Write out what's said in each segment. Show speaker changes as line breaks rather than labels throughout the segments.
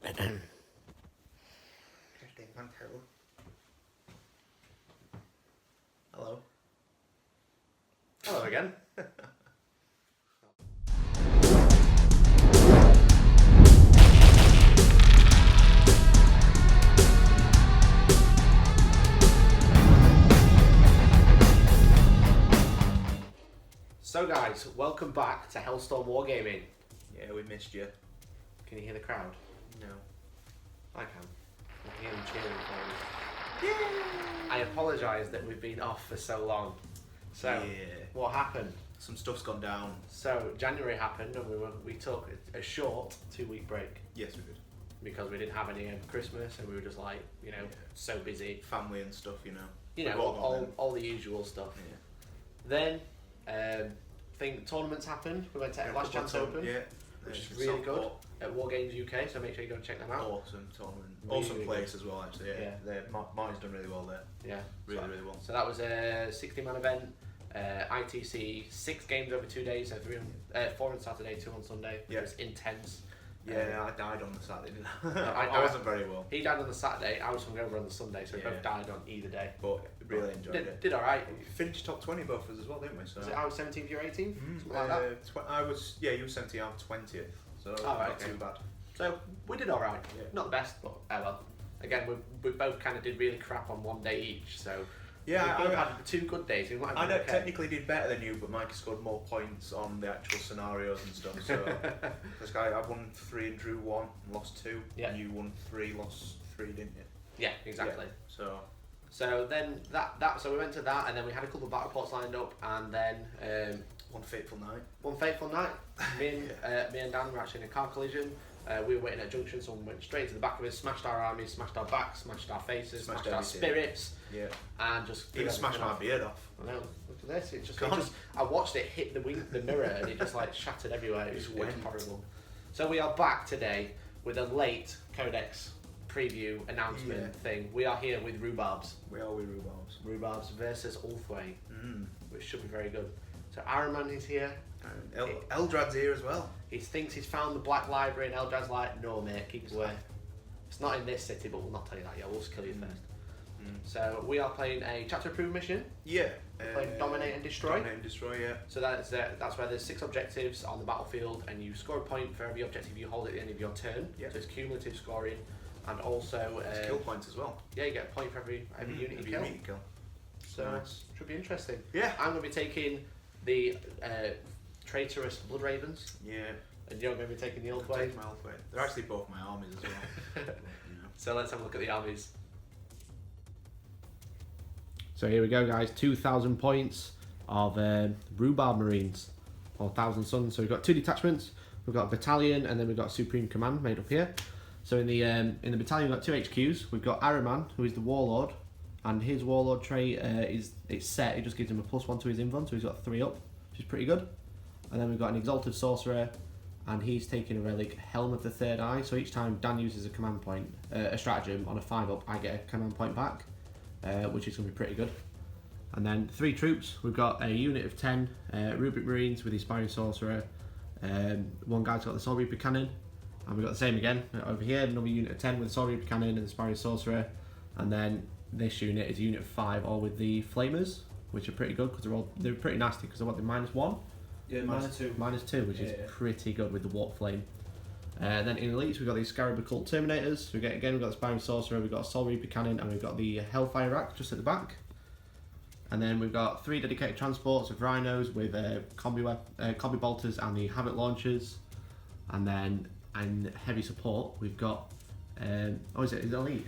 Hello. Hello again. So guys, welcome back to Hellstorm Wargaming.
Yeah, we missed you.
Can you hear the crowd?
No.
I can. I can hear them cheering for us. I apologise that we've been off for so long. So,
Yeah.
what happened?
Some stuff's gone down.
So, January happened and we took a short 2-week break
Yes, we did.
because we didn't have any Christmas and we were just like, you know, so busy.
Family and stuff, you know.
You know,
We've all got them.
all the usual stuff.
Yeah.
Then, tournaments happened. We went to Last Chance Open,
Yeah.
which is really good, at Wargames UK, so make sure you go and check them out.
Awesome tournament.
Really,
Awesome
really
place as well, actually. Yeah.
Yeah.
Marty's done really well there.
Yeah.
Really, really well.
So that was a 60-man event, ITC, 6 games over 2 days, so 4 on Saturday, 2 on Sunday.
Yeah.
It was intense.
Yeah, I died on the Saturday, didn't I?
I
I wasn't very well,
He died on the Saturday, I was hungover on the Sunday, so we
Yeah.
both died on either day.
but really enjoyed it.
Did alright.
We finished top 20 both of us as well, didn't we? So.
Was it I was 17th, you were 18th? Something like that.
I was, yeah, you were 70, I was 20th. So
right,
not
okay.
too bad.
So we did alright.
Yeah.
Not the best, but well. Again, we both kind of did really crap on one day each, so
Yeah,
we both had 2 good days. We might have
I
been okay.
technically did better than you, but Mike scored more points on the actual scenarios and stuff. So this guy, I won 3 and drew 1, and lost 2.
Yeah.
And you won 3, lost 3, didn't you?
Yeah, exactly.
Yeah.
So then so we went to that, and then we had a couple of battle reports lined up, and then
One fateful night.
one fateful night, me and Dan were actually in a car collision. We were waiting at a junction, someone went straight to the back of us, smashed our armies, smashed our backs, smashed our faces, smashed our
everything.
spirits,
Yeah.
and just
Even smashed my beard off.
I know. Look at this. It just I watched it hit the mirror, and it just like shattered everywhere. It was horrible. So we are back today with a late Codex preview announcement thing. We are here with Rhubarbs.
We are with Rhubarbs.
Rhubarbs versus Ulthwe, which should be very good. So Ahriman is here.
Eldrad's here as well.
He thinks he's found the Black Library, and Eldrad's like, no mate, keep away. It's not in this city, but we'll not tell you that yet. We'll just kill you first. So we are playing a chapter approved mission.
Yeah.
Playing Dominate and Destroy.
Dominate and Destroy, yeah.
So that's where there's 6 objectives on the battlefield, and you score a point for every objective you hold at the end of your turn.
Yeah.
So it's cumulative scoring, and also
It's kill points as well.
yeah, you get a point for every unit you kill. So
Nice.
should be interesting.
Yeah.
I'm going to be taking the traitorous Blood Ravens,
Yeah.
and you're going to be taking the Ulthwe.
Take my Ulthwe. They're actually both my armies as well. But, you know.
So let's have a look at the armies. So here we go, guys. 2,000 points of Rhubarb Marines, or 1,000 Suns. So we've got 2 detachments. We've got a battalion, and then we've got Supreme Command made up here. So in the battalion, we've got 2 HQs. We've got Ahriman, who is the Warlord, and his Warlord trait it's set. It just gives him a +1 to his invuln, so he's got 3 up, which is pretty good. And then we've got an Exalted Sorcerer, and he's taking a relic, Helm of the Third Eye. So each time Dan uses a command point, a stratagem on a 5 up, I get a command point back, which is going to be pretty good. And then 3 troops. We've got a unit of 10 Rubric Marines with the Aspiring Sorcerer. One guy's got the Sword Reaper Cannon, and we've got the same again over here. Another unit of 10 with the Sword Reaper Cannon and the Aspiring Sorcerer. And then this unit is a unit of 5, all with the Flamers, which are pretty good because they're pretty nasty because they're what, they're -1.
Yeah, -2.
-2, which is pretty good with the Warp Flame. Then in Elites, we've got these Scarab Occult Terminators. We've got the Aspiring Sorcerer, we've got a Soul Reaper Cannon, and we've got the Hellfire Rack just at the back. And then we've got 3 dedicated transports of Rhinos with combi bolters and the Havoc Launchers. And then in heavy support, we've got is it Elite?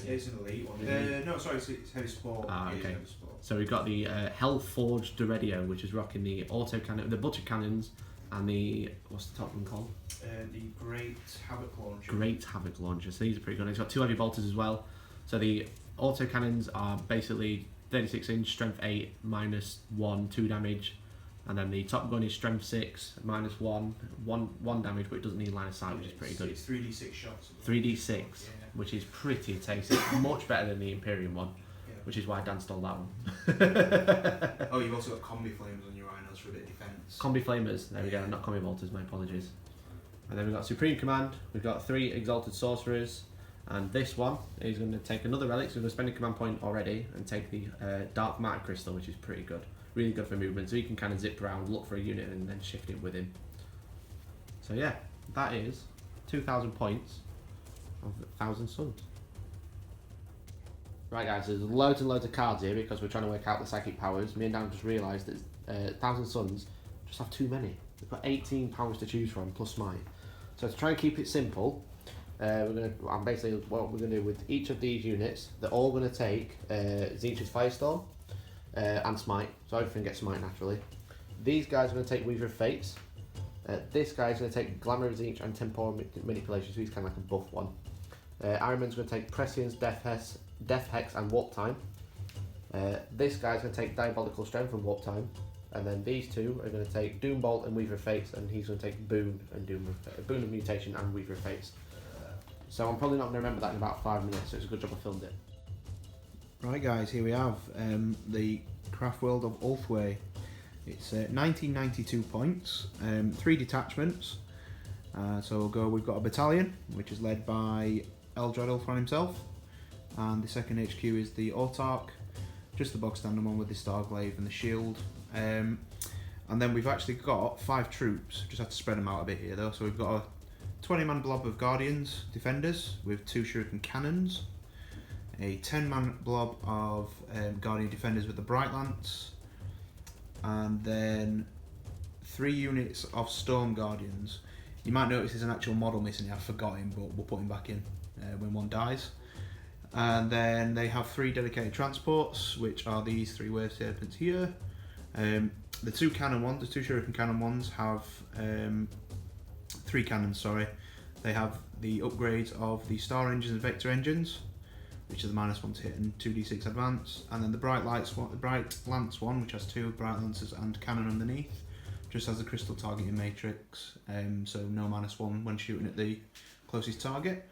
Yeah, it's an elite one. No, sorry, it's heavy support.
Ah, okay.
Heavy support.
So we've got the Hellforged Duradio, which is rocking the autocannon, the butcher cannons, and the what's the top one called?
The Great Havoc Launcher.
Great Havoc Launcher. So these are pretty good. He's got 2 heavy bolters as well. So the autocannons are basically 36-inch, strength 8, -1, 2 damage, and then the top gun is strength 6, -1 damage, but it doesn't need line of sight, which is pretty good.
It's 3d6 shots.
3d6, which is pretty tasty. Much better than the Imperium one, which is why Dan stole that one.
Oh, you've also got combi flames on your rhinos for a bit of defence.
Combi flamers, there we go, not combi bolters, my apologies. And then we've got Supreme Command, we've got 3 Exalted Sorcerers, and this one is going to take another relic, so we're going to spend a command point already and take the Dark Matter Crystal, which is pretty good. Really good for movement, so you can kind of zip around, look for a unit and then shift it with him. So yeah, that is 2,000 points of 1,000 Suns. Right guys, there's loads and loads of cards here because we're trying to work out the psychic powers. Me and Dan just realised that 1,000 Suns just have too many. We've got 18 powers to choose from plus smite. So to try and keep it simple, what we're going to do with each of these units, they're all going to take Tzeentch's Firestorm and Smite, so everything gets Smite naturally. These guys are going to take Weaver of Fates. This guy's going to take Glamour of Tzeentch and Temporal Manipulation, so he's kind of like a buff one. Ahriman's going to take Prescience, Death Hex and Warp Time. This guy's going to take Diabolical Strength and Warp Time. And then these two are going to take Doombolt and Weaver of Fates, and he's going to take Boon of Mutation and Weaver of Fates. So I'm probably not going to remember that in about 5 minutes, so it's a good job I filmed it.
Right guys, here we have the Craftworld of Ulthwe. It's 1992 points, 3 detachments. We've got a battalion, which is led by Eldrad Ulthwe himself, and the second HQ is the Autarch, just the bog standard one with the Starglaive and the shield. And then we've actually got 5 troops, just have to spread them out a bit here though. So we've got a 20-man blob of Guardians, Defenders, with 2 Shuriken Cannons, a 10-man blob of Guardian Defenders with the Bright Lance, and then 3 units of Storm Guardians. You might notice there's an actual model missing here, I've forgotten, but we'll put him back in when one dies. And then they have 3 dedicated transports, which are these 3 Wave Serpents here. The 2 cannon ones, the 2 Shuriken Cannon ones have 3 cannons, sorry. They have the upgrades of the Star Engines and Vector Engines, which are the -1 to hit and 2d6 advance. And then the Bright Lance one, which has 2 Bright Lances and cannon underneath, just has a crystal targeting matrix, so no -1 when shooting at the closest target.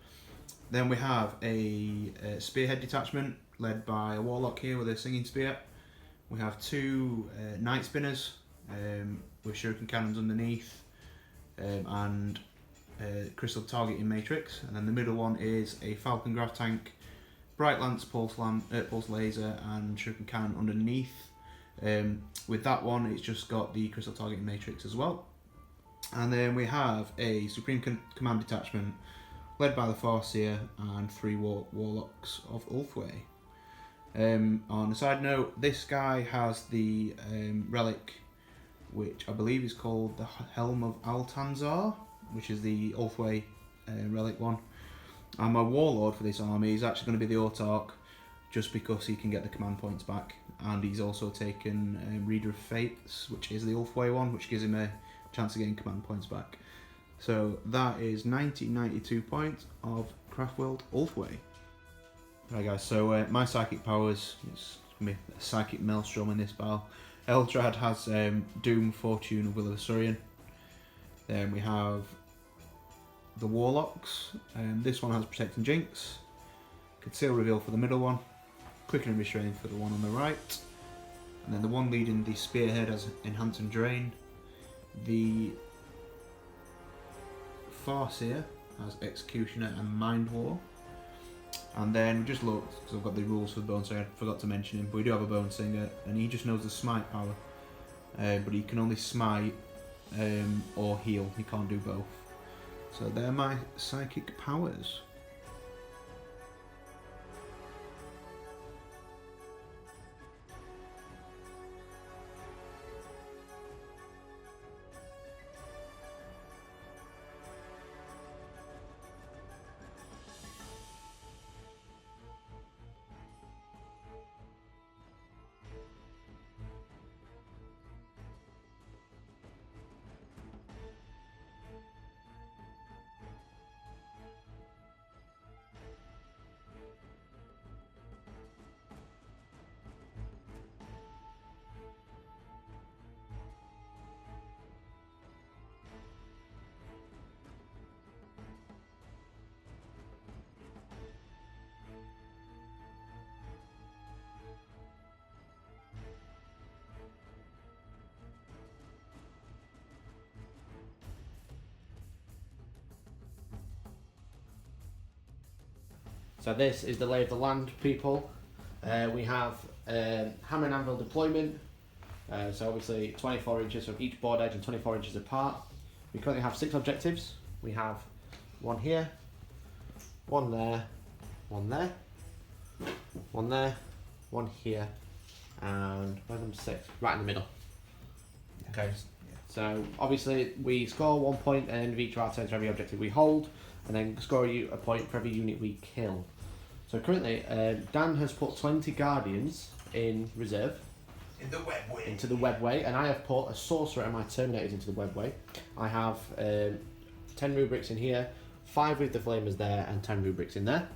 Then we have a Spearhead detachment led by a Warlock here with a Singing Spear. We have 2 Night Spinners with Shuriken Cannons underneath and crystal targeting matrix. And then the middle one is a Falcon Graph Tank, Bright Lance, Pulse Laser and Shuriken Cannon underneath. With that one, it's just got the crystal targeting matrix as well. And then we have a Supreme Command detachment led by the Farseer and 3 Warlocks of Ulthwe. On a side note, this guy has the relic, which I believe is called the Helm of Altanzar, which is the Ulthwe relic one. And my warlord for this army is actually going to be the Autarch, just because he can get the command points back. And he's also taken Reader of Fates, which is the Ulthwe one, which gives him a chance of getting command points back. So that is 1992 points of Craftworld Ulthwe. Right guys, so my psychic powers, it's going to be a psychic maelstrom in this battle. Eldrad has Doom, Fortune and Will of the Surian. Then we have the Warlocks, this one has Protect and Jinx, Conceal Reveal for the middle one, Quicken and Restrain for the one on the right, and then the one leading the Spearhead has Enhance and Drain. The Farseer has Executioner and Mind War. And then we just looked, because I've got the rules for the Bone Singer, I forgot to mention him, but we do have a Bone Singer, and he just knows the Smite power. But he can only Smite or Heal, he can't do both. So they're my psychic powers.
So this is the lay of the land, people. We have hammer and anvil deployment. So obviously 24 inches from each board edge and 24 inches apart. We currently have 6 objectives. We have one here, one there, one there, one there, one here, and where's number 6? Right in the middle. Okay. So obviously we score 1 point at the end of each of our turns for every objective we hold, and then score a point for every unit we kill. So currently, Dan has put 20 Guardians in reserve. Into the webway, and I have put a Sorcerer and my Terminators into the webway. I have 10 rubrics in here, 5 with the Flamers there, and 10 rubrics in there.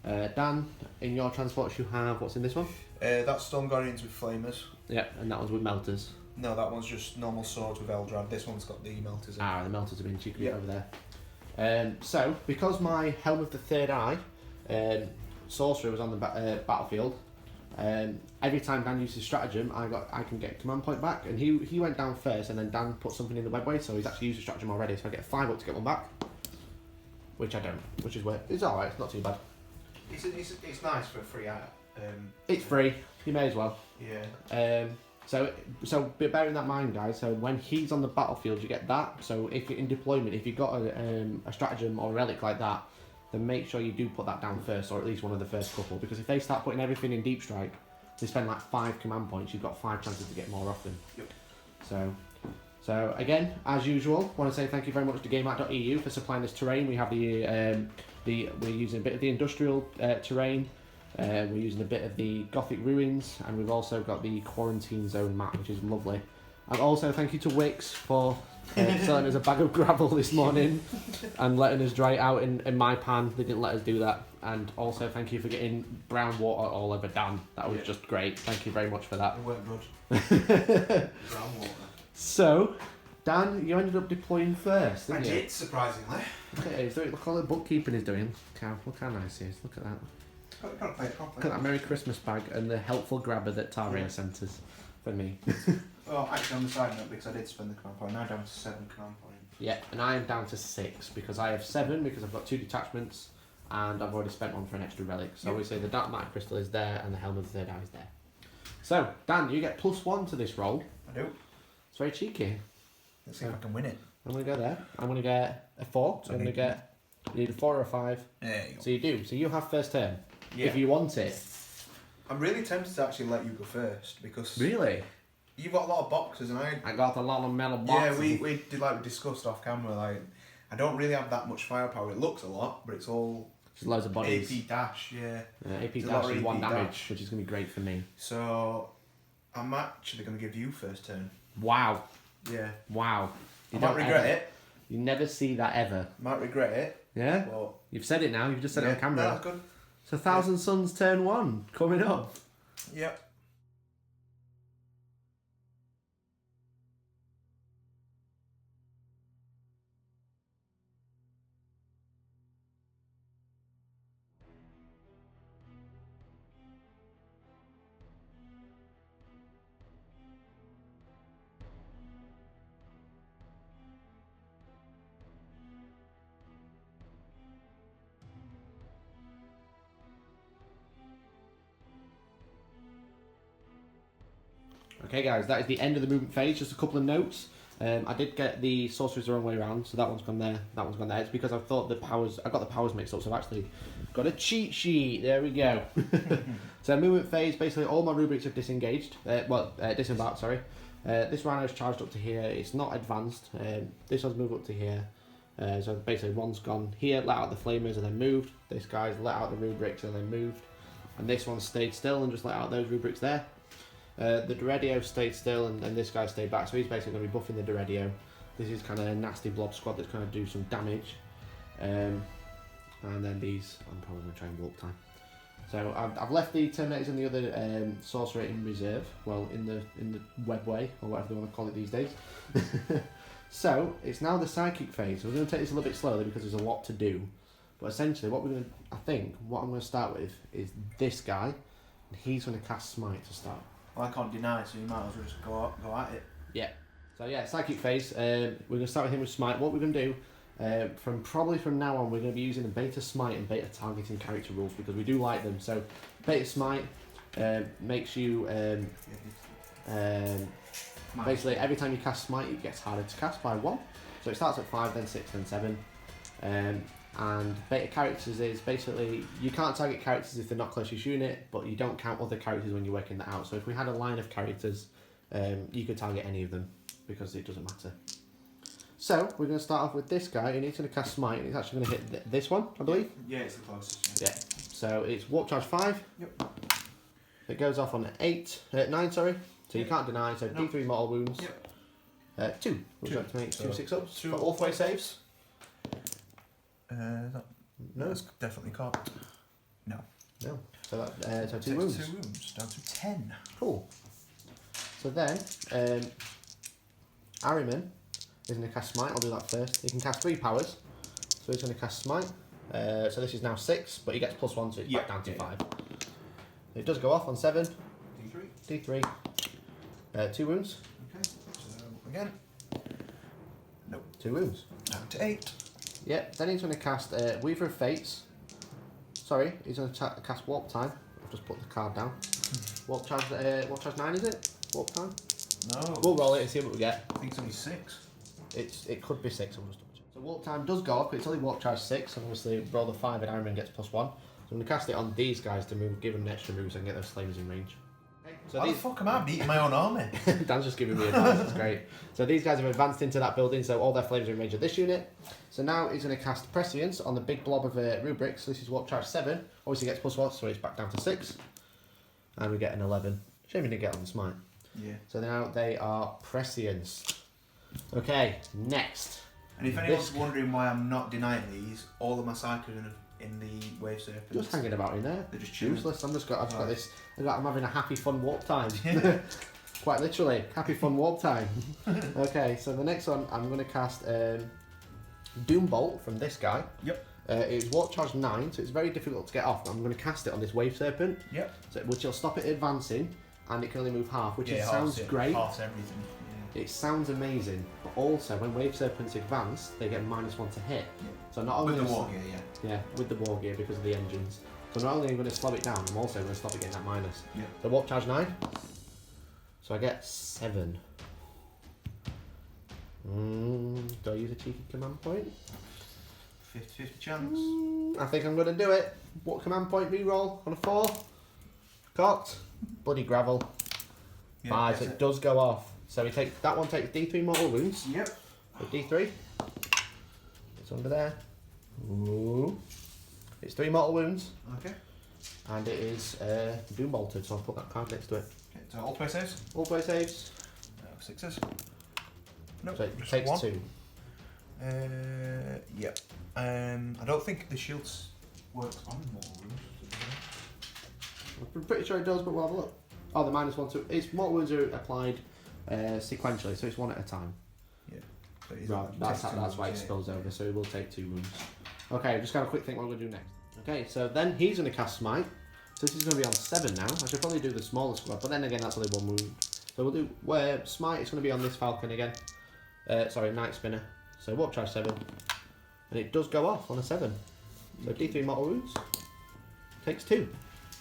Dan, in your transports you have, what's in this one?
That's Storm Guardians with Flamers.
Yeah, and that one's with Melters.
No, that one's just normal swords with Eldrad. This one's got the Melters in.
Ah, the Melters have been cheeky over there. So, because my Helm of the Third Eye, Sorcerer was on the battlefield, every time Dan uses stratagem, I can get command point back, and he went down first, and then Dan put something in the webway, so he's actually used a stratagem already, so I get 5 up to get one back, which I don't, which is where it's alright, it's not too bad.
It's nice for a free item.
It's free, you may as well.
Yeah.
So bearing that in mind, guys, so when he's on the battlefield, you get that. So if you're in deployment, if you've got a stratagem or a relic like that, then make sure you do put that down first, or at least one of the first couple, because if they start putting everything in deep strike, they spend like 5 command points, you've got 5 chances to get more often.
Yep.
So again, as usual, want to say thank you very much to GameArt.eu for supplying this terrain. We have we're using a bit of the industrial terrain, we're using a bit of the Gothic ruins, and we've also got the quarantine zone map, which is lovely. And also thank you to Wix for selling us a bag of gravel this morning and letting us dry it out in my pan. They didn't let us do that. And also thank you for getting brown water all over Dan. That was just great. Thank you very much for that.
It weren't good. Brown water.
So, Dan, you ended up deploying first, didn't you?
I did, surprisingly.
Look at it. Look how the bookkeeping is doing. Look how nice he is. Look at that.
Gotta play it properly.
Look at that Merry Christmas bag and the helpful grabber that Taria sent us for me.
Well, actually, on the side note, because I did spend the command point, now down to 7 command points.
Yeah, and I am down to 6 because I have 7 because I've got 2 detachments and I've already spent one for an extra relic. So obviously the Dark Matter Crystal is there and the Helm of the Third Eye is there. So, Dan, you get +1 to this roll.
I do.
It's very cheeky.
Let's see if I can win it.
I'm going to go there. I'm going to get a 4. So I'm going to get... You need a 4 or a 5.
There you go.
So you do. So you have first turn.
Yeah.
If you want it.
I'm really tempted to actually let you go first because...
Really?
You've got a lot of boxes and
I got a lot of metal boxes.
Yeah, we did, like we discussed off camera, like, I don't really have that much firepower. It looks a lot, but it's all...
Just loads of bodies.
AP dash, yeah.
AP
It's
dash is 1
AP
damage,
dash.
which is going to be great for me.
So, I'm actually going to give you first turn.
Wow.
Yeah.
Wow.
You don't regret it.
You never see that ever.
Might regret it.
Yeah?
But
You've said it now, you've just said it on camera.
No, that's good.
So Thousand Suns turn 1 coming up.
Yep.
Okay guys, that is the end of the movement phase. Just a couple of notes. I did get the sorcerers the wrong way around, so that one's gone there, that one's gone there. It's because I thought I got the powers mixed up, so I've actually got a cheat sheet. There we go. So movement phase, basically all my rubrics are disengaged. Disembarked, sorry. This rhino's charged up to here. It's not advanced. This one's moved up to here. So basically one's gone here, let out the flamers and then moved. This guy's let out the rubrics and then moved. And this one stayed still and just let out those rubrics there. The Deredio stayed still and this guy stayed back, so he's basically going to be buffing the Deredio. This is kind of a nasty blob squad that's going to do some damage. And then these, I'm probably going to try and blow up time. So I've left the Terminators and the other Sorcerer in reserve, well in the webway, or whatever they want to call it these days. So it's now the Psychic phase. So we're going to take this a little bit slowly because there's a lot to do. But essentially what I'm going to start with is this guy, and he's going to cast Smite to start.
Well, I can't deny, so you might as well just go at it.
Yeah. So yeah, Psychic phase. We're going to start with him with Smite. What we're going to do, From now on, we're going to be using a beta smite and beta targeting character rules because we do like them. So beta smite makes you basically every time you cast smite, it gets harder to cast by 1. So it starts at 5, then 6, then 7. And beta characters is basically you can't target characters if they're not closest unit, but you don't count other characters when you're working that out. So if we had a line of characters, you could target any of them because it doesn't matter. So we're going to start off with this guy, and he's going to cast smite, and he's actually going to hit this one, I believe.
Yeah, it's the closest.
Yeah. So it's warp charge 5.
Yep.
It goes off on 9, sorry. So you can't deny. So D3 mortal wounds.
Yep.
2. Would you like to make 2 6-ups?
2
Ulthwe saves.
No, it's definitely caught. No.
No. So that so 2
Takes
wounds.
2 wounds down to 10.
Cool. So then, Ahriman is going to cast smite. I'll do that first. He can cast 3 powers. So he's going to cast smite. So this is now 6, but he gets +1, so it's back down to 5. It does go off on 7.
D3.
D3. 2 wounds.
Okay, so again. Nope.
2 wounds.
Down to 8.
Yep. Then he's going to cast Weaver of Fates. Sorry, he's going to cast Warp Time. I've just put the card down. Warp charge 9, is it? Warp Time.
No.
We'll roll it and see what we get.
I think it's only 6.
It could be 6. I'll just double check. So Warp Time does go up. It's only Warp Charge 6. And obviously roll the 5 and Ahriman gets +1. So I'm going to cast it on these guys to give them extra moves and get those flames in range. So
Why the fuck am I beating my own army?
Dan's just giving me advice, it's great. So these guys have advanced into that building, so all their flames are in range of this unit. So now he's going to cast Prescience on the big blob of rubrics. So this is Warp Charge 7. Obviously gets +1, so it's back down to 6. And we get an 11. Shame we didn't get on the smite.
Yeah.
So now they are Prescience. Okay, next.
And if anyone's wondering why I'm not denying these, all of my cycles in the Wave Serpents.
Just hanging about in there.
They're just chilling.
Useless. I've got this. I'm having a happy fun warp time. Quite literally, happy fun warp time. Okay, so the next one I'm going to cast Doombolt from this guy.
Yep.
It's warp charge 9, so it's very difficult to get off. I'm going to cast it on this Wave Serpent.
Yep.
So, which will stop it advancing, and it can only move half, which sounds
half
great.
Half everything.
It sounds amazing, but also when Wave Serpents advance, they get -1 to hit.
Yeah.
So not only
With the war gear,
yeah, with the war gear because of the engines. So not only am I going to slow it down, I'm also going to stop it getting that minus.
Yeah.
So warp charge 9. So I get 7. Do I use a cheeky command point?
50-50 chance.
I think I'm going to do it. What command point reroll on a 4? Cocked. Bloody gravel.
Yeah,
5. So it does go off. So that one takes D3 mortal wounds.
Yep.
So D3. It's under there. Ooh. It's 3 mortal wounds.
Okay.
And it is Doom Bolted, so I'll put that card next to it.
Okay, so Ulthwe saves.
Ulthwe saves.
6s. Nope,
So it
just
takes
1.
2.
Yep. I don't think the shields works on mortal wounds.
I'm pretty sure it does, but we'll have a look. Oh, the -1 to its mortal wounds are applied sequentially, so it's 1 at a time.
Yeah.
Right, that's why it spills over, so it will take 2 wounds. Okay, just got a quick think what we're going to do next. Okay, so then he's going to cast Smite. So this is going to be on 7 now. I should probably do the smaller squad, but then again, that's only 1 wound. So we'll do Smite. It's going to be on this Falcon again. Sorry, Night Spinner. So Warp Charge 7. And it does go off on a 7. So D3 mortal wounds. Takes 2.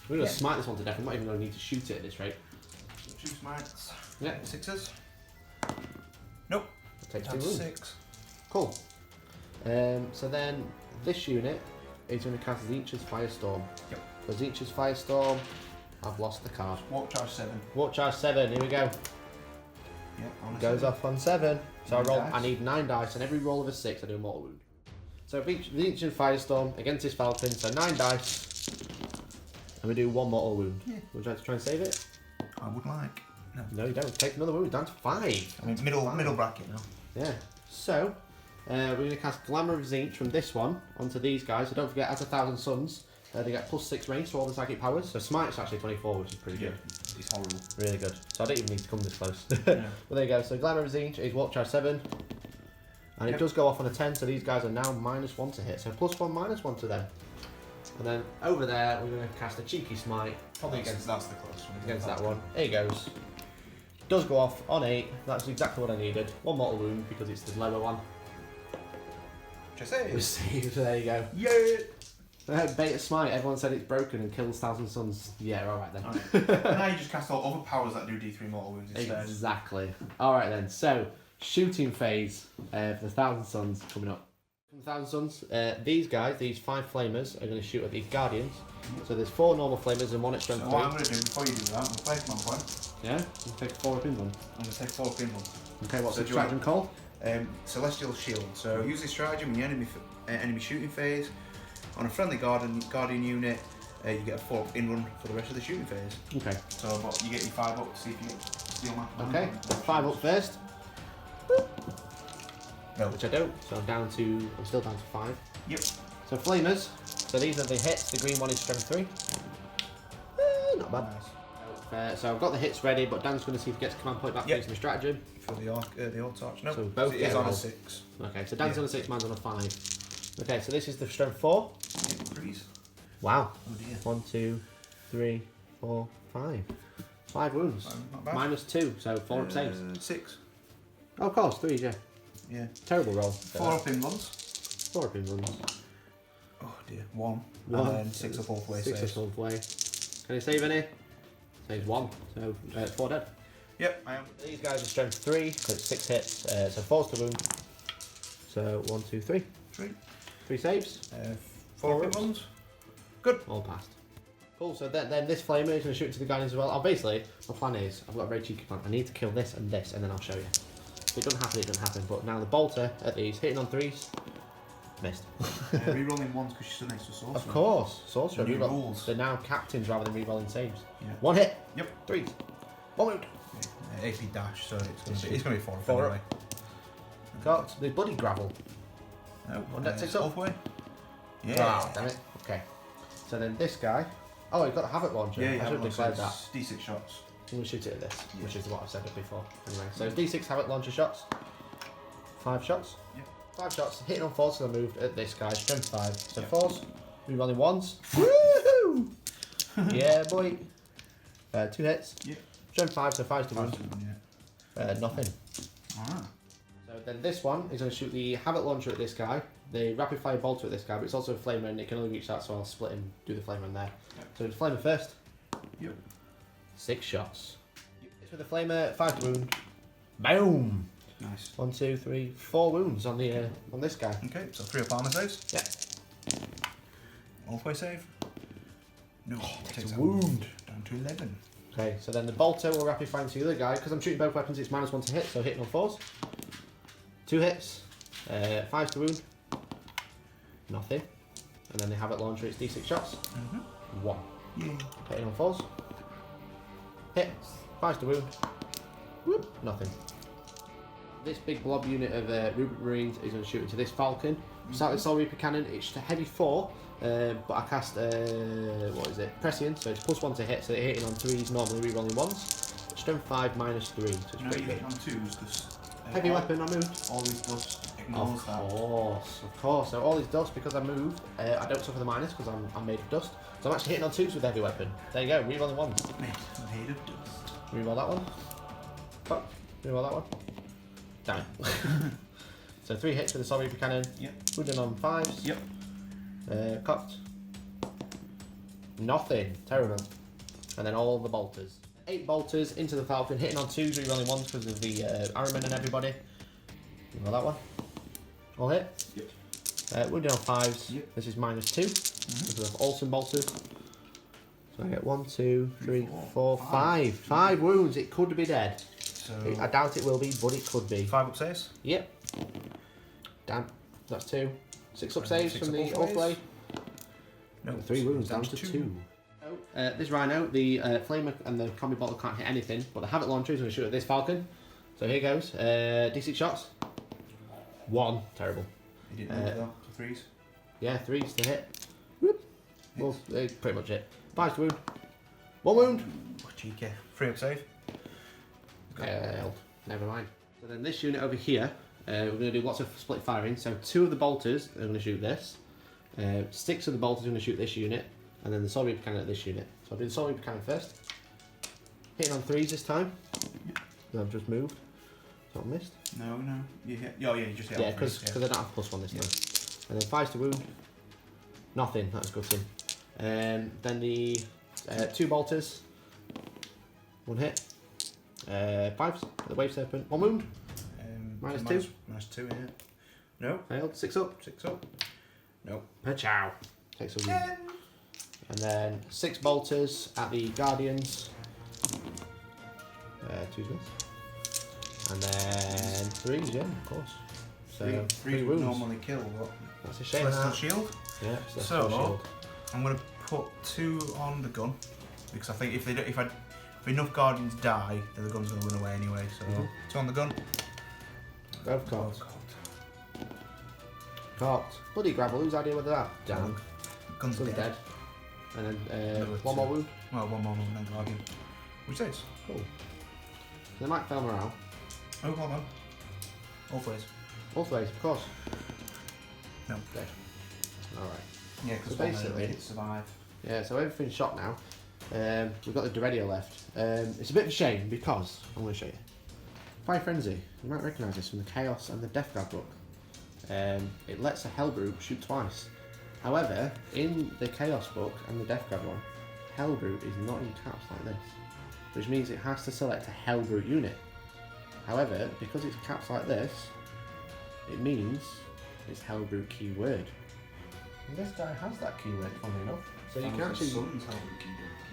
We're going to smite this one to death. I'm not even going to need to shoot it at this rate.
2 smites.
Yeah.
6s. Nope.
Takes 2
Down to
wounds.
6.
Cool. So then this unit is going to cast Tzeentch's Firestorm.
Yep.
So Tzeentch's Firestorm, I've lost the card.
Warp charge 7.
Warp Charge 7, here we go.
Yep.
Goes off on 7. So
9
I
dice.
need 9 dice, and every roll of a 6 I do a mortal wound. So Tzeentch's Firestorm against his Falcon, so 9 dice, and we do 1 mortal wound.
Yeah.
Would you like to try and save it?
I would like. No.
No, you don't. Take another wound, down to 5.
I mean, middle bracket now.
Yeah. So, we're going to cast Glamour of Tzeentch from this one onto these guys. So don't forget, as 1,000 Suns, they get +6 range to all the psychic powers. So Smite's actually 24, which is pretty good.
It's horrible.
Really good. So I don't even need to come this close.
Yeah.
Well, there you go. So Glamour of Tzeentch is Warp Charge 7. And it does go off on a 10, so these guys are now -1 to hit. So +1, -1 to them. And then over there, we're going to cast a cheeky Smite.
Probably against that's the close one.
Against that one. Here he goes. Does go off on 8. That's exactly what I needed. 1 mortal wound because it's the lower one. Received. There you go.
Yeah!
Beta Smite, everyone said it's broken and kills Thousand Suns. Yeah, alright then.
Alright. Now you just cast all other powers that do D3 mortal wounds instead.
Exactly. Alright then, so shooting phase for the Thousand Suns coming up. From the Thousand Suns, these guys, these 5 flamers, are going to shoot at these Guardians. So there's 4 normal flamers and 1 at strength 3.
What I'm going to do before you do that, I'm going to play command point.
Yeah? You take 4 up in one.
I'm going to take 4 up in one.
Okay, what's
So
the
do you want-
stratagem called?
Celestial Shield. So use this stratagem in the enemy shooting phase. On a friendly guardian unit, you get a 4 up in run for the rest of the shooting phase.
Okay.
So but you get your 5 up to see if you get steel map.
Okay, 5 up first.
No.
Which I don't, so I'm still down to 5.
Yep.
So flamers, so these are the hits, the green one is strength 3. Not bad.
Nice.
So I've got the hits ready, but Dan's going to see if he gets a command point back
Yep.
using the stratagem.
For the Autarch. No.
So both
it
get
is
a
on a
roll.
6.
Okay, so Dan's
Yeah.
on a 6, mine's on a 5. Okay, so this is the strength 4.
Freeze.
Wow.
Oh dear.
1, 2, 3, 4, 5. 5 wounds.
Not bad.
Minus 2, so 4 up saves.
6.
Oh, of course, 3, yeah.
Yeah.
Terrible roll.
4 up in runs.
4 up in runs.
Oh dear. 1.
One.
And then 6 up Ulthwe
6
saves.
up Ulthwe. Can he save any? Saves 1, so 4 dead.
Yep, I am.
These guys are strength 3, so it's 6 hits, so 4's to wound. So 1, 2, 3.
3.
3 saves,
4 up in
ups.
runs.
All passed. Cool, so then this flamer is going to shoot into the Guardians as well. Oh, basically, my plan is, I've got a very cheeky plan. I need to kill this, and then I'll show you. If it doesn't happen, it doesn't happen. But now the bolter at these, hitting on 3s, missed.
Rerolling 1s because she's still next to Sorcerer.
Of course, sorcerer.
The new
reroll.
rules.
They're now captains rather than rerolling saves.
Yeah.
1 hit.
Yep.
3s. 1 wound.
AP dash, so it's going to be 4 up
4
anyway.
Got the bloody gravel.
No.
One that takes up.
Ulthwe. Yeah.
Ah, damn it. Okay. So then this guy. Oh, he's got a Havoc launcher.
Yeah,
I
you
should
have
have declared that.
D6 shots.
I'm going to shoot it at this,
Yeah.
which is what I've said before. Anyway, so it's D6 Havoc launcher shots. 5 shots.
Yeah.
5 shots. Hitting on 4s, so I moved at this guy. Strength 5. So
Yeah.
4s. Rerolling 1s. Woohoo! Yeah, boy. 2 hits.
Yeah.
Strength 5, so 5's to wound.
Yeah.
Nothing.
Ah.
So then this one is going to shoot the Havoc launcher at this guy, the rapid fire bolter at this guy, but it's also a flamer and it can only reach that, so I'll split and do the flamer in there.
Yep.
So the flamer first.
Yep.
6 shots.
Yep.
It's with the flamer, 5 to wound. Boom!
Nice.
1, 2, 3, 4 wounds on the on this guy.
Okay, so 3 up armor saves.
Yeah.
Ulthwe save. No.
It's a wound.
Down to 11.
Okay, so then the bolter will rapid fire into the other guy. Because I'm shooting both weapons, it's -1 to hit, so hitting on 4s. 2 hits. 5's to wound. Nothing. And then they have it launcher, it's D6 shots. 1.
Yeah.
Hitting on 4s. Hit. 5's to wound. Whoop. Nothing. This big blob unit of Rupert Marines is going to shoot into this Falcon. Start with Soul Reaper Cannon. It's a heavy 4, but I cast, what is it? Prescient, so it's +1 to hit, so they're hitting on 3s, normally rerolling 1s. Strength 5 -3, so it's
No,
pretty
you
good.
hit on 2s because
Heavy weapon, I moved.
all these dust ignores that.
Of course. So all these dust, because I moved, I don't suffer the minus because I'm made of dust. So I'm actually hitting on 2s with heavy weapon. There you go, rerolling 1s.
Made of dust.
Reroll that one. Fuck. Reroll that one. Damn it. So 3 hits with the Soul Reaper Cannon.
Yep.
Wooden on 5s.
Yep.
Cocked. Nothing. Terrible. And then all the bolters. 8 bolters into the Falcon, hitting on 2s, rerolling 1s because of the Ahriman and everybody. Reroll that one. All hit.
Yep.
Wounded on 5s.
Yep.
This is -2 because of Olsen bolters. So I get 1, 2, 3, 4, 5. 5 wounds. It could be dead.
So
I doubt it will be, but it could be.
5 up saves.
Yep. Damn. That's 2. 6 up
And
saves
6
from
up
the
Ulthwe.
Ulthwe.
No.
3 wounds down to 2. This Rhino, the Flamer and the Combi Bolter can't hit anything, but the Havoc Launcher is going to shoot at this Falcon. So here goes. D6 shots. 1. Terrible.
He didn't move though. So 3s.
Yeah, 3s to hit. Whoop. Well, pretty much it. 5's to wound. 1 wound.
Oh, cheeky. 3 up save.
Never mind. So then this unit over here, we're going to do lots of split firing. So 2 of the bolters are going to shoot this. 6 of the bolters are going to shoot this unit. And then the Soul Reaper Cannon at this unit. So I'll do the Soul Reaper Cannon first. Hitting on 3s this time. And I've just moved. So I missed.
No. You hit. Oh yeah, you just hit.
Yeah,
all
because
threes,
I don't have +1 this time. And then 5s to wound. Nothing, that's gutting. Then the 2 bolters. 1 hit. 5s, the Wave Serpent. 1 wound. Minus 2.
Minus 2, yeah. No.
Failed. 6 up.
6 up. No.
Pachow. Takes a wound. And then 6 bolters at the Guardians. 2's missed. And then 3's, yeah, of course. So 3
would
wounds.
normally kill, but
That's a shame.
Celestial
That.
Shield.
Yeah,
So,
Celestial Shield.
I'm going to put 2 on the gun because I think if enough Guardians die, then the gun's going to run away anyway. So 2 on the gun.
Both cocked. Cocked. Bloody gravel. Whose idea was that? Damn.
Gun's
Gun's
dead.
dead. And then
Another
1 more
2.
wound.
Well, 1 more wound and Guardian. Which says?
Cool. They might fail morale.
Oh, hold on. Ulthwe.
Ulthwe, of course.
No.
Dead. Alright.
Yeah, because
So basically-
it survive.
Yeah, so everything's shot now. We've got the Doredio left. It's a bit of a shame because, I'm going to show you. Fire Frenzy. You might recognise this from the Chaos and the Death Guard book. It lets a Hellbrute shoot twice. However, in the Chaos book and the Death Guard one, Hellbrute is not in caps like this. Which means it has to select a Hellbrute unit. However, because it's caps like this, it means it's Hellbrute keyword. And this guy has that keyword, funnily enough. So you can actually...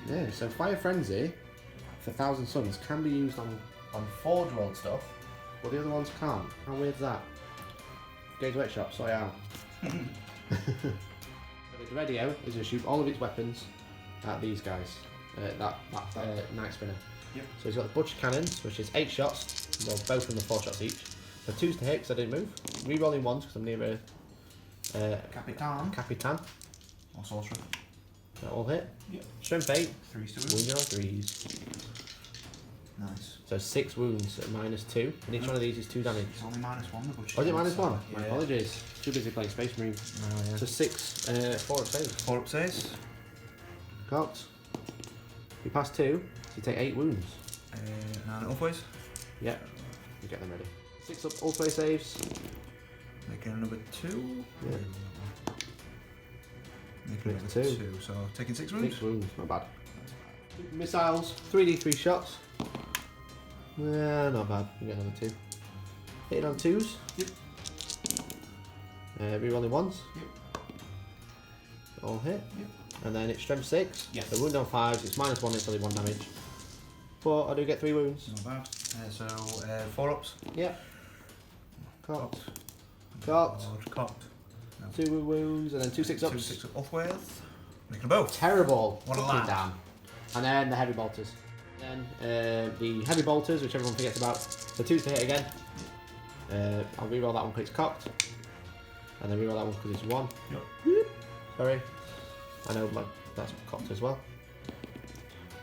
Yeah, so Fire Frenzy for 1000 Suns can be used on Forge World stuff, but the other ones can't. How weird's that? Gage Workshop, sort it out. The radio is going to shoot all of its weapons at these guys. That Night Spinner.
Yep.
So he's got the Butcher Cannons, which is 8 shots, well, both from the 4 shots each. So 2s to hit because I didn't move. Rerolling 1s because I'm near a Capitan.
Or Sorcerer.
That all hit.
Yep.
Strength 8.
3s to
Wound
wound.
on 3s.
Nice.
So 6 wounds at -2, and each one of these is 2 damage.
It's only -1, the Butcher.
Oh, is it -1?
Yeah.
My apologies. Too busy playing Space Marine.
Oh, yeah.
So 6, 4 up saves.
4 up saves.
Cocked. You pass 2, so you take 8 wounds.
9 Ulthways.
Yep. You get them ready. 6 up Ulthwe saves.
Making another 2.
Yeah.
Making
Makes
another
2.
2. So taking 6 wounds.
6 wounds, not bad. Missiles, 3d3 shots. Yeah, not bad. You get another 2. Hitting on 2s.
Yep.
Rerolling 1s.
Yep.
All hit.
Yep.
And then it's strength 6.
Yes.
So wound on 5s, it's -1, it's only 1 damage. But I do get 3 wounds.
Not bad. So 4 ups.
Yep. Cocked. Cocked.
Or cocked.
2 wounds, and then 2 6 ups.
2 6 up Ulthways. Making them both.
Terrible.
What a
Fucking
lad.
damn. And then the heavy bolters. Then the heavy bolters, which everyone forgets about. So 2s to hit again. I'll reroll that one because it's cocked. And then reroll that one because it's 1.
Yep.
Sorry. I know that's cocked as well.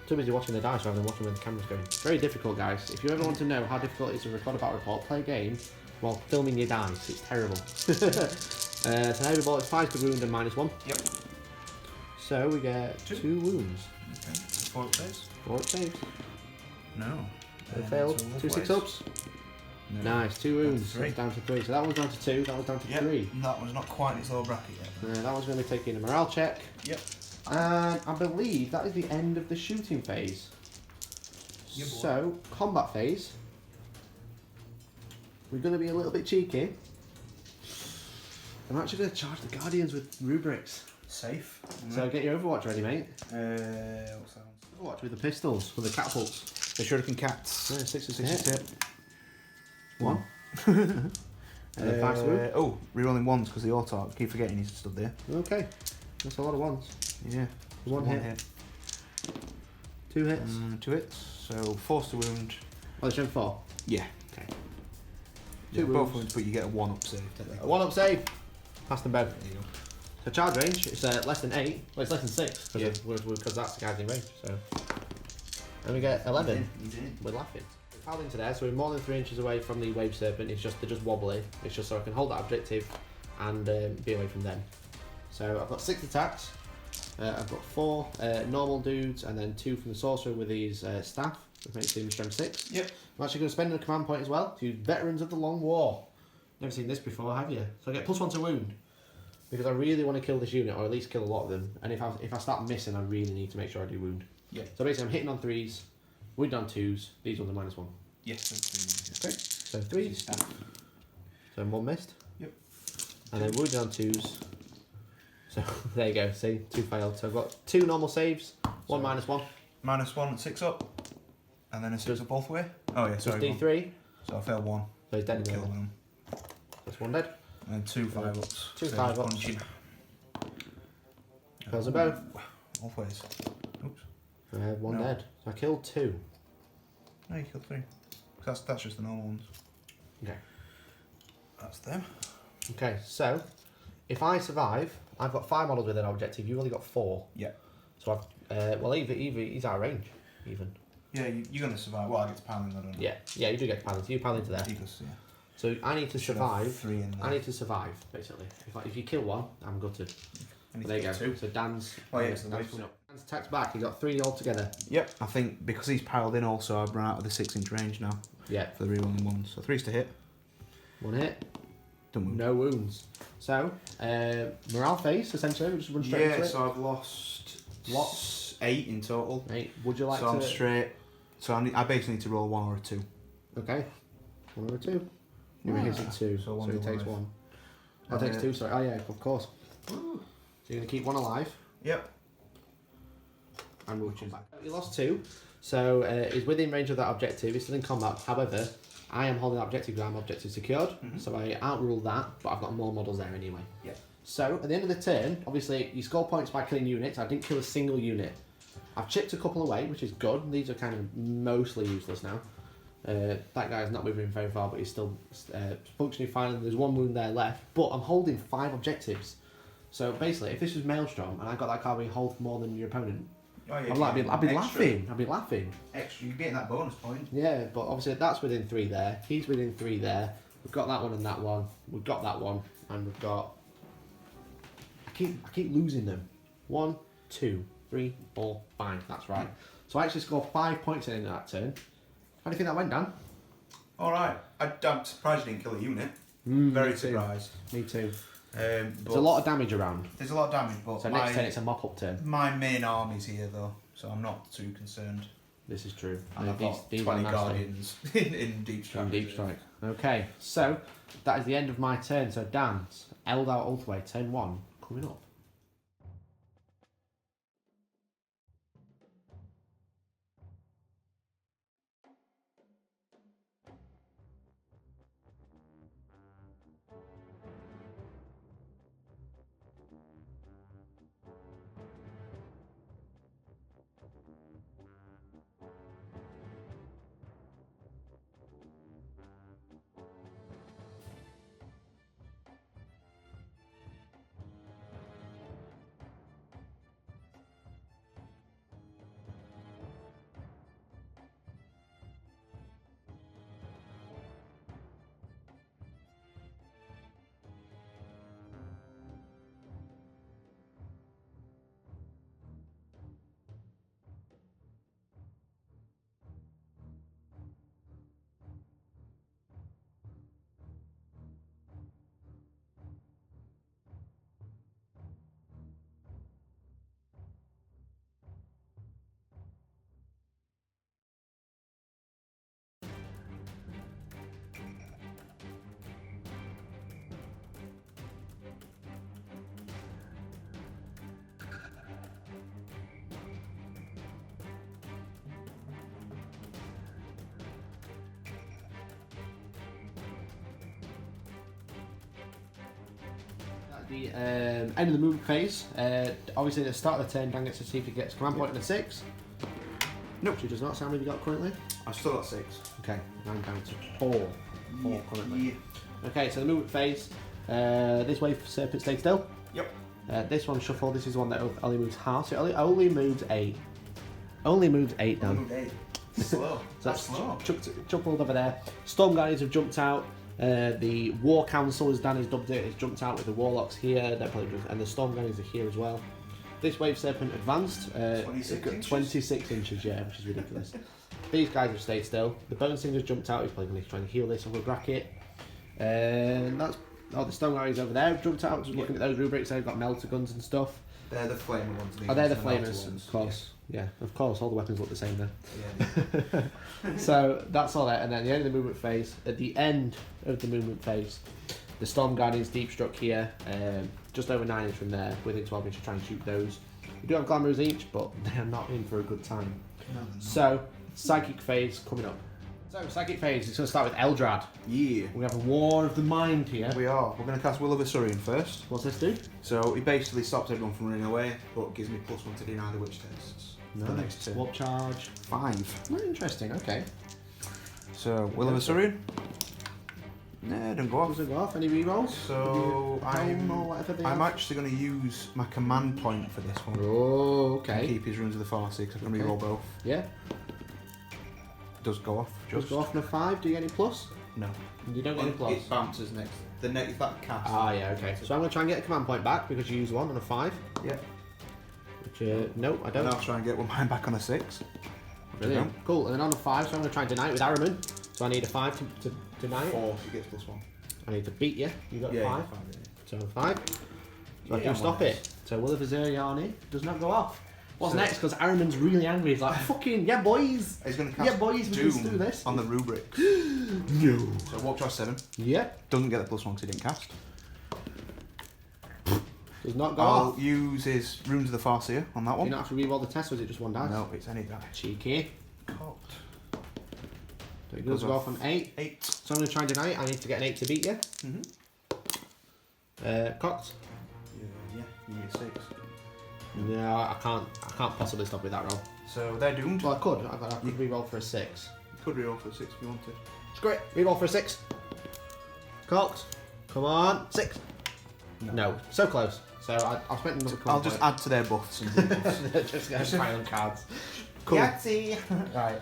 Too busy watching the dice rather than watching where the camera's going. Very difficult, guys. If you ever want to know how difficult it is to record a battle report, play a game while filming your dice. It's terrible. So heavy bolt is 5 to wound and -1.
Yep.
So we get 2 wounds.
Okay. 4 up saves.
4 up saves.
No.
They failed.
so
2 6
Ulthways.
ups.
No.
Nice. 2 wounds.
Down to 3.
It's down to 3. So that one's down to 2. That one's down to
Yep.
3.
That was not quite in its lower bracket yet.
That one's going to be taking a morale check.
Yep.
And I believe that is the end of the shooting phase.
Yeah, boy.
So, combat phase. We're going to be a little bit cheeky. I'm actually going to charge the Guardians with rubrics.
Safe.
So get your Overwatch ready, mate.
What's that one?
Overwatch with the pistols, with the catapults.
The Shuriken Cats.
Yeah, 6 is a
6
hit.
hit.
1. And then 5 to wound.
Oh, rerolling 1s because the auto. I keep forgetting he's stood there.
Okay. That's a lot of 1s.
Yeah.
1 hit. 2 hits.
2 hits. So 4's to wound.
Oh, the strength 4.
Yeah.
Okay.
Yeah,
2
both
wounds.
wounds, but you get a 1 up save.
A 1 up save. Pass them both.
There you go.
So charge range, it's less than 8. Well, it's less than 6 because
Yeah.
that's the guy's in range. So, and we get 11.
He's in.
We're laughing. We're piled into there, so we're more than 3 inches away from the Wave Serpent. They're just wobbly. It's just so I can hold that objective and be away from them. So I've got 6 attacks. I've got 4 normal dudes and then 2 from the sorcerer with these staff, which makes him strength 6.
Yep.
I'm actually going to spend a command point as well to use Veterans of the Long War. Never seen this before, have you? So I get +1 to wound. because I really want to kill this unit, or at least kill a lot of them. And if I start missing, I really need to make sure I do wound.
Yeah.
So basically, I'm hitting on 3s, wounding on 2s. These ones are -1.
Yes, that's
Okay. So 3s. So 1 missed.
Yep.
And then wounded on 2s. So there you go. See, 2 failed. So I've got 2 normal saves. 1 -1.
-1 at 6 up, and then a 6 up both way. Oh yeah,
So
sorry.
D3.
So I failed 1.
So he's dead in the
Kill
middle.
them.
That's 1 dead.
And then 2 5-ups.
2
So
5-ups.
punching.
Fails them both.
Both ways. Oops.
I have 1
No.
dead. So I killed 2.
No, you killed 3. That's just the normal ones.
Okay.
That's them.
Okay, so if I survive, I've got 5 models with an objective. You've only got 4.
Yeah.
So I've well, either he's out of range, even.
Yeah, you're gonna survive. Well, I get to pounding, I don't know.
Yeah, you do get paladin. So you paladin to there.
He does, yeah.
So I need to
Should have
survive.
3 in there.
I need to survive, basically. If you kill 1, I'm gutted.
And
There you go.
he's got 2.
So Dan's.
Oh, yeah, it's the
Dan's
waves.
coming up. Dan's attacks back. He got 3 altogether.
Yep. I think because he's piled in also, I've run out of the 6-inch range now
Yeah.
for the rerolling ones. So 3's to hit.
1 hit.
Don't move.
No wounds. So morale phase essentially. We just run straight into
Yeah,
it.
so I've lost
Lots.
8 in total.
8. Would you like
So I'm
to?
straight. So I basically need to roll 1 or a 2.
Okay. 1 or 2. He
Ah.
hits it 2,
So
so,
one
he
to
takes
life.
1. Oh, takes 2. Sorry. Oh yeah, of course. So you're gonna keep 1 alive,
Yep.
and we'll come back. You lost 2, so he's within range of that objective. He's still in combat. However, I am holding that objective because I'm objective secured, so I outrule that. But I've got more models there anyway.
Yep.
So at the end of the turn, obviously you score points by killing units. I didn't kill a single unit. I've chipped a couple away, which is good. These are kind of mostly useless now. That guy's not moving very far, but he's still functioning fine. And there's 1 wound there left, but I'm holding 5 objectives. So basically, if this was Maelstrom and I got that card where you hold more than your opponent,
Oh, yeah,
I'd be laughing. I'd be laughing.
Extra, you're getting that bonus point.
Yeah, but obviously that's within 3 there. He's within 3 there. We've got that one and that one. We've got that one, and we've got. I keep losing them. 1, 2, 3, 4, 5. That's right. So I actually scored 5 points in that turn. How do you think that went, Dan?
Alright. I'm surprised you didn't kill a unit.
Me
Very
too.
surprised.
Me too.
But
There's a lot of damage around.
There's a lot of damage, but
So next turn it's a mop-up turn.
my main army's here though, so I'm not too concerned.
This is true.
And I've got
These
20
are nasty.
guardians in deep strike.
From Deep Strike. Okay, so that is the end of my turn. So Dan's Eldar Ulthwe, turn 1, coming up. The end of the movement phase. Obviously, at the start of the turn, Dan gets to see if he gets command point in a 6.
Nope.
Which does not sound like you got currently.
I've still got 6.
Okay, I'm down to 4. 4 currently.
Yeah.
Okay, so the movement phase. This wave serpent stayed still.
Yep.
This one shuffle. This is one that only moves half. So it only moves 8. Only moves 8 down.
Moved 8. Slow.
So
That's slow.
chucked over there. Storm Guardians have jumped out. The War Council, as Dan has dubbed it, has jumped out with the Warlocks here. And the Storm Guardians are here as well. This Wave Serpent advanced.
26
got
inches?
26 inches, yeah, which is ridiculous. These guys have stayed still. The Bone Singer's jumped out. He's probably going to try and heal this over a bracket. And that's Oh, the stone guys over there. Jumped out. Just looking at those rubrics. They've got melter guns and stuff.
They're the flamer ones.
Oh, they're the
melter
flamers,
ones.
of course. Yeah, of course. All the weapons look the same then.
Yeah.
So that's all that. And then the end of the movement phase. At the end of the movement phase, the Storm Guardians deep struck here, just over 9 inch from there, within 12 inch to try and shoot those. We do have glamours each, but they are not in for a good time. So, Psychic phase coming up. So, Psychic phase is going to start with Eldrad.
Yeah.
We have a War of the Mind here.
We are. We're going to cast Will of Asurian first.
What's this do?
So it basically stops everyone from running away, but gives me +1 to deny the witch tests.
No.
The next turn.
Swap charge.
5.
Very interesting, okay.
So Will of Asurian. Nah, don't go off.
Does it go off? Any rerolls?
So
Helm or whatever they
I'm
have?
actually going to use my command point for this one.
Oh,
And
okay.
keep his runes of the Farseer because I can
Okay.
reroll both.
Yeah.
It does go off.
Does go off on a 5. Do you get any plus?
No.
You don't get any plus.
It bounces next. The next that cast.
Ah, yeah, okay. So I'm going to try and get a command point back because you use 1 on a 5.
Yeah.
Which, no, I
And
don't.
I'll try and get one mine back on a 6.
Brilliant. Cool. And then on a 5, so I'm going to try and deny it with Ahriman. So I need a 5 to deny it.
4, she gets +1.
I need to beat you. You got
Yeah,
5.
yeah.
So 5. So I
Yeah,
can
I'm
stop
on
it. So Will of Azuriani does not go off. What's
So-
next? Because Ahriman's really angry. He's like, fucking, yeah, boys.
He's going to cast
Yeah, boys, we
Doom
can do this.
on the rubric.
No.
So Warp Charge 7.
Yeah.
Doesn't get the +1 because he didn't cast.
Does not go
I'll
off.
use his Runes of the Farseer on that
You
one.
don't have to re-roll the test, or is it just 1 dice?
No, it's any die.
Cheeky.
Cocked.
So it does
Goes
go
off.
off on 8.
8.
So I'm going to try and deny it. I need to get an 8 to beat you.
Mm-hmm.
Cocked.
Yeah, you need a 6.
No, I can't possibly stop with that roll.
So they're doomed.
Well, I could. I could re-roll for a 6.
You could reroll for a 6 if you wanted.
Screw it. Re-roll for a 6. Cocked. Come on. 6. No. So close. So I'll spend another
I'll just add to their buffs and debuffs.
just get pile on cards.
Cool.
Yahtzee.
Right.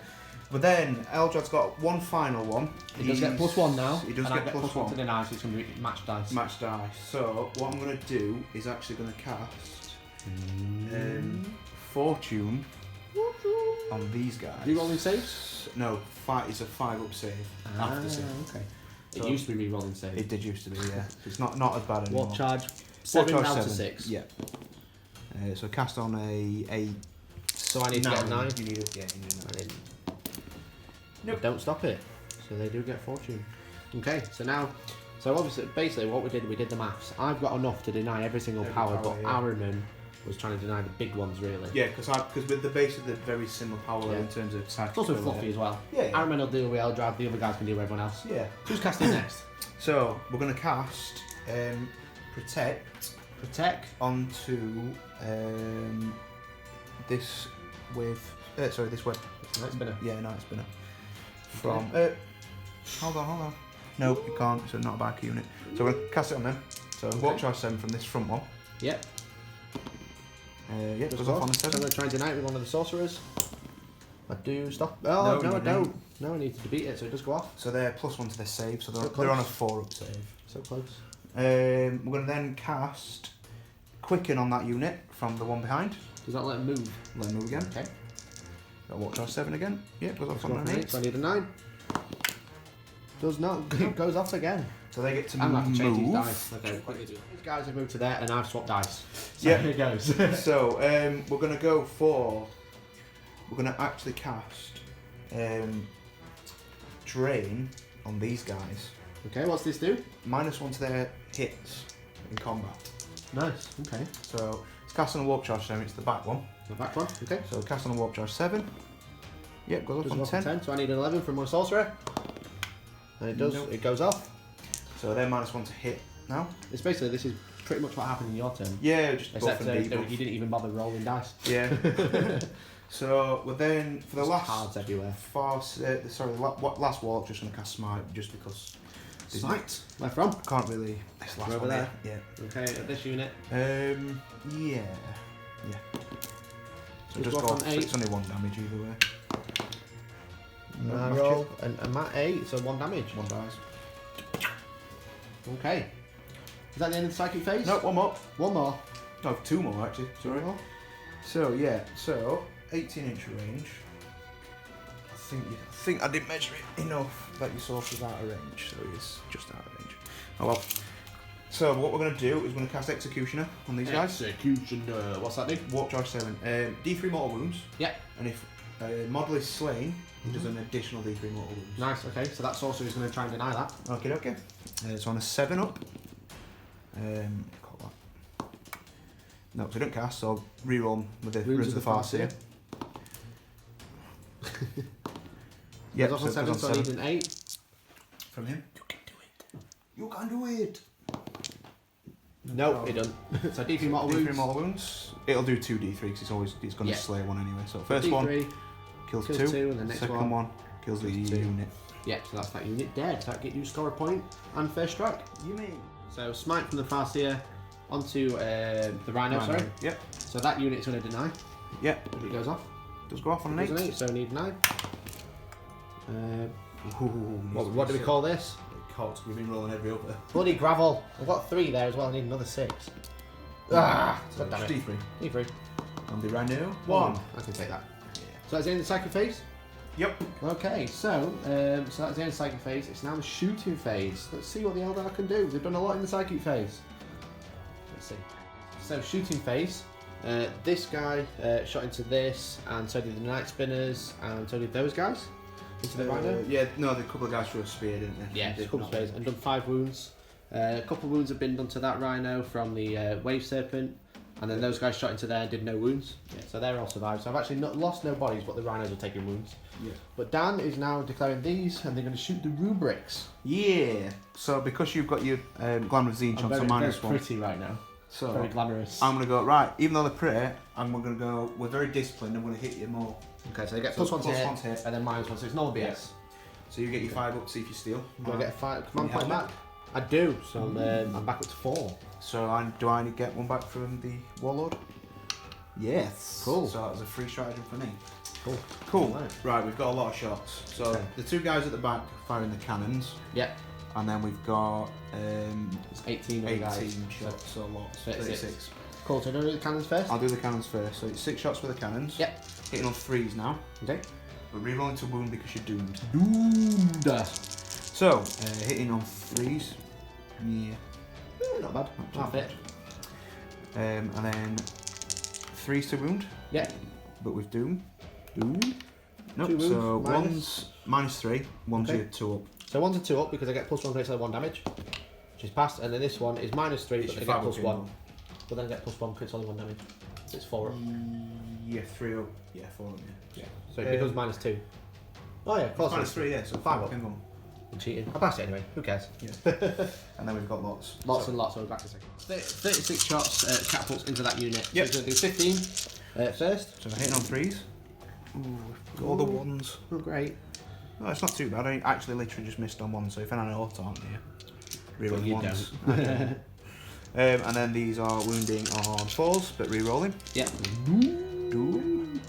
But then Eldrad's got one final one.
He does get +1 now.
He does
and I
get
+1 to
+1.
deny, so it's going to be match dice.
Match dice. So what I'm going to do is actually going to cast Fortune on these guys.
Do you roll in saves?
No, it's a 5-up save after save.
Okay.
So-
It used to be re-rolling save.
It did used to be, yeah. It's not as bad anymore.
What charge?
Warp
7
Charge
down to
7.
6.
Yeah. So cast on a
So I need to get a 9.
You need a, yeah, you need a 9.
I didn't.
Nope.
Don't stop it. So they do get fortune. Okay, so now, so obviously, basically what we did the maths. I've got enough to deny every single
Every
power,
power,
but
yeah.
Ahriman was trying to deny the big ones, really.
Yeah, because with the base of the very similar power
Yeah.
in terms of psychic
It's also
ability.
fluffy as well.
Yeah, yeah.
Ahriman will deal with Eldrad, the other guys can deal with everyone else.
Yeah.
Who's casting next?
So we're going to cast Protect
Protect.
onto this with this way.
Night Spinner.
Yeah, Night Spinner. From hold on. No, you can't. It's not a back unit. So we're going to cast it on them. So
Okay.
Warp Charge 7 from this front one.
Yep.
Yeah,
Just
goes off on the
So I'm
7.
going to try and deny it with one of the sorcerers. I do stop. Oh, no,
you
I don't. No, I need to beat it, so it does go off.
So they're +1 to their save. So
So
they're on a
close.
4-up save.
So close.
We're going to then cast Quicken on that unit from the one behind.
Does that let him move?
Let them move again.
Okay.
Got Warp Charge 7 again. Yeah, goes off
Go
on
off
an
an
8.
So I need a 9. Does not. It goes off again.
So they get to
I'm going to have to change these
move.
dice. Okay, quickly do. These guys have moved to there, and I've swapped dice. So
Yeah.
here it goes.
So we're going to go for. We're going to actually cast Drain on these guys.
Okay, what's this do?
-1 to their hits in combat.
Nice. Okay.
So it's cast on a Warp Charge 7. It's the back one.
The back one. Okay.
So cast on a Warp Charge 7. Yep, goes
Does
off
go
on
off on
10.
10. So I need an 11 from my sorcerer. And it does.
Nope.
It goes off.
So they're -1 to hit now.
It's basically this is pretty much what happened in your turn.
Yeah, just buff
Except
and
you
debuff.
didn't even bother rolling dice.
Yeah. So we're then for the
There's
last
cards everywhere.
last wall, just gonna cast Smite just because
Smite. Where from?
I can't really. This last
Over
one
there?
here.
Okay, at this unit.
Yeah. Yeah. So
Just
just
go
go
off
off.
on
So
8.
it's only 1 damage either way. No,
I
match
roll
it.
and Matt 8, so 1 damage.
1 dies.
Okay. Is that the end of the psychic phase?
No, 1 more.
One more.
No, 2 more actually. Sorry.
One more.
So yeah, so 18-inch range. I think I didn't measure it enough that your sorcerer's out of range, so he's just out of range. Oh well.
So what we're going to do is we're going to cast Executioner on these guys.
Executioner. What's that do?
Warp Charge 7. D3 mortal wounds.
Yeah.
And if model is slain, he does an additional D3 mortal wounds.
Nice. Okay, so that sorcerer is going to try and deny that.
Okay. So on a 7 up. Call that. No, because I don't cast, so I'll reroll with the Runes of the Farseer.
Yeah, off on 7, so I need an 8.
From him. You can do it. You can do it.
No, it doesn't. So D3 mortal wounds.
D3 mortal wounds. It'll do 2d3 because it's going to slay one anyway. So first
D3
one kills 2,
and the next
second one kills the
2.
unit.
Yeah, so that's that unit dead. That get you score a point and first strike.
You mean?
So smite from the Farseer onto the Rhino, sorry.
Yep.
So that unit's going to deny.
Yep.
If it goes off.
Does go off on an 8.
Does an 8, so I need 9. What do we call this?
Cogs. We've been rolling every other.
Bloody gravel. I've got 3 there as well. I need another 6. Ah!
So
God damn it.
D3.
D3.
And the Rhino.
1. I can take that.
Yeah.
So that's the end of the psychic phase?
Yep.
Okay, so that's the end of the psychic phase. It's now the shooting phase. Let's see what the Eldar can do. They've done a lot in the psychic phase. Let's see. So shooting phase. This guy shot into this, and so did the Night Spinners, and so did those guys. Into the Rhino.
Yeah, no, the couple of guys threw a spear, didn't they?
Yeah, a couple of spears, and done 5 wounds. A couple of wounds have been done to that Rhino from the Wave Serpent, and then those guys shot into there and did no wounds. Yeah. So they're all survived. So I've actually lost no bodies, but the Rhinos are taking wounds.
Yeah.
But Dan is now declaring these, and they're going to shoot the rubrics.
Yeah. So because you've got your Glamour of Zinch on, so minus 1.
Pretty right now.
So
Very glamorous.
I'm going to go, right, even though they're pretty, I'm going to go, we're very disciplined, I'm going to hit you more.
Okay, so they get
So
plus 1
plus
to
one to
hit,
hit.
and then minus 1, so it's normal BS.
Yeah. So you get your 5 up to see if you steal.
Do I get a 5 command
Can you
point
help
back? I do, so I'm back up to 4.
So do I get one back from the Warlord? Yes.
Cool.
So that was a free stratagem for me.
Cool.
Right, we've got a lot of shots. So
Okay.
the 2 guys at the back firing the cannons,
Yep,
and then we've got
it's 18 of
18
the guys.
shots, so lots.
36. Cool, so do I do the cannons first?
I'll do the cannons first. So it's 6 shots for the cannons.
Yep.
Hitting on 3s now.
Okay.
But rerolling to wound because you're doomed.
Doomed.
So, hitting on 3s. Yeah.
Not bad. Half it.
And then 3s to wound,
Yeah.
but with doom.
Doom.
Nope,
2 wounds,
so
minus.
one's -3, one's
Okay.
your 2 up.
So 1's a 2 up because I get plus 1 critical 1 damage, which is passed, and then this one is -3, but
It's
then I
your
get
5
plus
up
1. But then I get plus 1 critical 1 damage. So it's 4 up.
Yeah, 3 up. Yeah, 4 up, yeah.
So it becomes -2. Oh yeah, of course.
-3, yeah, so
5 up.
ping them.
I'm cheating. I passed it anyway. Who cares?
Yeah. And then we've got lots.
Lots and lots. So back to second. 36 shots catapults into that unit.
Yep.
So he's going to do 15 first.
So hitting on 3s. Ooh, got all the 1s.
Oh great.
No, it's not too bad. I actually literally just missed on 1, so if I had an auto, aren't you?
But
Rerolling
you
1s. I don't. And then these are wounding on 4s, but re-rolling.
Yep.
Doom.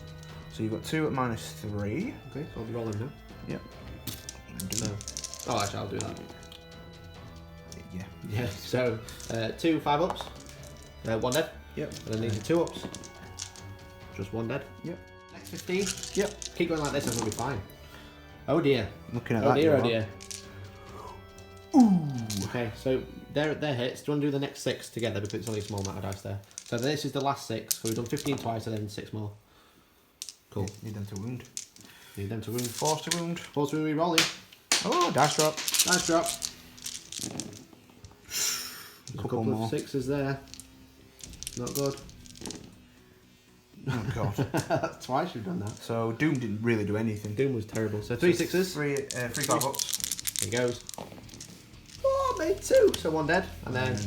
So you've got 2 at -3.
Okay, so I'll be rolling now.
Yep.
No. Oh, actually, I'll do that.
Yeah.
Yeah. So 2 5-ups, 1 dead.
Yep.
And then these are 2-ups. Just 1 dead.
Yep.
Next 15.
Yep.
Keep going like this, and we'll be fine. Oh dear.
Looking at
Oh
that.
dear.
you
Oh
are.
dear.
Ooh.
Okay, so they're hits. Do you want to do the next 6 together because it's only a small amount of dice there? So this is the last 6. So we've done 15 twice and then 6 more. Cool.
Need them to wound.
Need them to wound.
Force to wound.
Force to re-rolling.
Oh, dash drop.
Nice drop.
A
A
couple
couple
more.
of 6s there. Not good.
Oh god.
Twice you've done that.
So Doom didn't really do anything.
Doom was terrible. So 3 6s.
3 5-ups.
Here he goes. Oh, made 2. So 1 dead. And then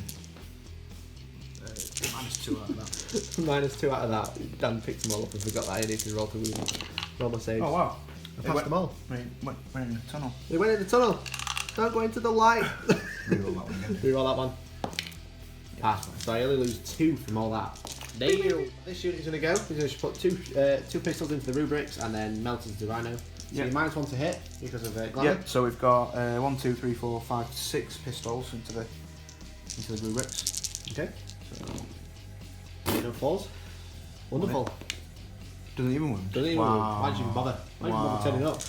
-2 out of that.
-2 out of that. Dan picked them all up and forgot that I needed to roll to wound. Roll my saves.
Oh wow.
I passed them all.
Went in the tunnel.
They went in the tunnel. Don't go into the light.
Reroll that one again.
Reroll that one. Pass. So I only lose 2 from all that. Nail. This unit is going to go. He's going to put two pistols into the rubrics and then melt into the Rhino. So
Yeah.
you're -1 to hit because of glamour.
Yep. So we've got 1, 2, 3, 4, 5, 6 pistols into the rubrics.
Okay.
So
No falls. Wonderful.
doesn't even wound.
Doesn't even
Wow.
Why did you even bother? Why did you bother turning up?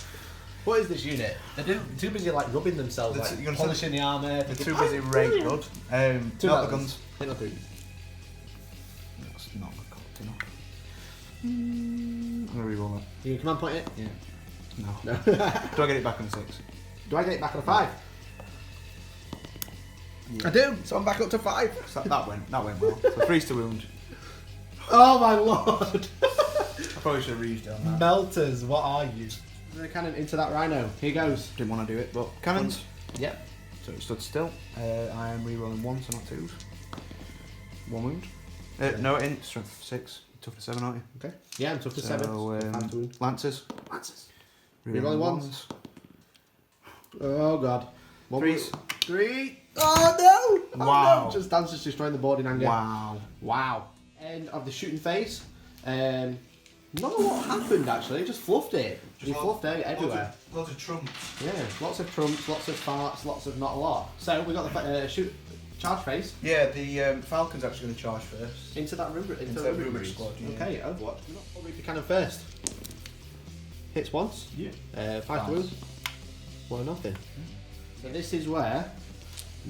What is this unit? They're too busy like rubbing themselves,
You're
like
gonna
polishing the armour.
They're too busy rate good.
Two
Not the
battles.
guns.
Hit not 3.
That's not cocked enough. I'm gonna reroll that.
You command point it?
Yeah. No.
No.
Do I get it back on 6?
Do I get it back on a 5?
Yeah.
I do. So I'm back up to 5.
So that went well. So 3's to wound.
Oh my lord!
I probably should have reused it on that.
Melters, what are you? The cannon into that rhino. Here goes.
Didn't want to do it, but cannons.
Yep.
So it stood still. I am rerolling 1, so not 2s. 1 wound. No, in strength 6. Tough to 7, aren't you?
Okay. Yeah, I'm tough to
So,
7. 5 to wound.
Lancers.
Lancers.
Rerolling
ones. Oh god.
3s.
3. Oh no! Oh,
Wow.
no. Dan's just destroying the board in anger.
Wow.
Wow. End of the shooting phase. Not a lot happened actually, just fluffed it. He fluffed it everywhere.
Loads of trumps.
Yeah, lots of trumps, lots of farts, lots of not a lot. So we got the charge phase.
Yeah, the Falcon's actually going to charge first.
Into that rubric, into
Into
the
that
rubric
rubric squad, yeah.
Okay, Overwatch. We'll read the cannon first. Hits once.
Yeah.
5 to wound. 1-0. So this is where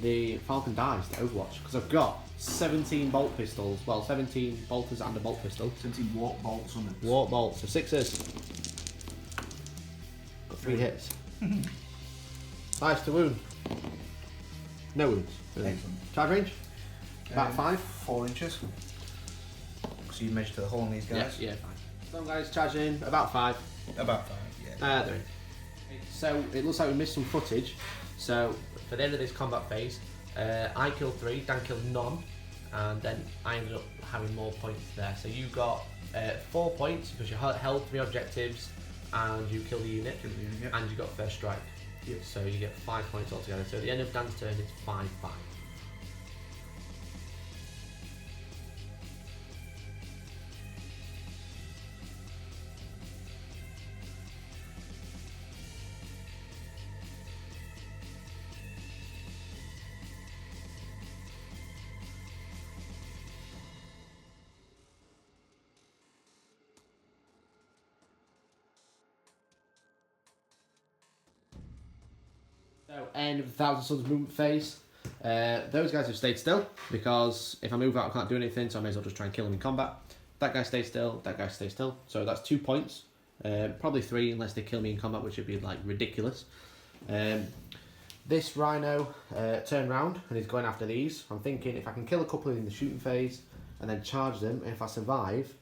the Falcon dies to Overwatch because I've got 17 bolt pistols. Well, 17 bolters and a bolt pistol.
17 warp bolts on it.
Warp bolts, so 6s. Got 3 hits. 5 to wound. No wounds.
Excellent.
Charge range? About 5.
4 inches. So you measure to the hole on these guys?
Yeah, 5. Some guys charging about 5.
About 5, yeah.
There. So it looks like we missed some footage. So for the end of this combat phase, I killed 3, Dan killed none, and then I ended up having more points there. So you got 4 points because you held 3 objectives and you killed the unit, and you got first strike.
Yep.
So you get 5 points altogether. So at the end of Dan's turn, it's 5-5. So, end of the Thousand Suns movement phase. Those guys have stayed still because if I move out I can't do anything, so I may as well just try and kill them in combat. That guy stays still, that guy stays still. So that's 2 points. Probably 3 unless they kill me in combat, which would be like ridiculous. This rhino turned round and he's going after these. I'm thinking if I can kill a couple in the shooting phase and then charge them, and if I survive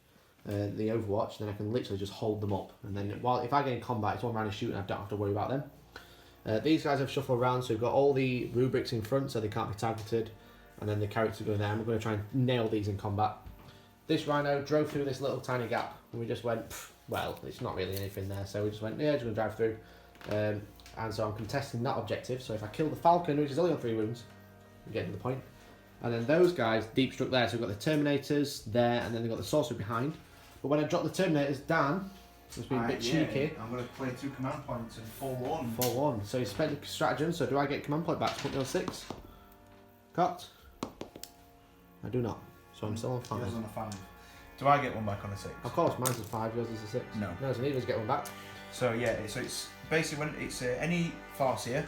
the Overwatch, then I can literally just hold them up. And then if I get in combat, it's one round of shooting, I don't have to worry about them. These guys have shuffled around, so we've got all the rubrics in front so they can't be targeted, and then the characters go there, and we're going to try and nail these in combat. This rhino drove through this little tiny gap, and we just went, well, it's not really anything there, so we just went, yeah, just going to drive through. And so I'm contesting that objective, so if I kill the Falcon, which is only on 3 wounds, we get to the point. And then those guys deep struck there, so we've got the Terminators there, and then they've got the Sorcerer behind. But when I drop the Terminators, Dan has been a bit cheeky.
I'm going to play 2 command points and 4-1.
4-1. So he spent a stratagem, so do I get command point back to put me on 6? Cocked? I do not. So I'm still on 5.
Yours on a 5. Do I get one back on a 6?
Of course, mine's a 5, yours is a 6.
No.
No, so neither of us get one back.
So yeah, so it's basically when it's any Farseer,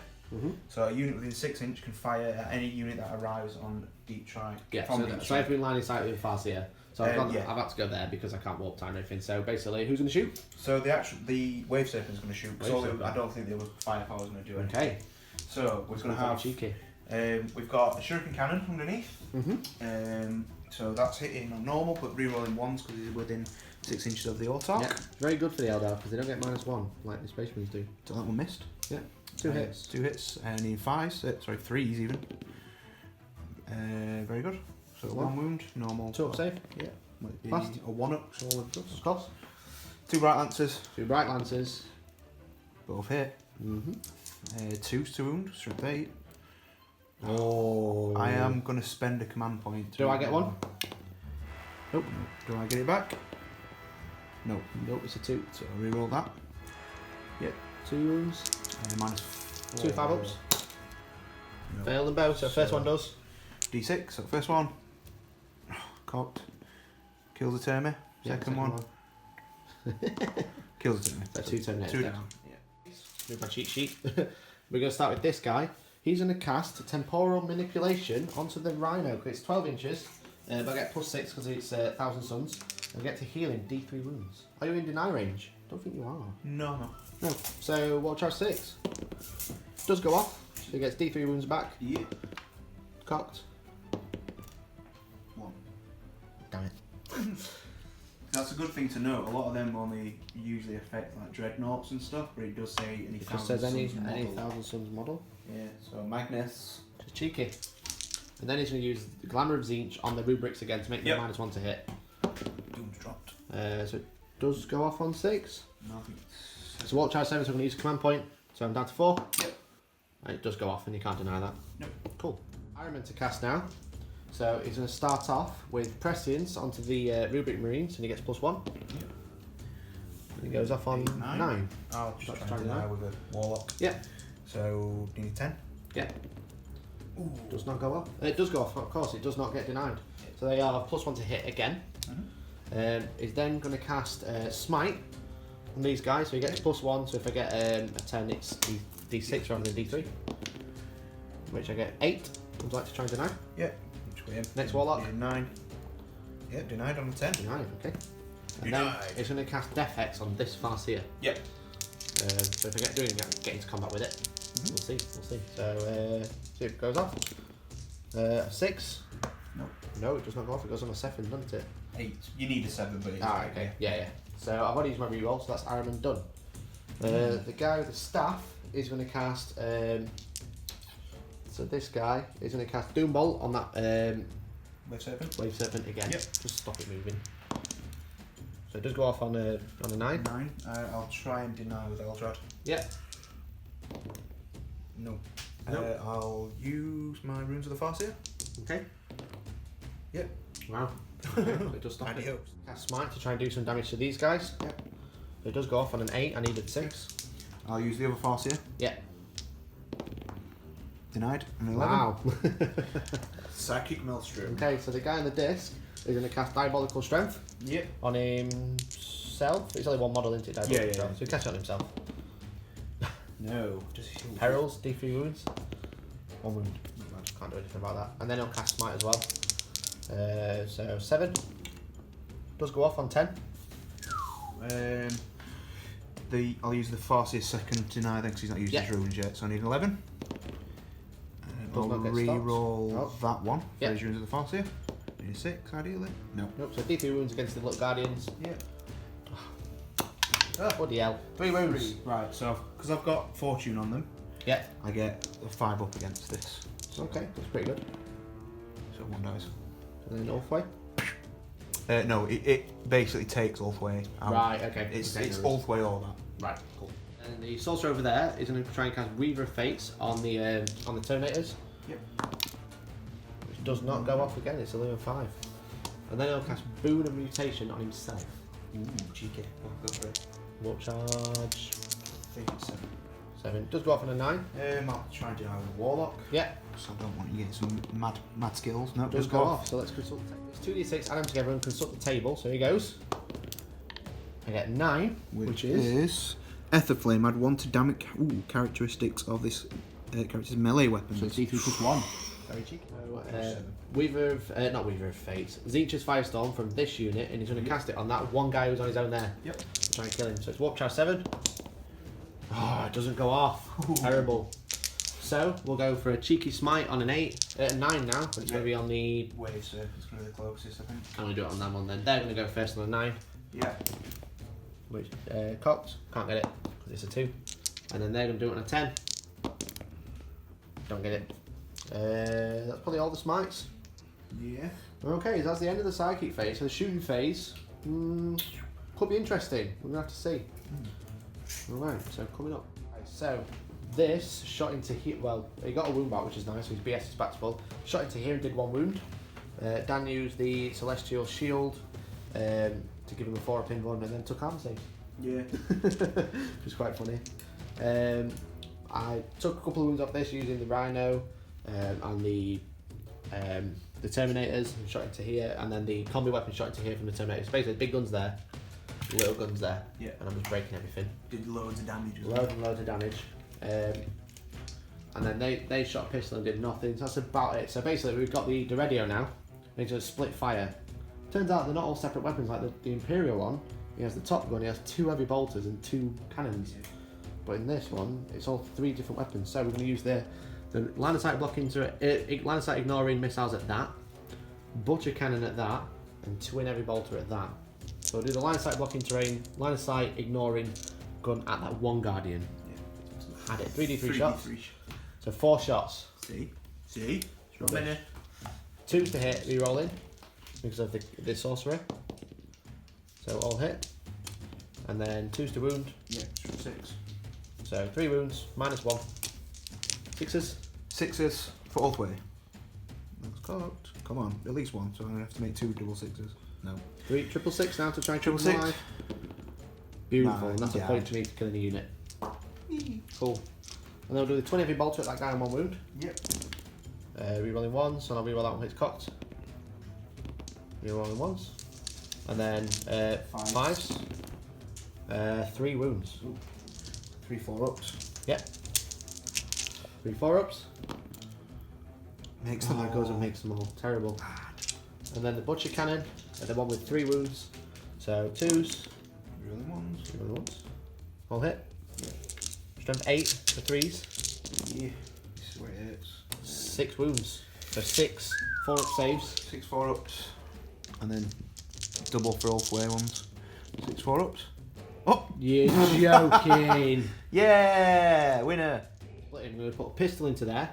so a unit within 6 inch can fire at any unit that arrives on deep strike.
Yeah,
from
so,
deep
so
strike.
I've been line of sight with Farseer. So I've had to go there because I can't warp time or anything. So basically, who's going to shoot?
So the Wave Serpent's going to shoot. I don't think the other firepower's going to do anything.
Okay.
So we're going to have
cheeky.
We've got a Shuriken Cannon underneath. So that's hitting on normal, but re-rolling 1s because he's within 6 inches of the Autarch.
Yeah, very good for the Eldar because they don't get -1 like the Space Marines do.
So that one missed.
Yeah, 2 hits.
2 hits, and in 5s, sorry, 3s even. Very good. So 1 wound, normal.
2 up save.
Yeah. Might be
Fast.
a 1-up, so all of those.
Of course.
2 Bright Lancers.
2 Bright Lancers.
Both hit. 2s to wound, strength 8.
Oh.
I am going to spend a command point.
Do I get one?
Nope. Do I get it back? No.
Nope, it's a 2.
So I'll re-roll that. Yep.
2 wounds.
-4.
2 5-ups.
No.
Fail them both, so first one does.
D6, so first one. Cocked. Kills the Termi.
Yeah,
Second one. Kills the Termi.
So 2 Terminators.
2
down.
down.
Move my cheat sheet. We're going to start with this guy. He's going to cast Temporal Manipulation onto the Rhino. It's 12 inches, but I get +6 because it's 1,000 Suns. I get to heal him D3 wounds. Are you in deny range? Don't think you are.
No.
No. So what charge 6? Does go off. So he gets D3 wounds back.
Yeah.
Cocked.
1.
Damn it.
That's a good thing to know. A lot of them only usually affect like dreadnoughts and stuff, but it does say any
It just
thousand
says any
suns model.
1,000 Suns model.
Yeah. So Magnus.
Just cheeky. And then he's going to use the Glamour of Tzeentch on the rubrics again to make them -1 to hit.
Doom's dropped.
So it does go off on 6.
Nothing.
So what charge 7, so I'm going to use a command point. So I'm down to 4.
Yep.
And it does go off and you can't deny that.
Nope.
Cool. Ahriman to cast now. So he's going to start off with Prescience onto the Rubric Marines and he gets +1.
Yep.
And he goes off on 9.
I'll just
That's
try and
fine,
deny with a Warlock.
Yeah.
So, do you need 10?
Yeah.
Ooh.
Does not go off. It does go off, of course, it does not get denied. So they are +1 to hit again. He's then going to cast Smite on these guys, so he gets +1, so if I get a 10 it's D6 rather than D3. Which I get 8. Would you like to try and deny?
Yeah. Which way?
Next Warlock.
Yeah, 9. Yeah, denied on the 10.
Denied, okay. And
Denied.
then it's going to cast Death Hex on this Farseer.
Yep.
So if I get into combat with it, we'll see. So see if it goes off. 6.
Nope.
No, it does not go off. It goes on a 7, doesn't it?
8. You need a 7, but it's
Okay. Yeah. So I've already used my reroll, so that's Ahriman done. The guy with the staff is going to cast. So this guy is going to cast Doombolt on that
Wave Serpent.
Wave Serpent again.
Yep.
Just stop it moving. So it does go off on a 9.
9. I'll try and deny with Eldrad.
Yeah.
No.
Nope.
I'll use my Runes of the Farseer.
Okay.
Yep.
Wow. It does stop it.
Adios.
Cast Smite to try and do some damage to these guys.
Yep.
So it does go off on an 8. I needed 6.
I'll use the other Farseer.
Yeah.
Denied. An 11.
Wow.
Psychic Maelstrom.
Okay, so the guy on the disc is going to cast Diabolical Strength
Yep.
on himself. It's only one model, isn't it? Diabolical
Yeah.
Strength. So he casts it on himself.
No. Does he shield?
Perils, D3 wounds. 1 wound. I can't do anything about that. And then he'll cast Smite as well. So 7. Does go off on 10.
I'll use the Farseer second deny then because he's not used his runes yet, so I need an 11.
Does
I'll
not get
re-roll
stopped.
that one for
Yep.
his runes of the Farseer. Need a 6 ideally. No.
Nope, so D3 wounds against the little guardians.
Yeah.
Bloody hell. 3 wounds.
Right, so because I've got Fortune on them,
Yeah.
I get a 5 up against this.
Okay, that's pretty good.
So 1 dies.
And then Ulthwe.
No, it basically takes Ulthwe out.
Right, okay.
It's
okay,
Ulthwe or that.
Right, cool. And the sorcerer over there is going to try and cast Weaver of Fates on the Terminators.
Yep.
Which does not go off again, it's a level 5. And then he'll cast Boon of Mutation on himself.
Ooh, cheeky. Go for it.
What charge?
I think it's 7.
7. Does go off on a 9.
I'll try and deny with a Warlock.
Yeah.
So I don't want you getting some mad skills. No,
Does go off, so let's consult the table. It's 2d6, add them together and consult the table. So here goes. I get 9, which is
Etherflame. Add 1 to damage characteristics of this character's melee weapon.
So it's D3 plus 1. Very cheeky. Weaver of, not Weaver of Fate. Tzeentch's Firestorm from this unit, and he's going to cast it on that one guy who's on his own there.
Yep.
Try and kill him. So it's Warp Charge 7. Oh, it doesn't go off. Terrible. So we'll go for a cheeky Smite on an 8, 9 now, but it's going to be on the.
Wave Surf is going to be the closest, I think.
I'm going to do it on that one then. They're going to go first on a 9.
Yeah.
Which, cocked. Can't get it, because it's a 2. And then they're going to do it on a 10. Don't get it. That's probably all the smites.
Yeah.
Okay, so that's the end of the psychic phase. So the shooting phase could be interesting. We're going to have to see. Alright, so coming up. Right, so this shot into here. Well, he got a wound back, which is nice. So his BS is back to full. Shot into here and did 1 wound. Dan used the Celestial Shield to give him a 4-up invuln and then took arm save.
Yeah.
Which was quite funny. I took a couple of wounds off this using the Rhino and the Terminators and shot into here, and then the combi weapon shot into here from the Terminators. Basically, big guns there. little guns there.
Yeah.
And I'm just breaking everything.
Did loads of damage.
Loads and loads of damage. And then they shot a pistol and did nothing. So that's about it. So basically we've got the radio now. They just split fire. Turns out they're not all separate weapons. Like the Imperial one, he has the top gun, he has 2 heavy bolters and 2 cannons. But in this one, it's all 3 different weapons. So we're going to use the line of sight blocking line of sight ignoring missiles at that, butcher cannon at that, and twin heavy bolter at that. So we'll do the line of sight blocking terrain, line of sight ignoring gun at that 1 Guardian. Yeah. Had it. 3d3 shots. So 4 shots.
See? Not many.
2 to hit, re-rolling because of the sorcery. So all hit. And then 2s to wound.
Yeah, 6.
So 3 wounds, -1. 6s.
6s for Ulthwe. That's cocked. Come on, at least 1, so I'm going to have to make 2 double 6s. No.
3 triple 6 now to try and keep
Triple
them alive. Beautiful, and that's a
yeah.
point to me to killing a unit. Cool. And then we'll do the 20 heavy bolter at that guy on 1 wound.
Yep.
Re-rolling 1, so I'll re-roll that one when it's cocked. Re-rolling 1s. And then 5s. 3 wounds.
3 4-ups.
Yep. 3 4-ups.
Makes
Oh,
them
that goes and makes them all terrible. And then the butcher cannon, the one with 3 wounds. So 2s.
Really ones.
Re-rolling 1s. All hit. Strength 8 for 3s.
Yeah. This is where it hits.
6 wounds. So 6 4-up saves.
6 4-ups. And then double for Ulthwe ones. 6 4-ups. Oh!
You're joking.
Yeah! Winner!
We're going to put a pistol into there.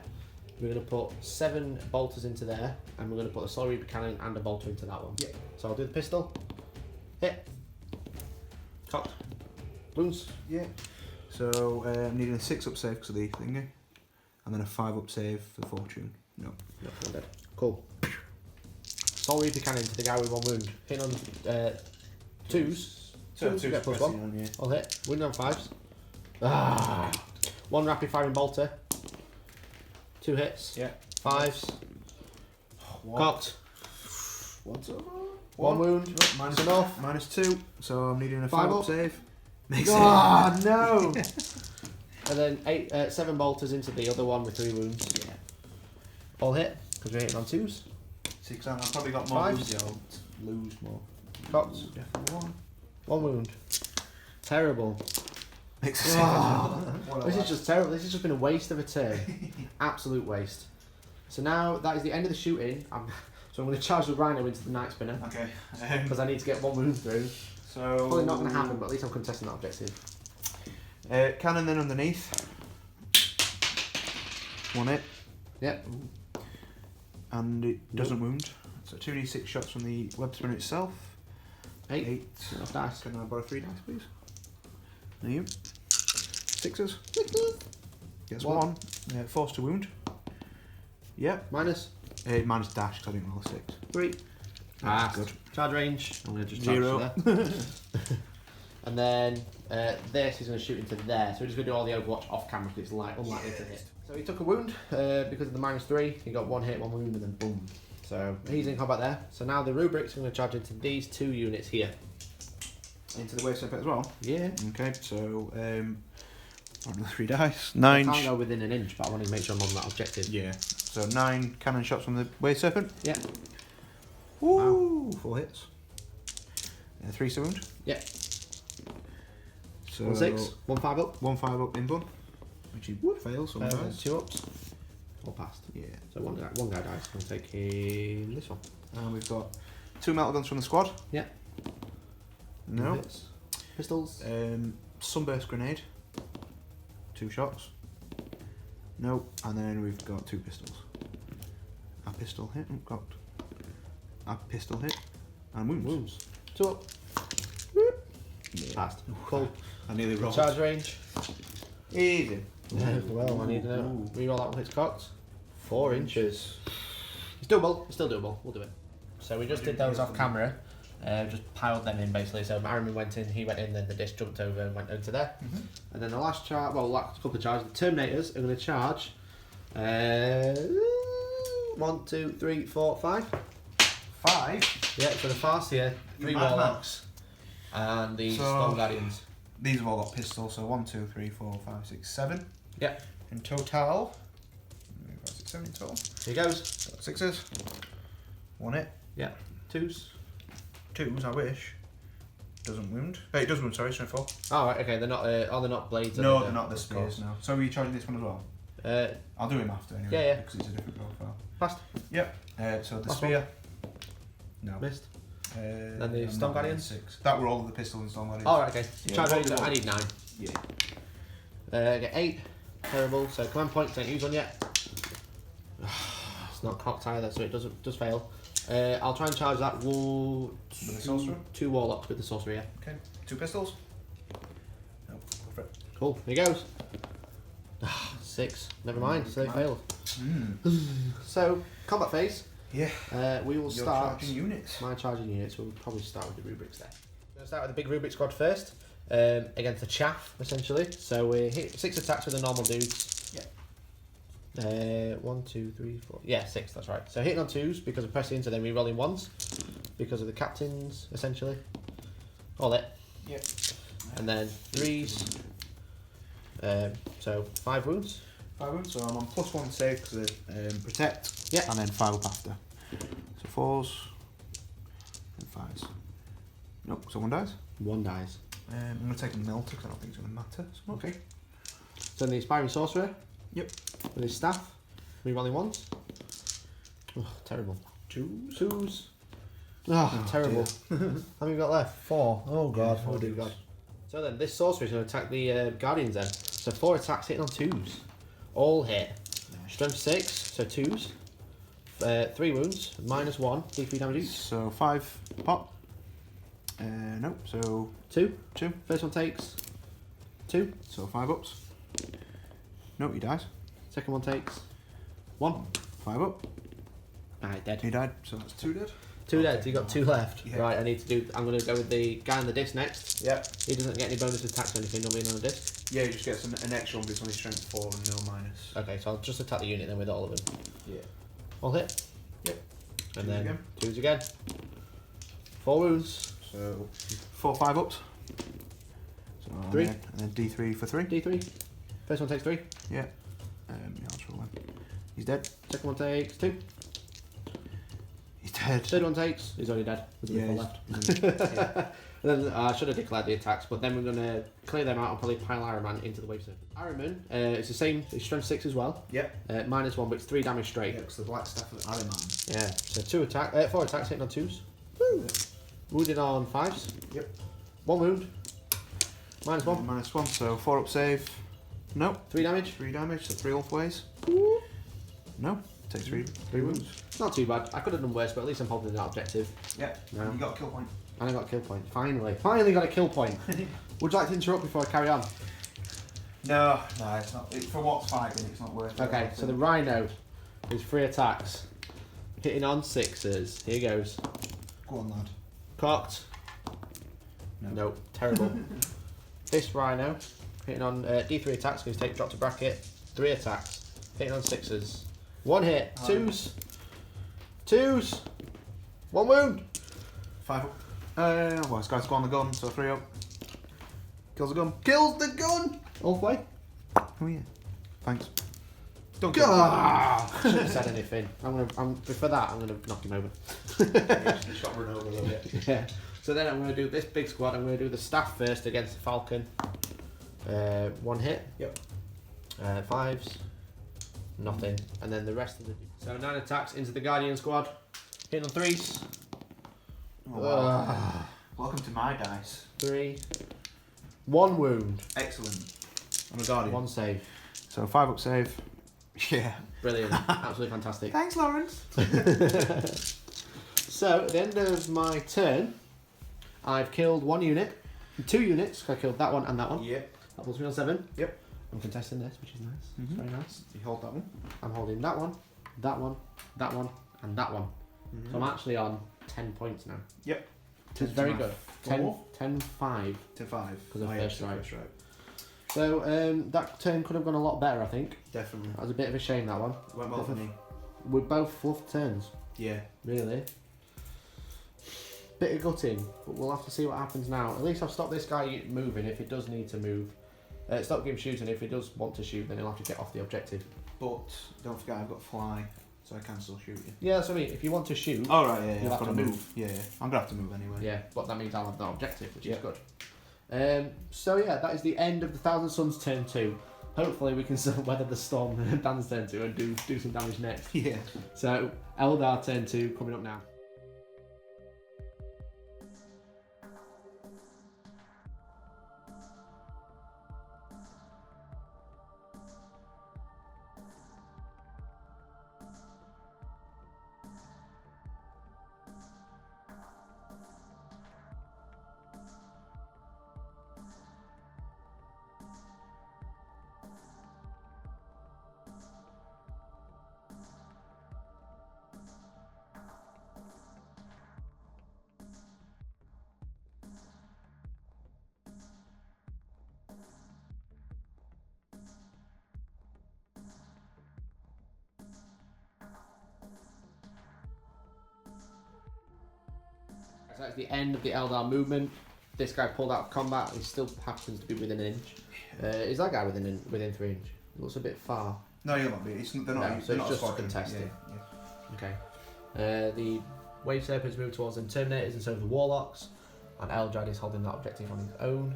We're going to put 7 bolters into there. And we're going to put a Soul Reaper cannon and a bolter into that one.
Yeah.
So I'll do the pistol. Hit. Cocked. Wounds.
Yeah. So I'm needing a 6-up save because of the thingy. And then a 5-up save for the fortune. No.
No, I'm dead. Cool. Soul Reaper cannon to the guy with 1 wound. Hit on 2s.
So
2s,
two
get +1.
on, yeah.
I'll hit. Wound on 5s. Ah. 1 rapid firing bolter. 2 hits.
Yeah.
5s. Cocked.
What's over?
1 wound.
Oh,
That's enough.
-2. So I'm needing a
5
5-up
up.
save.
Ah, no! And then 7 bolters into the other one with 3 wounds.
Yeah.
All hit, because we're hitting on 2s.
6. I've probably got more
5s.
wounds. Yeah, I'll lose more.
Cocked.
Definitely 1.
1 wound. Terrible.
Makes a
This is just terrible. This has just been a waste of a turn. Absolute waste. So now that is the end of the shooting. So I'm going to charge the Rhino into the Night Spinner.
Okay.
Because I need to get 1 wound through.
So
Probably not going to happen, but at least I'm contesting that objective.
Cannon then underneath. 1 hit.
Yep.
And it doesn't wound. So 2d6 shots from the web spinner itself.
8. Enough dice.
Can I borrow 3 dice, please? Thank you. 6s. Gets 1. Force to wound. Yep.
Minus
Minus dash because I didn't roll a 6.
3.
Ah, good.
Charge range. I'm going to just charge
0.
there. And then this is going to shoot into there. So we're just going to do all the Overwatch off camera because it's unlikely to hit. So he took a wound because of the -3. He got 1 hit, 1 wound, and then boom. So he's in combat there. So now the rubrics are going to charge into these 2 units here.
Into the waist as well.
Yeah.
Okay, so another 3 dice. 9.
I can't go within an inch, but I want to make sure I'm on that objective.
Yeah. So 9 cannon shots from the Wave Serpent.
Yeah.
Woo! Wow. 4 hits. 3 to wound.
Yeah.
So
1 6, 1 5 up.
1 5 up in blood, which he would fail sometimes.
2 ups. All passed.
Yeah.
So one guy dies. I'm taking this one.
And we've got 2 metal guns from the squad.
Yeah.
No.
Hits. Pistols.
Sunburst grenade. 2 shots. No. And then we've got 2 pistols. A pistol hit. Oh, cocked. A pistol hit. And wounds.
Wounds. 2 up.
Yeah.
Passed. Cool.
I nearly rolled.
Charge range.
Easy.
Well, I need to know. Reroll that one hits cocked. 4 inches. It's doable. It's still doable. We'll do it. So we just did those off camera. Just piled them in basically. So Ahriman went in, he went in, then the disc jumped over and went into there. And then the last charge, well, last couple of charges, the Terminators are going to charge 1, 2, 3, 4, 5.
5.
Yeah, for the Farseer, 3
Mad
Warlocks. And the
So-
Storm Guardians.
These have all got pistols, so 1, 2, 3, 4, 5, 6, 7.
Yep.
In total. 5, 6, 7 in total.
Here goes.
Sixes. 1 hit.
Yep. 2s.
2s, I wish. Doesn't wound. It does wound, sorry, strength 4.
Oh, right, okay, they're not, they're not blades. are
No,
they?
they're not the
Of
spears,
course.
no. So are you charging this one as well? I'll do him after anyway.
Yeah, yeah.
Because it's a different profile.
Passed.
Yep. So the
Last
spear. No.
Missed.
Then
the Storm Guardians?
6. That were all of the pistols and Storm Guardians.
Oh, right, okay.
Yeah,
Charge
what
rating,
we
I
want.
need 9.
Yeah.
Get 8. Terrible. So command points, don't use one yet. It's not cocked either, so it does fail. I'll try and charge that wall.
With the sorcerer?
2 warlocks with the sorcerer, yeah.
Okay. 2 pistols. No, go for it.
Cool. Here goes. 6. Never mind. So they failed. So combat phase.
Yeah.
We will
You're
start.
charging units.
My charging units. We'll probably start with the rubrics there. We're going to start with the big rubric squad first. Against the chaff, essentially. So we hit 6 attacks with the normal dudes.
Yeah.
1, 2, 3, 4. Yeah, 6. That's right. So hitting on 2s because of pressing, so then we rolling 1s because of the captains, essentially. All it.
Yep.
And then 3s. So 5 wounds.
5 wounds, so I'm on +1 save because of protect.
Yeah.
And then 5 up after. So 4s and 5s. Nope, so 1 dies.
1 dies.
I'm going to take a melter because I don't think it's going to matter. So, okay.
So then the Aspiring Sorcerer.
Yep.
With his staff. Rerolling 1s. Oh, terrible. 2s. Oh, terrible. How many we got left? 4. Oh god.
Yeah, 4
oh dear
dudes.
god. So then this sorcerer is going to attack the Guardians then. So 4 attacks hitting on 2s. All hit. Strength 6, so 2s. 3 wounds, -1, d3 damage each.
So 5 pop. Nope, so
2.
2.
First one takes 2.
So 5 ups. Nope, he dies.
Second one takes 1.
5 up.
Alright, dead.
He died, so that's 2 dead.
2 dead, so you got 2 left.
Yeah.
Right, I'm going to go with the guy on the disc next.
Yeah.
He doesn't get any bonus attacks or anything, not being on the disc.
Yeah, he just gets an extra one, but it's only strength 4 and no minus.
Okay, so I'll just attack the unit then with all of them.
Yeah.
All hit.
Yep.
And
2s
then
again.
2s again. 4 wounds.
So 4 5 ups. So
3.
And then D3 for 3.
D3. First one takes 3.
Yeah. Yeah, I'll just roll one. He's dead.
Second one takes 2.
He's dead.
Third one takes. He's already dead. With
Yeah,
the
he's-
left.
yeah.
And then I should have declared the attacks, but then we're going to clear them out and probably pile Ahriman into the wave surface. Ahriman, it's the same. It's strength 6 as well.
Yep.
-1, but it's 3 damage straight.
Yeah, because the black staff of Ahriman.
Yeah. So 4 attacks hitting on 2s. Woo! Wounded on 5s.
Yep.
1 wound. -1.
-1, so 4 up save. Nope.
3 damage.
3 damage, so 3 Ulthways. No. Take 3 wounds.
Not too bad. I could have done worse, but at least I'm holding that objective.
Yeah.
No.
You got a kill point.
And I got a kill point. Finally got a kill point. Would you like to interrupt before I carry on?
No, it's not. For what's fighting, it's not worth it.
Okay, so the Rhino is 3 attacks. Hitting on 6s. Here goes.
Go on, lad.
Cocked.
No.
Nope. Terrible. This Rhino hitting on D3 attacks because take drop to bracket. 3 attacks. Hitting on 6s. 1 hit. 2s. 2s. 1 wound.
5 up. Well, this guy's got on the gun, so 3 up. Kills the gun. Kills the gun!
Ulthwe.
Oh, yeah. Thanks. Don't kill him.
I shouldn't have said anything. For that, I'm gonna knock him over.
Just got run over a little bit.
Yeah. So then I'm gonna do this big squad. I'm gonna do the staff first against the Falcon. 1 hit.
Yep.
5s. Nothing. And then the rest of the. So 9 attacks into the Guardian squad. Hitting on 3s.
Oh, wow. Welcome to my dice.
3. 1 wound.
Excellent. I'm a guardian.
1 save.
So 5 up save. Yeah.
Brilliant. Absolutely fantastic.
Thanks, Lawrence.
So at the end of my turn, I've killed 1 unit. 2 units. I killed that one and that one.
Yep.
That puts me on 7.
Yep.
I'm contesting this, which is nice.
Mhm.
Very nice.
You hold that one.
I'm holding that one, that one, that one, and that one. So I'm actually on 10 points now.
Yep.
Which is very good.
4?
10-5.
To 5.
Because of first
right.
strike. So that turn could have gone a lot better, I think.
Definitely.
That was a bit of a shame, that one.
Went well for me.
We're both fluff turns,
Yeah.
really. bit of gutting, but we'll have to see what happens now. At least I've stopped this guy moving if he does need to move. Stop him shooting. If he does want to shoot, then he'll have to get off the objective.
But don't forget, I've got fly, so I can still shoot you.
Yeah, that's what I mean. If you want to shoot,
Oh right, yeah,
you'll
I've
have
got
to
to
move.
Yeah, I'm gonna have to move anyway.
Yeah, but that means I'll have that objective, which
Yeah.
is good. So yeah, that is the end of the Thousand Suns turn 2. Hopefully we can still weather the storm and Dan's turn 2 and do some damage next.
Yeah.
So Eldar turn 2 coming up now. So that's the end of the Eldar movement. This guy pulled out of combat. He still happens to be within an inch. Is that guy within 3 inch? It looks a bit far.
No, you'll not be. They're not.
No, so
they're
it's
not
just
squadron.
contested.
Yeah.
Okay. The Wave Serpents move towards the Terminators and so the Warlocks. And Eldrad is holding that objective on his own.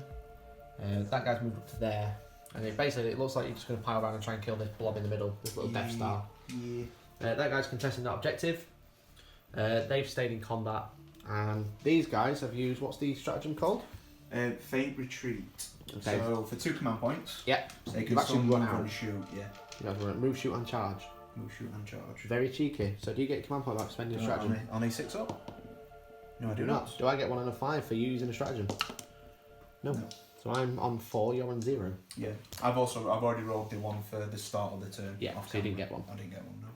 That guy's moved up to there. And it looks like you're just going to pile around and try and kill this blob in the middle, this little Death Star.
Yeah.
That guy's contesting that objective. They've stayed in combat. And these guys have used, what's the stratagem called?
Faint retreat.
Okay.
So for 2 command points.
Yeah.
They
You've
can
actually
still
run
move
out.
and shoot. Yeah.
You guys run move, shoot and charge.
Move, shoot, and charge.
Very cheeky. So do you get a command point back for spending a stratagem?
On A6 up? No, I do not.
Do I get 1 and a 5 for you using a stratagem? No.
No.
So I'm on 4, you're on 0.
Yeah. I've already rolled the one for the start of the turn.
Yeah,
off
so you didn't
camera.
get one.
I didn't get one, no.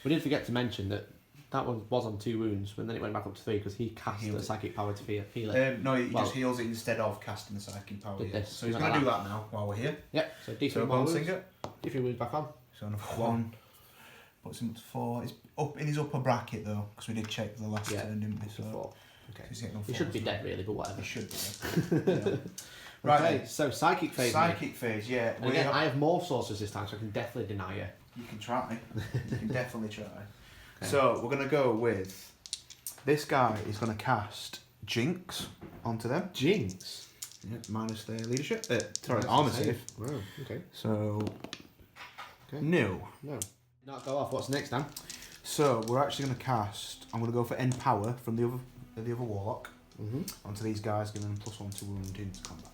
We did forget to mention that one was on 2 wounds, and then it went back up to 3 because he cast
Healed
a
it.
psychic power to heal it.
No, he
Well,
just heals it instead of casting the psychic power.
did
Yeah.
this.
So he's
Like
going to do
that.
that now while we're here.
Yep, so D3
So
more wounds.
Singer.
D3 wounds back on.
So another 1. Puts him to 4. He's up in his upper bracket though, because we did check the last
Yeah.
turn, didn't we?
So
So
4. Okay.
he's getting on
He
4
should be
as well.
dead really, but whatever.
He should be. Yeah. Right.
Okay,
then.
so psychic phase.
Psychic phase, yeah.
And again, I have more sources this time, so I can definitely deny you.
You can try. You can definitely try.
Okay.
So we're gonna go with this guy is gonna cast Jinx onto them.
Jinx.
Yeah, minus their leadership. Sorry,
Nice
armor
save.
save.
Wow. Okay.
So
Okay.
no.
No. Not go off. What's next, Dan?
So we're actually gonna cast. I'm gonna go for end power from the other warlock
Mm-hmm.
onto these guys, giving them +1 to wound into combat.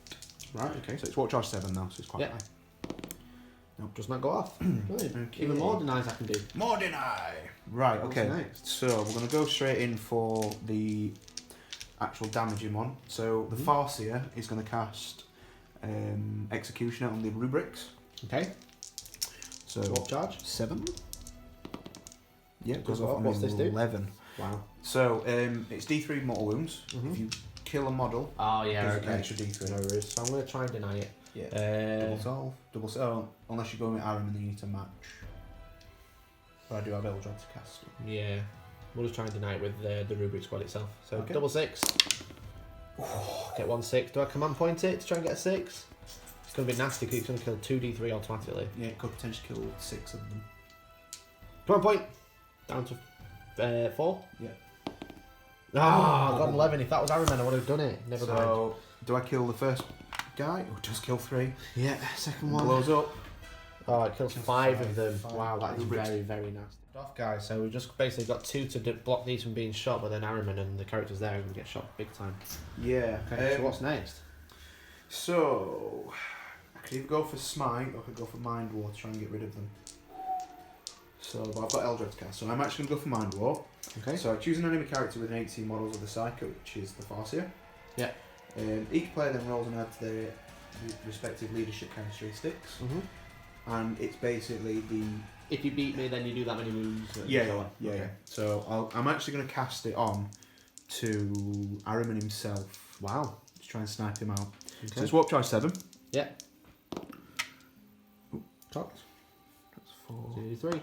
Right. Okay.
So it's War Charge 7 now, so it's quite
Yeah.
high.
Nope, does not go off. Brilliant.
Okay.
Even more denies I can do.
More deny.
Right.
What's
Okay.
next?
So we're gonna go straight in for the actual damaging one. So the
Mhm.
Farseer is gonna cast Executioner on the rubrics.
Okay.
So
Swap charge.
7. Yeah,
Goes
goes
off.
off on
What's this do?
11.
Wow.
So it's D3 mortal wounds.
Mhm.
If you kill a model,
Oh yeah.
there's an
Okay.
extra D3.
No worries. So I'm going to try and deny it.
Yeah. Double solve. Unless you're going with Ahriman, then you need to match. But I do have Eldrad to cast.
Yeah. We'll just try and deny it with the rubric squad itself. So
Okay.
double 6. Get 1 6. Do I command point it to try and get a 6? It's going to be nasty because it's going to kill 2d3 automatically.
Yeah, it could potentially kill 6 of them.
Command point. Down to 4.
Yeah.
Ah, I got an 11. If that was Ahriman, I would have done it. Never mind.
So do I kill the first guy or just kill 3?
Yeah, second
Blows up.
Oh, it kills
Kills
5
five,
of them.
five.
Wow, that is
Rubrics.
very, very nasty. Off, guys. So we've just basically got 2 to block these from being shot, but then Ahriman and the characters there are going to get shot big time.
Yeah.
Okay, so what's next?
So I could either go for Smite or I could go for Mind War to try and get rid of them. So, but I've got Eldrad to cast, so I'm actually going to go for Mind War.
Okay.
So I choose an enemy character with an 18 models of the Psycho, which is the Farseer.
Yeah.
Each player then rolls and adds their respective leadership characteristics, and it's basically the
If you beat me, then you do that many moves. and
yeah
so on.
yeah.
Okay.
So I'm actually going to cast it on to Ahriman himself.
Wow.
To try and snipe him out.
Okay.
So it's Warp Charge 7.
Yeah. Cocked.
That's 4.
2, 3.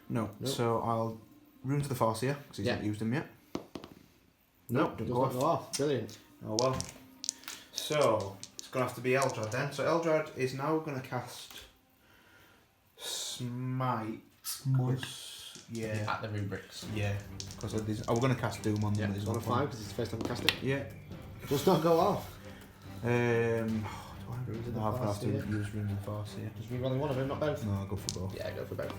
No.
Nope.
So I'll rune to the Farseer because he's
Yeah.
not used him yet. Nope,
does
doesn't
not
go
go
off.
off. Brilliant.
Oh well. So it's gonna have to be Eldrad then. So Eldrad is now gonna cast Smite. Yeah.
At the rubrics.
Yeah. Because we're gonna cast Doom on them.
Yeah,
but there's
it's on a
no
5
point.
because it's the first time we cast it.
Yeah.
Does not go off.
Do
in the
I have
Farseer.
to use Runes in Farseer?
Just re-rolling one of them, not both.
No, I'll go for both.
Yeah, go for both.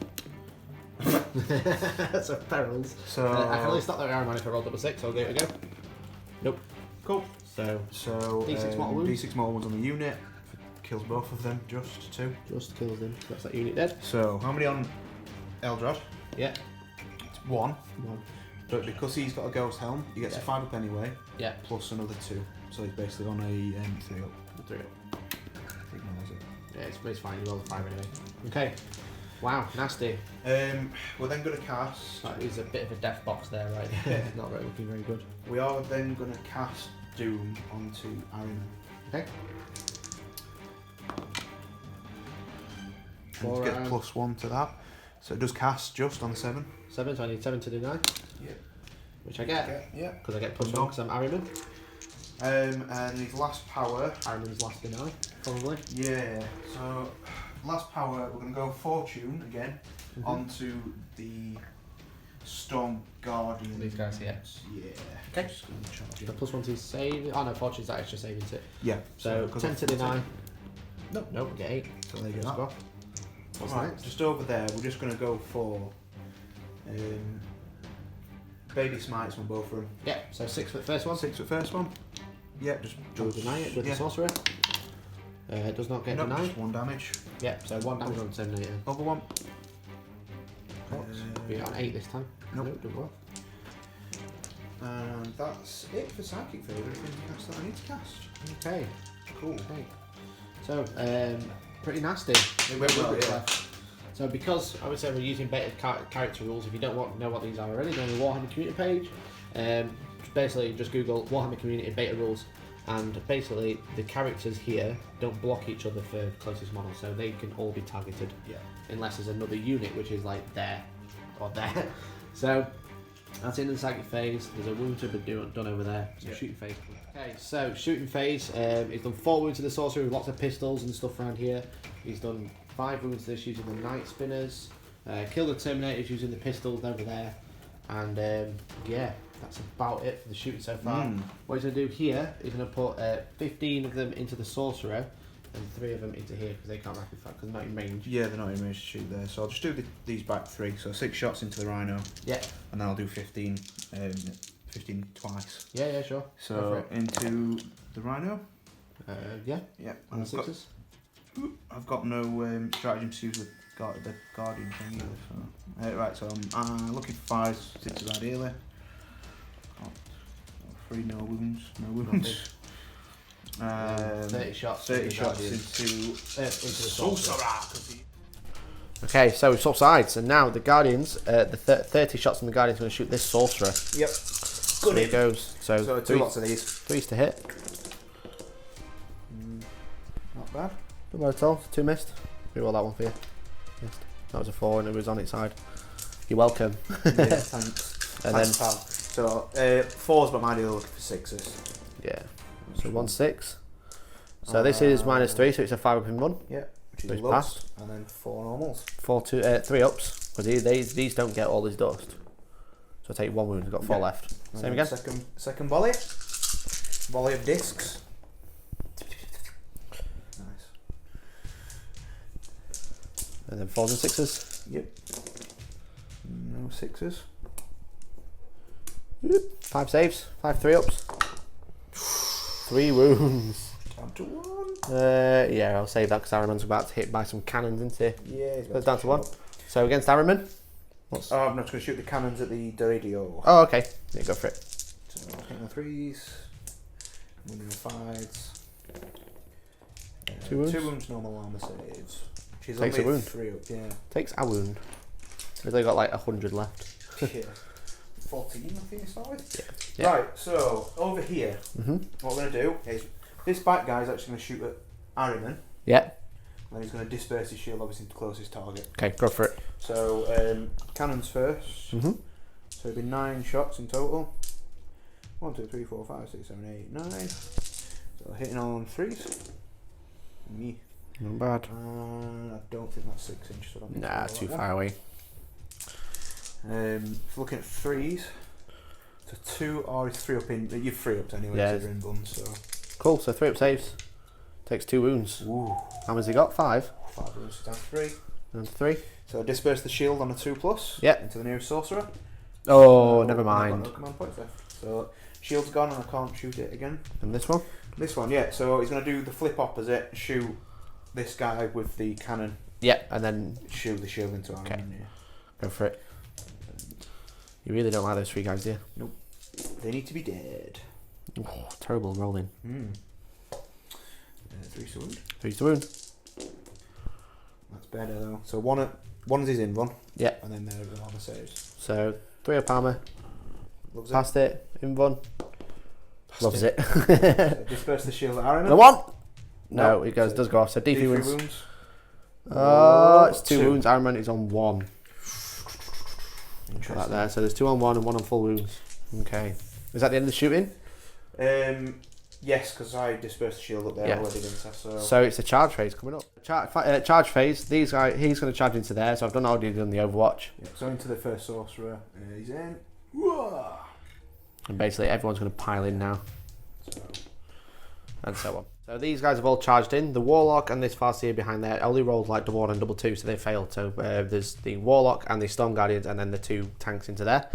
So perils.
So
I can only stop that Ahriman if I roll double 6, so I'll give it a go. Nope.
cool.
So
D6
mortal wounds.
D6 mortal wounds on the unit. Kills both of them. Just 2.
just kills them. That's that unit dead.
So how many on Eldrad?
Yeah.
It's 1.
One.
But because he's got a ghost helm, he gets a 5 up anyway.
Yeah.
Plus another 2. So he's basically on a 3 up.
3 up.
Ignores it.
Yeah, it's fine. You roll a 5 anyway. Okay. Wow, nasty.
We're then going to cast.
That is a bit of a death box there, right? Not very looking very good.
We are then going to cast Doom onto Ahriman.
Okay.
And
For,
get +1 to that. So it does cast just on 7.
7, so I need 7 to deny.
Yep.
Which I get.
Yeah.
Because I get +1 because I'm Ahriman.
And his last power.
Ahriman's last deny, probably.
Yeah. So last power, we're going to go Fortune again onto the Storm Guardian.
These guys here.
Yeah.
Okay.
Just gonna charge
The
it.
+1 to save. Oh no, Fortune's that extra saving it.
Yeah.
So
'cause
10
of
to deny. Nope, nope, get 8.
So there you
Let's
go.
go. What's
Right,
next?
just over there, we're just going to go for Baby Smites on both of them.
Yeah, so 6 for the first one.
6 for the first one. Yeah, just
Deny it with
yeah.
the sorcerer. It does not get
Nope,
denied.
just 1 damage.
Yeah, so 1 damage on Terminator.
Other one.
Be on 8 this time.
Nope.
Don't work.
And that's it for Psychic Field. Everything to cast that I need to cast.
Okay,
Cool.
okay. So, pretty nasty.
Well, yeah.
So because I would say we're using beta character rules, if you don't know what these are already, go on the Warhammer community page. Basically just Google Warhammer community beta rules, and basically the characters here don't block each other for closest model, so they can all be targeted.
Yeah.
Unless there's another unit which is like there or there. So that's in the psychic phase. There's a wound to be done over there. So
Yeah.
shooting phase. Okay, so shooting phase. He's done 4 wounds to the sorcerer with lots of pistols and stuff around here. He's done 5 wounds to this using the night spinners. Killed the terminators using the pistols over there. And yeah, that's about it for the shooting so far. What he's going to do here, he's going to put 15 of them into the sorcerer and 3 of them into here because they can't rapid fire because they're not in range.
Yeah, they're not in range to shoot there. So I'll just do these back 3. So 6 shots into the Rhino.
Yeah.
And then I'll do 15 twice.
Yeah, sure. Go
So
for it.
into the Rhino.
Yeah.
Yeah.
On the sixes.
I've got no stratagem to use with the Guardian thing either. So. Right, so I'm looking for 5 6s ideally. Oh, 3 no wounds.
30 shots.
30
into the
shots
Guardian.
into
the sorcerer.
Sorcerer.
Okay, so we've swapped sides, and now the Guardians, the 30 shots on the Guardians are going to shoot this sorcerer.
Yep.
So it goes. So
2 lots of these.
3's to hit.
Not bad.
Not bad at all. 2 missed. Reroll that one for you. Missed. That was a 4 and it was on its side. You're welcome.
Yeah, thanks.
And
Thanks,
then
pal. So 4s, but my deal looking for 6s.
yeah. So 1 6. So this is -3, so it's a 5 up in 1.
Yeah, which
So
is
it's
lowest.
passed.
And then 4 normals.
3 ups because these don't get all this dust. So I take 1 wound. I've got 4
Yeah.
left.
And
Same
then
again.
Second volley. Volley of discs. Nice.
And then 4s and 6s.
Yep. No 6s.
5 saves. 5 3 ups. 3 wounds.
Down to 1.
Yeah, I'll save that because Ahriman's about to hit by some cannons, isn't he?
Yeah, he's
So it's down to 1. So against Ahriman. What's...
Oh, I'm not going to shoot the cannons at the radio.
Oh, okay. Yeah, go for it.
So I'll take my 3s. Winning the 5s.
2 wounds.
2 wounds, normal armor saves. She's
Takes a
only
wound.
3 up, yeah.
Takes a wound. We've only got like 100 left.
Yeah. 14, I think it's started.
Yeah.
Right, so over here, what we're going to do is this back guy's actually going to shoot at Ahriman.
Yeah.
And then he's going to disperse his shield obviously to closest target.
Okay, go for it.
So cannons first. So it'll be 9 shots in total.
1, 2, 3, 4, 5, 6, 7, 8, 9. So hitting on 3s. Me.
Not bad.
I don't think that's 6 inches. So I don't think
Nah,
so
too
that
far away.
Looking at 3s. So 2 or it's 3 up in. You've 3 ups anyway,
Yeah.
so you're in buns. So.
Cool, so 3 up saves. Takes 2 wounds.
Ooh.
How many's he got? 5?
5 wounds down to 3.
Down to 3.
So disperse the shield on a 2+.
Yep.
Into the nearest sorcerer.
Oh,
So,
never
I've got
mind.
no command points left. So shield's gone and I can't shoot it again.
And this one?
This one, yeah. So he's going to do the flip opposite, shoot this guy with the cannon,
Yep, and then
shoot the shield into Ahriman.
Okay.
Yeah.
go for it. You really don't like those 3 guys, do you?
They need to be dead.
Oh, terrible rolling.
3 to wound.
3 to wound.
That's better though. So one's his in one.
Yeah.
And then the armor saves.
So 3 up armour.
Loves
Past it. In one. Loves it.
So disperse the shield at Ahriman.
The one! No,
No,
it goes,
so
does go off. So D3
D3
wounds.
wounds.
Oh, it's 2
2.
wounds. Ahriman is on 1. Put that
Interesting.
there. So there's 2 on 1 and 1 on full wounds. Okay. Is that the end of the shooting?
Yes, because I dispersed the shield up there
Yeah.
already, didn't I? So,
So it's a charge phase coming up. Charge phase. These guys, he's going to charge into there. So I've already done the Overwatch,
yeah, so into the first sorcerer. He's in. Whoa!
and basically everyone's going to pile in now,
So,
and so on. So these guys have all charged in. The Warlock and this Farseer behind there only rolled like double 1 and double 2, so they failed. So there's the Warlock and the Storm Guardians, and then the 2 tanks into there.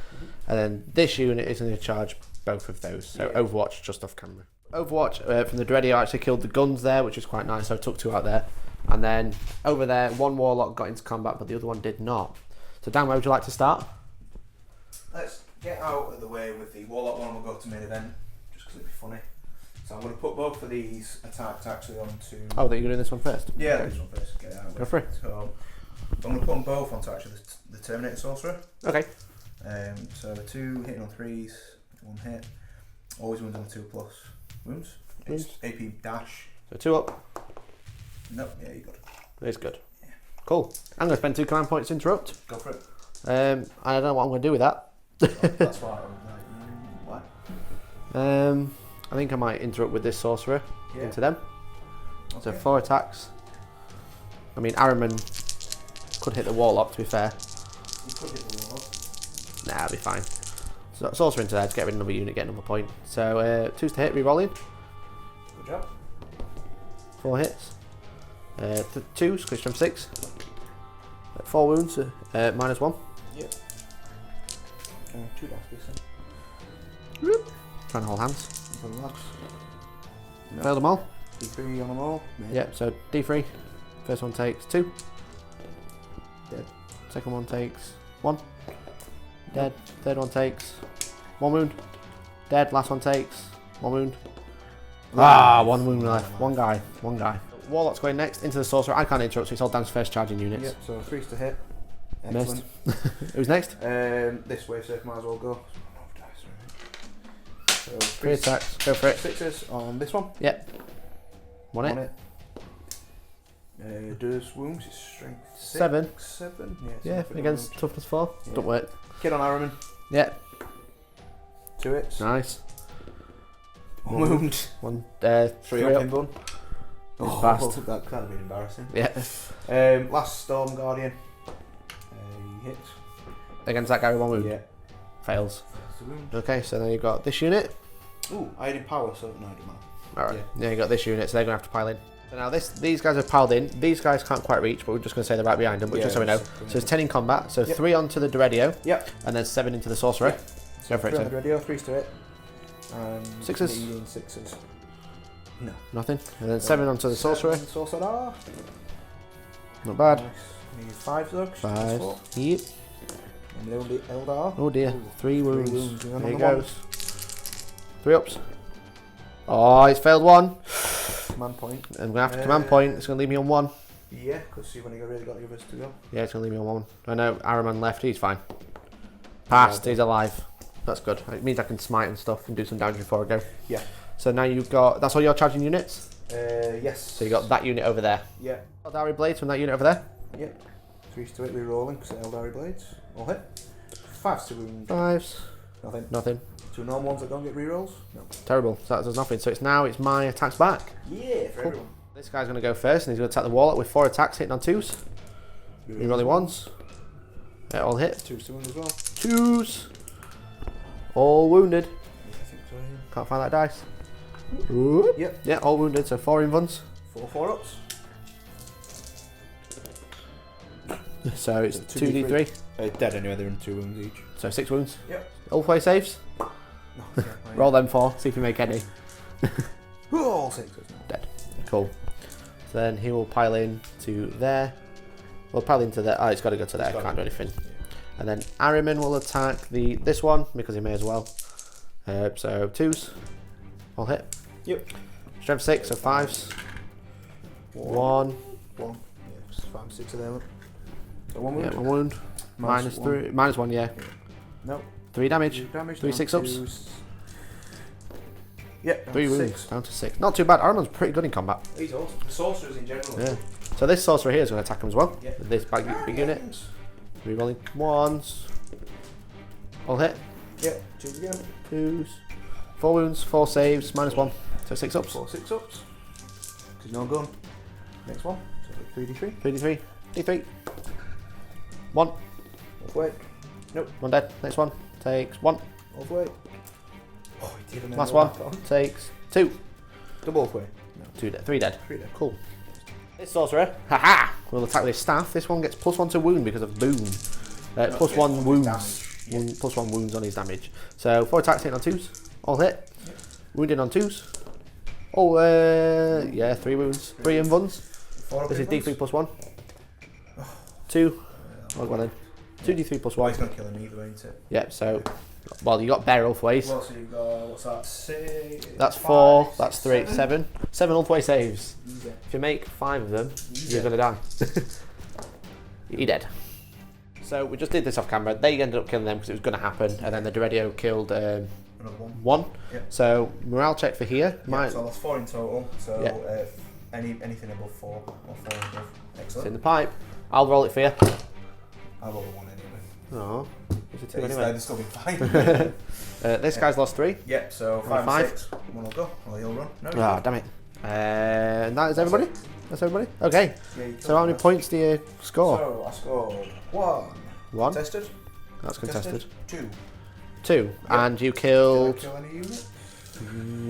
And then this unit is going to charge both of those. So
Yeah.
Overwatch just off camera. Overwatch from the Dready actually killed the guns there, which is quite nice. So I took 2 out there. And then over there, 1 Warlock got into combat, but the other one did not. So Dan, where would you like to start?
let's get out of the way with the Warlock one. We'll go to main event, just because it'd be funny. So I'm going to put both of these attacks actually onto.
Oh, that you're doing this one first?
Yeah,
Okay.
this one first. Get it out of the
Go
way.
for it.
So I'm going to put them both onto actually the Terminator Sorcerer.
Okay.
So 2 hitting on 3s, 1 hit. Always wounds on 2+ wounds. It's AP dash.
So 2 up.
Nope, yeah, you got it.
It's good. Cool. I'm going to spend 2 command points to interrupt.
Go for it.
I don't know what I'm going to do with that.
That's why I was like, what?
I think I might interrupt with this sorcerer
Yeah.
into them. So
Okay.
4 attacks. I mean, Ahriman could hit the Warlock, to be fair.
You could hit the wall.
Nah, I'll be fine. So sorcerer into there to get rid of another unit, get another point. So 2's to hit, re-rolling.
Good job.
4 hits. 2's, because from 6. 4 wounds, -1.
Yep. 2 dash this
Trying to hold hands.
for the lads. No.
Failed them all.
D3 on them all.
Yep, so D3. First one takes 2.
Dead.
Second one takes 1. Dead. Third one takes 1 wound. Dead. Last one takes 1 wound. Ah, 1 wound left. One guy. Warlock's going next into the sorcerer. I can't interrupt, so it's all Dan's first charging units.
Yep, so 3's to hit.
Missed.
Excellent.
Who's next?
This way, so might as well go. So
3 attacks. Go for it.
6s on this one.
Yep. 1
On
hit.
it. Does wounds, it's strength
7.
7. Yeah, it's
Yeah,
nothing
against
on
toughness 4.
Yeah.
Don't work.
wound. Kid on Ahriman.
Yep.
2 hits.
Nice.
1 wound.
1.
3
3
up
up.
in bun.
It's fast.
That kind of been embarrassing.
Yeah.
Last Storm Guardian. He hits.
Against that guy with 1 wound.
Yeah.
Fails.
That's the wound.
Okay, so then you've got this unit.
Ooh, I had in power, so no, it doesn't matter.
Alright. Yeah, you got this unit, so they're going to have to pile in. So now these guys have piled in. These guys can't quite reach, but we're just going to say they're right behind them, but
Yeah,
just so we know.
just-
So it's 10 in combat, so
Yep.
3 onto the Dreadio,
Yep.
and then 7 into the Sorcerer.
Yep.
Go for it,
3 on
Tim.
the radio, 3's to hit. And
6s.
needing 6s. No.
Nothing. And then 7 onto the Sorcerer.
Sorcerer.
Not bad.
Nice. Need 5 though.
5. Yep.
And the only Eldar.
Oh dear.
Ooh,
3 wounds.
wounds. And
There
then
he
on the
goes. 3 ups. Oh, he's failed 1.
Command point.
I'm going to have to command point. It's going to leave me on 1.
Yeah, because you've only really got the others to go.
Yeah, it's going to leave me on 1. I know Ahriman left. He's fine. Passed.
Yeah,
He's alive. That's good. It means I can smite and stuff and do some damage before I go.
Yeah.
So now you've got... That's all your charging units?
Yes.
So you got that unit over there.
Yeah.
Eldari Blades from that unit over there.
Yeah. 3's to hit, re-rolling, because Eldar Blades. All hit. 5's to wound.
5s.
Nothing.
Nothing.
2 normal ones that don't get rerolls? No.
Terrible. So that does nothing. So it's my attacks back.
Yeah, for everyone.
This guy's going to go first, and he's going to attack the Warlock with 4 attacks, hitting on 2s. Rerolling 1s. All hit.
2 as well.
2s. All wounded.
Yeah, I think so, yeah.
Can't find that dice. Ooh.
Yep.
Yeah, all wounded. So 4 invuns.
4 4-ups.
So it's 2d3.
Dead anyway, they're in 2 wounds each.
So 6 wounds.
Yep.
Ulthwe saves.
No, yeah,
Roll them 4. See if you make any.
all 6.
Dead. Cool. So then he will pile in to there. Well, pile into there. Oh, it's got to go to there. Can't do anything.
Yeah.
And then Ahriman will attack this one because he may as well. So 2s. All hit.
Yep.
Strength 6, so 5s. 1.
1. Yeah, 5 6 of them. So 1 wound.
Yeah, 1 wound. Minus 3. Minus 1, yeah.
No.
3 damage. 3
no.
6 ups.
2s. Yeah,
3 wounds.
6.
Down to 6. Not too bad. Ahriman's pretty good in combat.
He's awesome. Sorcerers in general.
Yeah. So this sorcerer here is going to attack him as well.
Yeah.
With this big unit. Rerolling 1s. All hit.
Yeah, 2 again.
2s. 4 wounds, 4 saves, minus 1. So 6 ups.
4 6 ups. He's no gun. Next one. So 3d3.
3d3. D3. 1.
Wait.
1 dead. Next one. Takes 1.
Wait. Oh, he did.
Last one. Takes 2.
Double way. No.
2 dead. 3 dead.
3 dead.
Cool. This sorcerer, haha, will attack with his staff. This one gets +1 to wound because of boom. +1 wounds.
Yeah.
+1 wounds on his damage. So 4 attacks hitting on 2s. All hit.
Yeah.
Wounded on 2s. Oh, yeah, 3 wounds. 3 invuns.
4
This is D3 +1. 2. Oh, well then. 2d3
Well,
+1.
he's going to kill him either way, ain't it?
Yep, so, well, you got bear Ulthways.
Well, so you've got, what's that? 6.
That's 4, that's 3, 7. 7 Ulthway saves.
Yeah.
If you make 5 of them, you're
Yeah.
going to die. You're dead. So we just did this off camera. They ended up killing them because it was going to happen, and then the Deredio killed
Another 1.
1.
Yeah.
So morale check for here.
Yeah, so that's 4 in total. So
Yeah.
anything above 4 or 4 above.
It's
Excellent.
in the pipe. I'll roll it for you.
I'll roll a 1 anyway.
Oh, it's a 2
They'd
anyway.
still be fine.
This guy's lost 3.
Yep, so 5 and
5.
6. 1 will go. Or he'll run. No,
Ah, damn it. And that is everybody? That's everybody? Okay.
Yeah, you
So how many points do you score?
So I scored 1.
1.
Tested.
That's contested.
2.
2.
Yeah.
And you
Did I
killed...
kill any unit?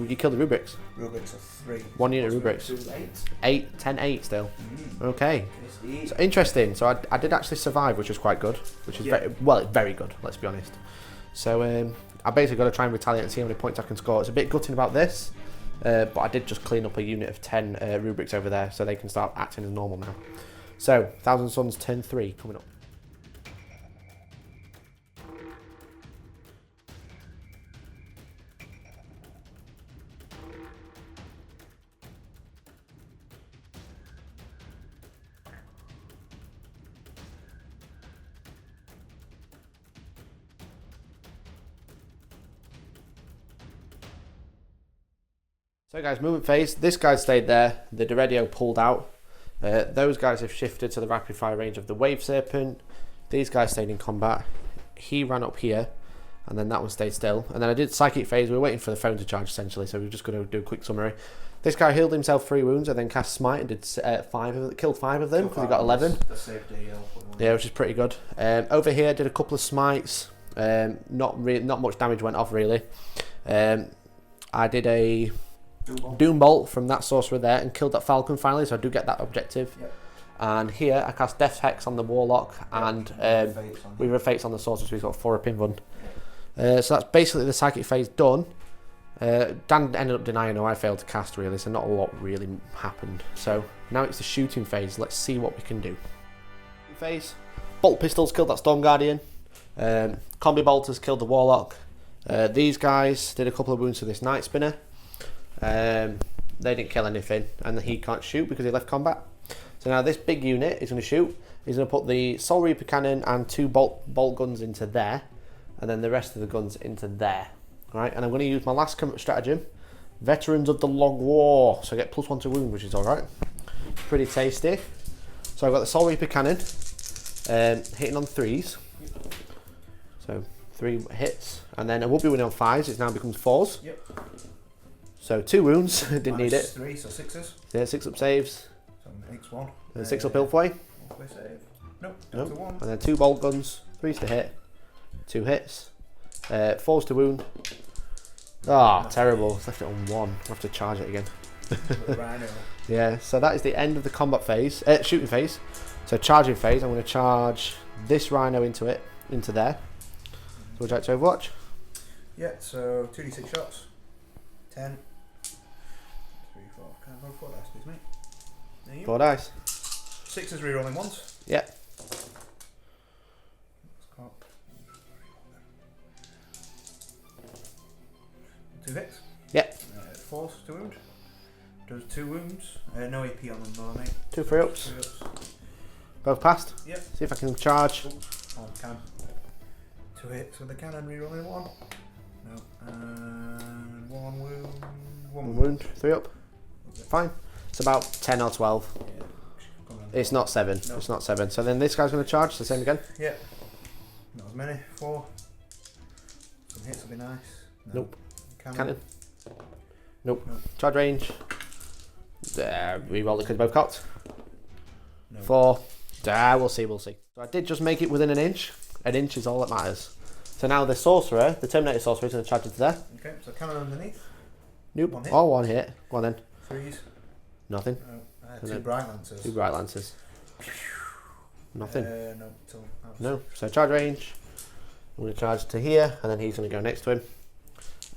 You killed the rubrics.
Rubrics of 3.
1 unit rubrics.
2 is 8.
8, 10, 8 still.
Mm.
Okay.
It's
So interesting. So I did actually survive, which was quite good. Which is
Yeah.
very good. Let's be honest. So I basically got to try and retaliate and see how many points I can score. It's a bit gutting about this, but I did just clean up a unit of 10 rubrics over there, so they can start acting as normal now. So 1000 Suns turn 3 coming up. So guys, movement phase. This guy stayed there. The Deredio pulled out. Those guys have shifted to the rapid fire range of the Wave Serpent. These guys stayed in combat. He ran up here, and then that one stayed still. And then I did Psychic phase. We were waiting for the phone to charge essentially, so we're just going to do a quick summary. This guy healed himself 3 wounds and then cast Smite and did killed 5 of them because he got 11. Yeah, which is pretty good. Over here, did a couple of smites. Not much damage went off really. I did a Doom Bolt from that sorcerer there and killed that Falcon finally, so I do get that objective.
Yep.
And here I cast Death Hex on the Warlock and Weaver of Fates on the sorcerer, so he's got 4 up in one. So that's basically the Psychic phase done. Dan ended up denying, I failed to cast really, so not a lot really happened. So now it's the shooting phase. Let's see what we can do. Phase. Bolt Pistols killed that Storm Guardian. Combi Bolters killed the Warlock. These guys did a couple of wounds to this Night Spinner. They didn't kill anything, and he can't shoot because he left combat. So now this big unit is going to shoot. He's going to put the Soul Reaper Cannon and 2 bolt guns into there, and then the rest of the guns into there. Right, and I'm going to use my last stratagem, Veterans of the Long War. So I get +1 to wound, which is alright. Pretty tasty. So I've got the Soul Reaper Cannon, hitting on 3s. So 3 hits, and then I will be winning on 5s. It now becomes 4s.
Yep.
So 2 wounds. Didn't need it.
-3, so 6s.
Yeah, 6 up saves.
So makes 1.
And 6 up Ulthwe.
Ulthwe save. Nope.
Nope.
Down to 1.
And then 2 bolt guns. 3s to hit. 2 hits. 4s to wound. Ah, terrible. It's left it on 1. I'll have to charge it again.
Rhino.
Yeah, so that is the end of the combat phase, shooting phase. So charging phase, I'm going to charge this rhino into there. So would you like to overwatch?
Yeah, so 2d6 shots. 10. 3, 4. Can I roll 4 dice, please, mate? There you
4 dice.
6 is rerolling once.
Yeah.
Got 2 hits.
Yeah.
4 to wound. Does 2 wounds. No AP on them though, mate.
2 free ups.
3 ups.
Both passed.
Yep.
See if I can charge.
Oh, cannon. 2 hits with the cannon, rerolling 1. No. And 1 wound.
1 wound. 3 up. Fine. It's about 10 or 12.
Yeah.
It's not 7.
No.
It's not 7. So then this guy's going to charge. The same again.
Yeah. Not as many. 4. Some hits will be nice. No.
Nope.
Cannon.
Nope.
No.
Charge range. Reroll it because both cocked.
No.
4. We'll see. So I did just make it within an inch. An inch is all that matters. So now the sorcerer, the Terminator sorcerer, is going to charge into there.
Okay, so cannon underneath.
Nope.
1 hit.
All 1 hit. Go on then.
3s.
Nothing.
No. 2
then
bright lancers.
2 bright lances. Nothing.
No. Till
No. So charge range. I'm going to charge to here, and then he's going to go next to him.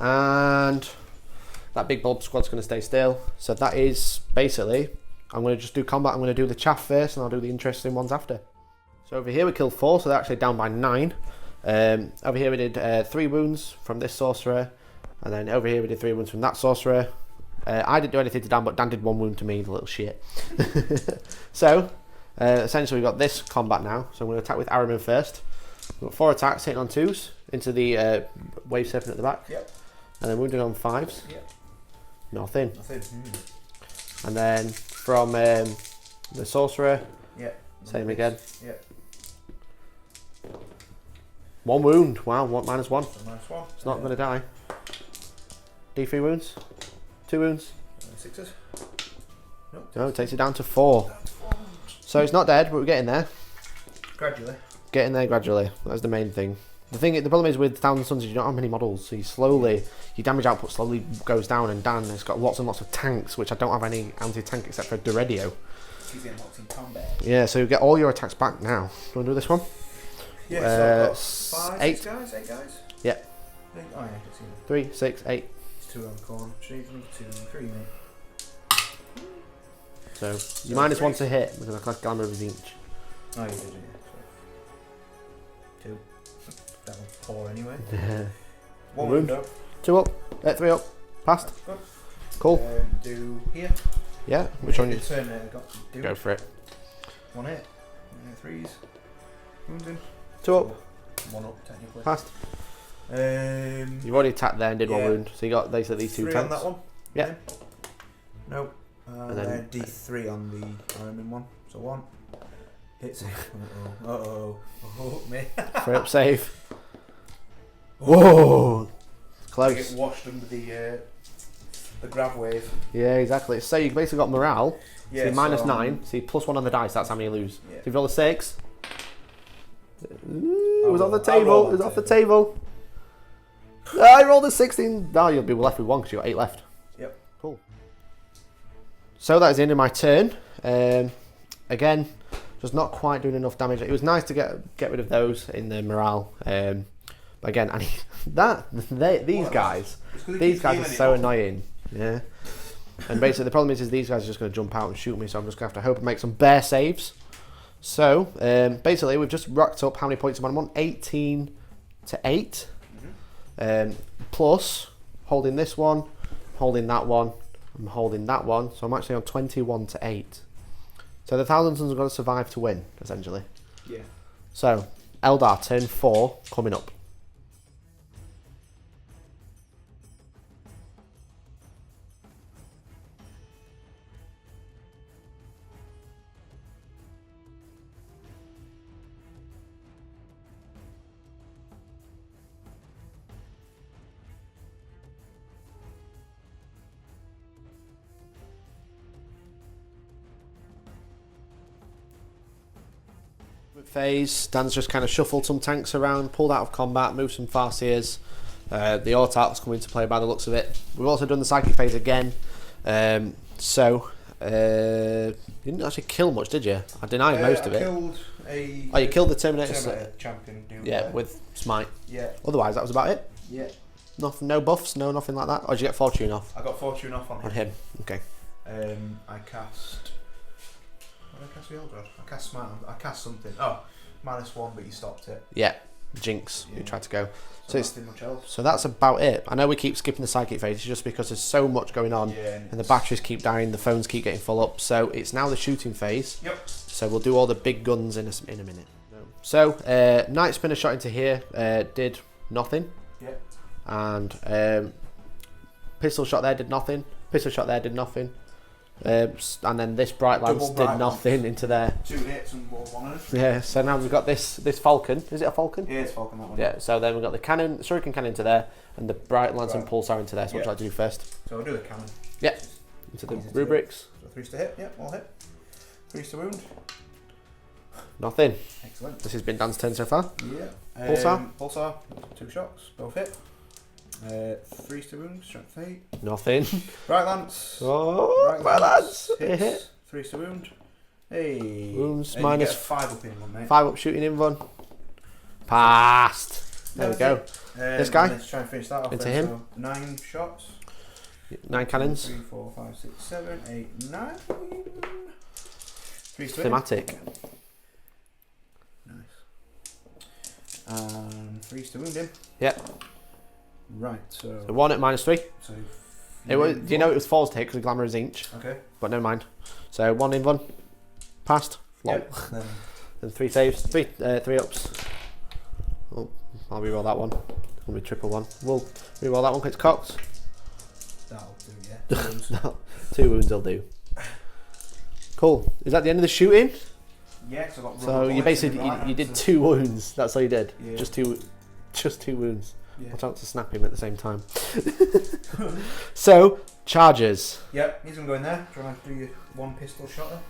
And that big bulb squad's going to stay still. So that is basically, I'm going to just do combat. I'm going to do the chaff first, and I'll do the interesting ones after. So over here we killed 4, so they're actually down by 9. Over here we did 3 wounds from this sorcerer, and then over here we did 3 wounds from that sorcerer. I didn't do anything to Dan, but Dan did 1 wound to me, the little shit. So essentially we've got this combat now. So I'm going to attack with Ahriman first. We've got 4 attacks hitting on 2s into the wave serpent at the back.
Yep.
And then wounded on 5s.
Yep.
Nothing.
Nothing.
And then from the sorcerer,
Yeah.
same again.
Yeah.
1 wound. Wow, -1.
So nice 1.
It's not going to die. D3 wounds. 2 wounds.
6s. Nope.
No, it takes it down to 4. So it's not dead, but we're getting there.
Gradually.
Getting there gradually. That's the main thing. The problem is with Thousand Suns is you don't have many models, so your damage output slowly goes down, and Dan has got lots and lots of tanks, which I don't have any anti-tank except for Doredio.
He's in lots in combat.
Yeah, so you get all your attacks back now. Do you want to do this one?
Yeah, so I've got
8
6 guys, 8 guys?
Yeah.
8? Oh yeah, I can see them.
3, 6, 8.
It's 2 on the corner. 2, 3, mate.
So you
So
minus 1
3.
to hit because I collect glamour of each.
Oh, you did, yeah. So 2. That one's 4 anyway. 1
Wound.
wound up.
2 up, 3 up, passed.
Good.
Cool.
Do here.
Yeah, which one?
It's turn got do.
Go for it.
1 hit. 3s. Wounds in.
2 up,
1 up, technically.
passed.
Um,
You've already attacked there and did 1
yeah.
wound, so you got basically these 2
3
tanks.
on that one.
Yeah.
Nope.
And
And
then-
then D3 on the Ahriman one. So 1. Hits it. Uh-oh. Oh, me.
3 up save. Whoa!
I
Close.
get washed under the grav wave.
Yeah, exactly. So you basically got morale.
Yeah,
So you minus
so,
9. So you plus 1 on the dice, that's how many you lose.
Yeah.
So if you roll a 6. Ooh, it was off the
I'll
table.
roll
It was
that
off the table. I rolled a 16. No, you'll be left with 1 because you got 8 left.
Yep.
Cool. So that is the end of my turn. Again, just not quite doing enough damage. It was nice to get rid of those in the morale. But again, I need these guys. These guys are so annoying. Yeah. And basically the problem is these guys are just going to jump out and shoot me, so I'm just going to have to hope and make some bear saves. So basically we've just racked up how many points I'm on. 18 to 8. Plus holding this one, holding that one, I'm holding that one, so I'm actually on 21 to 8. So the Thousand Suns have got to survive to win, essentially.
Yeah.
So Eldar turn 4 coming up. Phase. Dan's just kind of shuffled some tanks around, pulled out of combat, moved some Farseers. The Autarch's come into play by the looks of it. We've also done the Psychic Phase again. You didn't actually kill much, did you? I denied most of it. Oh, you killed the Terminator
champion.
Yeah, with Smite.
Yeah.
Otherwise, that was about it.
Yeah.
Nothing, no buffs, nothing like that. Or did you get Fortune off?
I got Fortune off on
him. Okay.
I cast. What did I cast the Eldrad? I cast Smite. I cast something. Oh, -1, but you stopped it.
Yeah. Jinx. You tried to go.
So nothing much else.
So that's about it. I know we keep skipping the Psychic Phase just because there's so much going on, and the batteries keep dying, the phones keep getting full up. So it's now the shooting phase.
Yep.
So we'll do all the big guns in a minute. So Night Spinner shot into here, did nothing.
Yep.
And pistol shot there did nothing. Pistol shot there did nothing. And then this Bright Lance did nothing into there.
2 hits and 1 of them.
Yeah. So now we've got this Falcon. Is it a Falcon?
Yeah, it's Falcon, that one.
Yeah. So then we've got the cannon, Shuriken cannon into there, and the Bright Lance and Pulsar into there. So what should I do first?
So I'll do the cannon.
Yeah. Into the rubrics.
So 3 to hit. Yep, all hit. 3 to wound.
Nothing.
Excellent.
This has been Dan's turn so far.
Yeah.
Pulsar.
Pulsar. 2 shots. Both hit. 3 to wound. Strength 8.
Nothing.
Bright Lance.
Oh, Bright Lance.
Hits.
Hit.
3 to wound. Hey.
Wounds
and
minus
you get 5 up in one, mate.
5 up shooting in one. Passed. There we go. This guy.
Let's try and finish that off.
Into
then.
him.
So 9 shots.
9 cannons.
3, 4, 5, 6, 7, 8, 9. 3 to hit.
Thematic.
Nice. And 3 to wound him.
Yep.
Right, so
1 at -3.
So
It was. Do you know it was 4's take because of Glamour is inch?
okay.
But never mind. So 1 in 1. Passed. Lol.
Yep.
And 3 saves. 3 ups. Oh, I'll reroll that one. It'll be triple 1. We'll reroll that one because it's cocked.
That'll do, yeah.
No, 2 wounds will do. Cool. Is that the end of the shooting?
Yeah, so I got
So you basically you did 2 wounds. That's all you did.
Yeah.
Just two wounds.
Yeah.
Watch out to snap him at the same time. So charges.
Yep, he's gonna go in there. Do you want to do your 1 pistol shot there?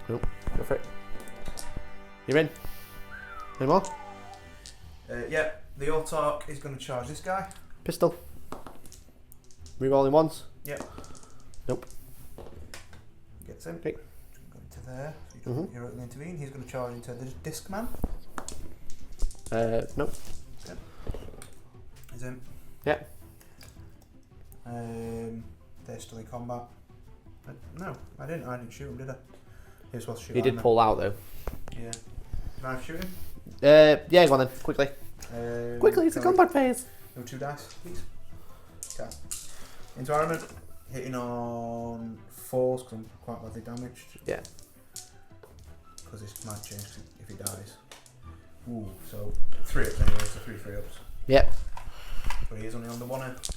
Nope. Go for it. You're in. Any more?
Yeah, the Autarch is going to charge this guy.
Pistol. Rerolling once.
Yep.
Nope.
Gets him.
Okay.
Go into there. So you can heroically intervene. He's going to charge into the Disc Man.
Nope.
Is him.
Yeah.
They're still in combat. No, I didn't shoot him, did I? He was supposed to shoot
He did
Ahriman.
pull out though.
Yeah. Can I shoot him?
Yeah, go on then. Quickly. Quickly, it's a combat phase.
No 2 dice, please. Okay. Into Ahriman. Hitting on 4s because I'm quite badly damaged.
Yeah.
Because this might change if he dies. Ooh, so 3 ups anyway, so 3 ups.
Yep.
But he is only on the 1 end.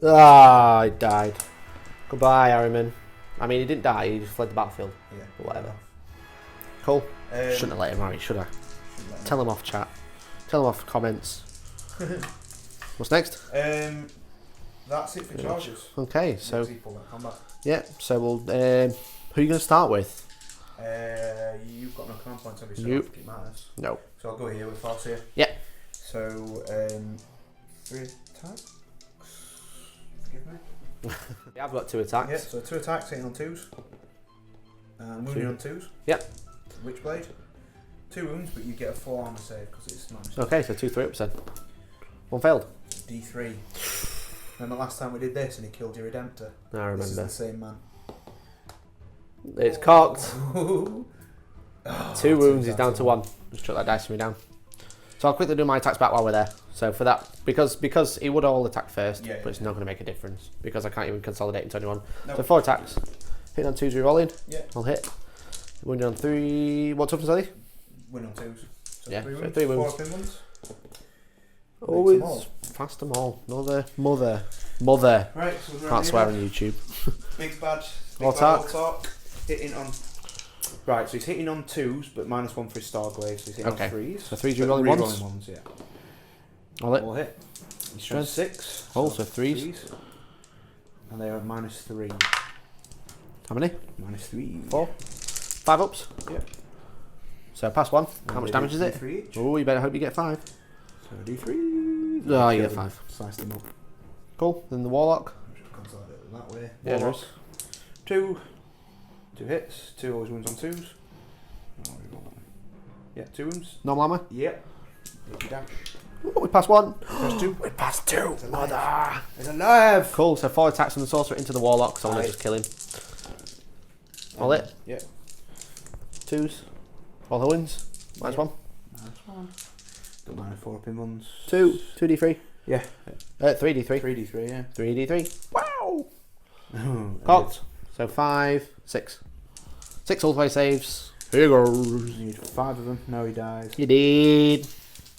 Ah, I died. Goodbye, Ahriman. I mean, he didn't die, he just fled the battlefield.
Yeah.
But whatever. Cool. Shouldn't have let him marry, should I? Tell him off chat. Tell him off comments. What's next?
That's it for charges.
Okay, so
Combat.
yeah, so we'll. Who are you going to start with?
You've got no command points, have you? So
Nope.
it matters.
No.
So I'll go here with Force here.
Yeah.
So 3 attacks. Forgive me.
Yeah, I've got 2 attacks.
Yeah. So 2 attacks hitting on 2s. And wounding on 2s.
Yep.
Witchblade. 2 wounds, but you get a 4 armor save because it's minus.
Okay, so 2 3-ups then. 1 failed.
D3. Remember last time we did this and he killed your Redemptor?
I remember.
This is the same man.
It's cocked.
Oh,
2 wounds, he's down to 1. Just chuck that dice for me down. So I'll quickly do my attacks back while we're there. So for that, because he would all attack first,
Yeah,
but it's not going to make a difference because I can't even consolidate into anyone.
Nope.
So 4 attacks. Hitting on 2s, rerolling.
Yeah.
I'll hit. Wounding on 3. What toughness are they?
Win on 2s. So
Yeah,
3
so
wounds.
3 wounds.
4 up in ones.
Always fast them all. Mother.
Right, so we're
Can't swear on YouTube.
Big bad.
Autarch.
Hitting on. Right, so he's hitting on 2s, but -1 for his Starglaive, so he's hitting
Okay.
on 3s.
So 3s
But
rerolling
rerolling
ones.
ones, yeah.
I'll hit.
All hit. He's trying 6.
Also 3s.
And they're at -3.
How many?
-3.
4. 5 ups.
Yep.
So pass 1. How
And
much
we
damage
do
is it?
D3 each.
Oh, you better hope you get 5.
So D3.
Oh, you get 5.
Slice them up.
Cool. Then the Warlock.
Just consolidate it that way.
Yeah, there
Warlock.
is.
2 hits. 2 always wounds on 2s. Oh, yeah, 2 wounds.
Normal armor.
Yep. Make you dash.
Ooh, we passed 1.
Press 2.
We passed 2.
It's alive.
Mother.
It's alive!
Cool. So 4 attacks from the sorcerer into the Warlock. So I want to
Aye.
just kill him. All it.
Yep.
2s. All the wins. Minus 1.
Nice one. Don't mind 4 up in ones.
2. 2d3.
Yeah.
3d3.
3d3, yeah.
3d3. Wow.
And
Cocked. So 5, 6. 6 Ulthwe saves. Here goes.
You need 5 of them. No, he dies.
You did.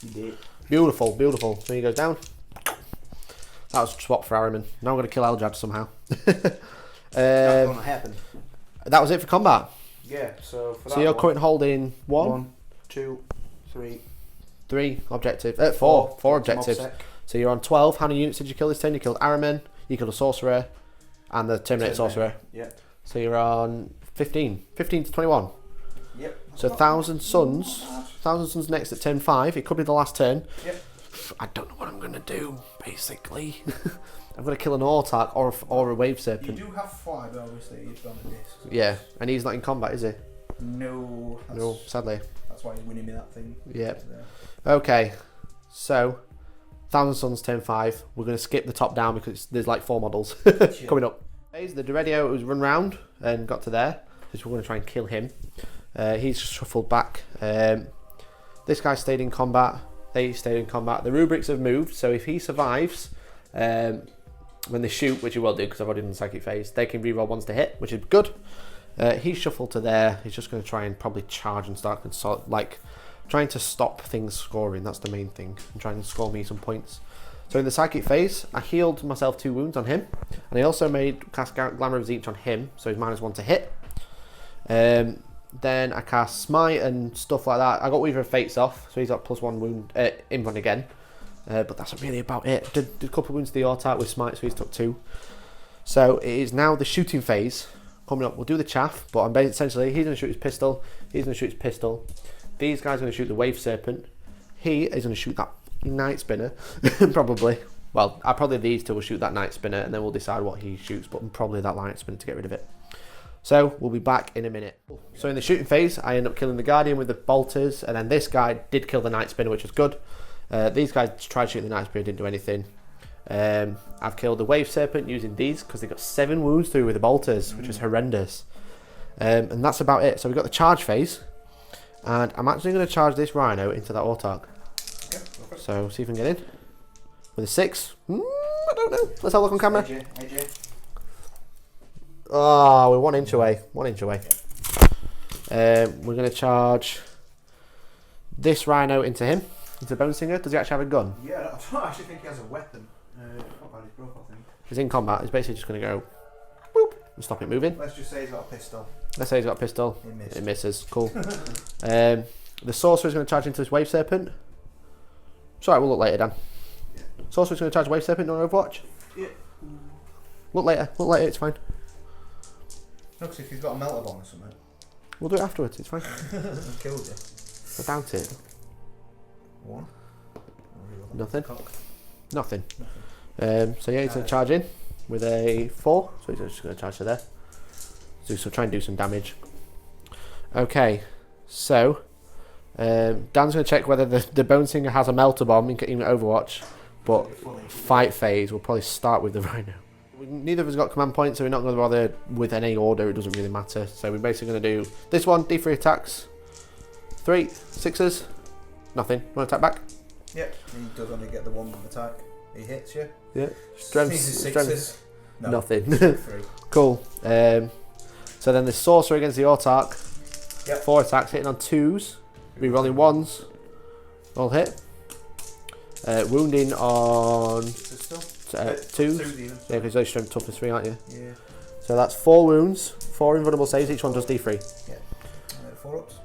He did.
Beautiful, beautiful. So he goes down. That was a swap for Ahriman. Now I'm going to kill Eldrad somehow.
That won't happen.
That was it for combat.
Yeah, so for that
So you're
one,
currently holding 1,
1, 2, 3,
3 objective. 4 objectives.
Mobsec.
So you're on 12. How many units did you kill this turn? You killed Ahriman, you killed a sorcerer, and the Terminator sorcerer.
Yep.
So you're on 15. 15 to 21.
Yep.
So 1,000 Suns. 1,000 Suns next at turn 5. It could be the last turn.
Yep.
I don't know what I'm going to do, basically. I'm going to kill an Autark or a Wave
You
Serpent.
do have fly, but obviously you've gone a disc. So
Yeah, and he's not in combat, is he?
No. That's,
No, sadly.
That's why he's winning me that thing.
Yeah.
There.
Okay, so 1,000 Suns, turn 5. We're going to skip the top down because there's like 4 models coming up. The Deredio was run round and got to there. So we're going to try and kill him. He's just shuffled back. This guy stayed in combat. They stayed in combat. The rubrics have moved, so if he survives, when they shoot, which he will do because I've already done the psychic phase, they can reroll ones to hit, which is good. He's shuffled to there. He's just going to try and probably charge and start trying to stop things scoring. That's the main thing, and trying to score me some points. So in the psychic phase, I healed myself 2 wounds on him, and I also cast Glamour of Zeech on him, so he's -1 to hit. Then I cast Smite and stuff like that. I got Weaver of Fates off, so he's got +1 wound in run again. But that's really about it. Did a couple of wounds to the Autark with Smite, so he's took 2. So it is now the shooting phase coming up. We'll do the chaff, but I'm essentially he's going to shoot his pistol. He's going to shoot his pistol. These guys are going to shoot the Wave Serpent. He is going to shoot that Night Spinner, probably. Well, probably these two will shoot that Night Spinner, and then we'll decide what he shoots. But probably that Night Spinner to get rid of it. So we'll be back in a minute. So in the shooting phase, I end up killing the Guardian with the bolters, and then this guy did kill the Night Spinner, which was good. These guys tried shooting the Night Spinner, didn't do anything. I've killed the Wave Serpent using these because they got 7 wounds through with the bolters, which is horrendous. And that's about it. So we've got the charge phase, and I'm actually going to charge this Rhino into that Autark.
Okay,
So see if I can get in with a 6. I don't know. Let's have a look on camera.
AJ.
Oh, we're 1 inch away. 1 inch away. We're going to charge this Rhino into him, into Bone Singer. Does he actually have a gun?
Yeah, I don't actually think he has a weapon. Not by his profile thing.
He's in combat. He's basically just going to go boop and stop it moving.
Let's just say he's got a pistol.
Let's say he's got a pistol.
He missed.
It misses. Cool. The Sorcerer is going to charge into this Wave Serpent. Sorry, we'll look later, Dan.
Yeah.
Sorcerer's going to charge Wave Serpent on Overwatch.
Yeah.
Look later. Look later. It's fine.
No, because if he's got a melter bomb or something,
We'll do it afterwards. It's fine.
he'll kill you.
I doubt it.
1.
Nothing.
Cock.
Nothing. So yeah, he's going to charge in with a 4. So he's just going to charge to there. So try and do some damage. Okay. So Dan's going to check whether the Bone Singer has a melter bomb in Overwatch, but fight phase will probably start with the Rhino. Neither of us got command points, so we're not going to bother with any order. It doesn't really matter. So we're basically going to do this one, D3 attacks, 3 6s, nothing. You want to attack back?
Yep. He does only get the 1 attack. He hits you.
Yeah. Strength.
These are
Strength.
6s. No.
Nothing.
3.
Cool. So then the Sorcerer against the Autark.
Yep.
4 attacks, hitting on 2s. Rerolling 1s. All hit. Wounding on
Pistol.
2s. Yeah, because you're strength toughness 3, aren't you?
Yeah.
So that's 4 wounds, 4 invulnerable saves, each one does D3.
Yeah. 4 ups.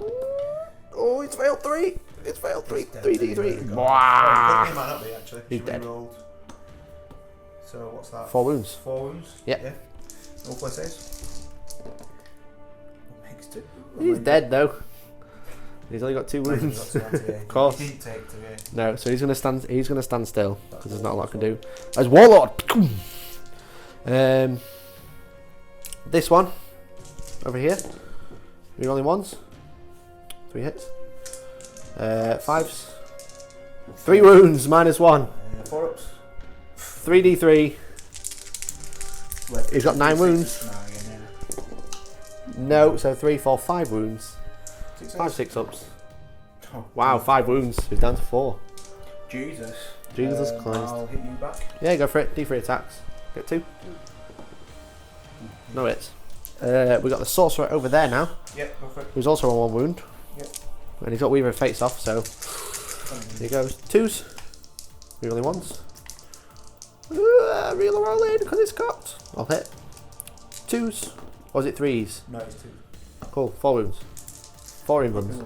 Oh, it's failed 3. It's failed 3.
He's dead.
3D3.
There you go.
Wow.
He might not be actually.
He's
Should
dead.
we rolled? So what's that?
4 wounds.
4 wounds?
Yeah.
Yeah. No play saves. Makes
He's dead though. He's only got 2 wounds. Of course.
He didn't take to it.
No, so he's gonna stand. He's gonna stand still because there's not a lot I can do. As Warlord. This one over here. Rerolling ones. 3 hits. 5s. 3 wounds. -1.
4 ups.
3d3. He's got 9 wounds. No, so 3, 4, 5 wounds. 5, 6 ups.
Oh,
Wow, 5 wounds. He's down to 4.
Jesus.
Jesus Christ.
I'll hit you back.
Yeah, go for it. D3 attacks. Get 2. No hits. We got the sorcerer over there now,
Yep, go for it.
who's also on 1 wound.
Yep.
And he's got Weaver of Fates off, so here he goes. 2s. Rerolling 1s. Reel rolling because it's cocked. I'll hit. 2s. Or is it 3s?
No, it's 2.
Cool. 4 wounds. 4 invuns.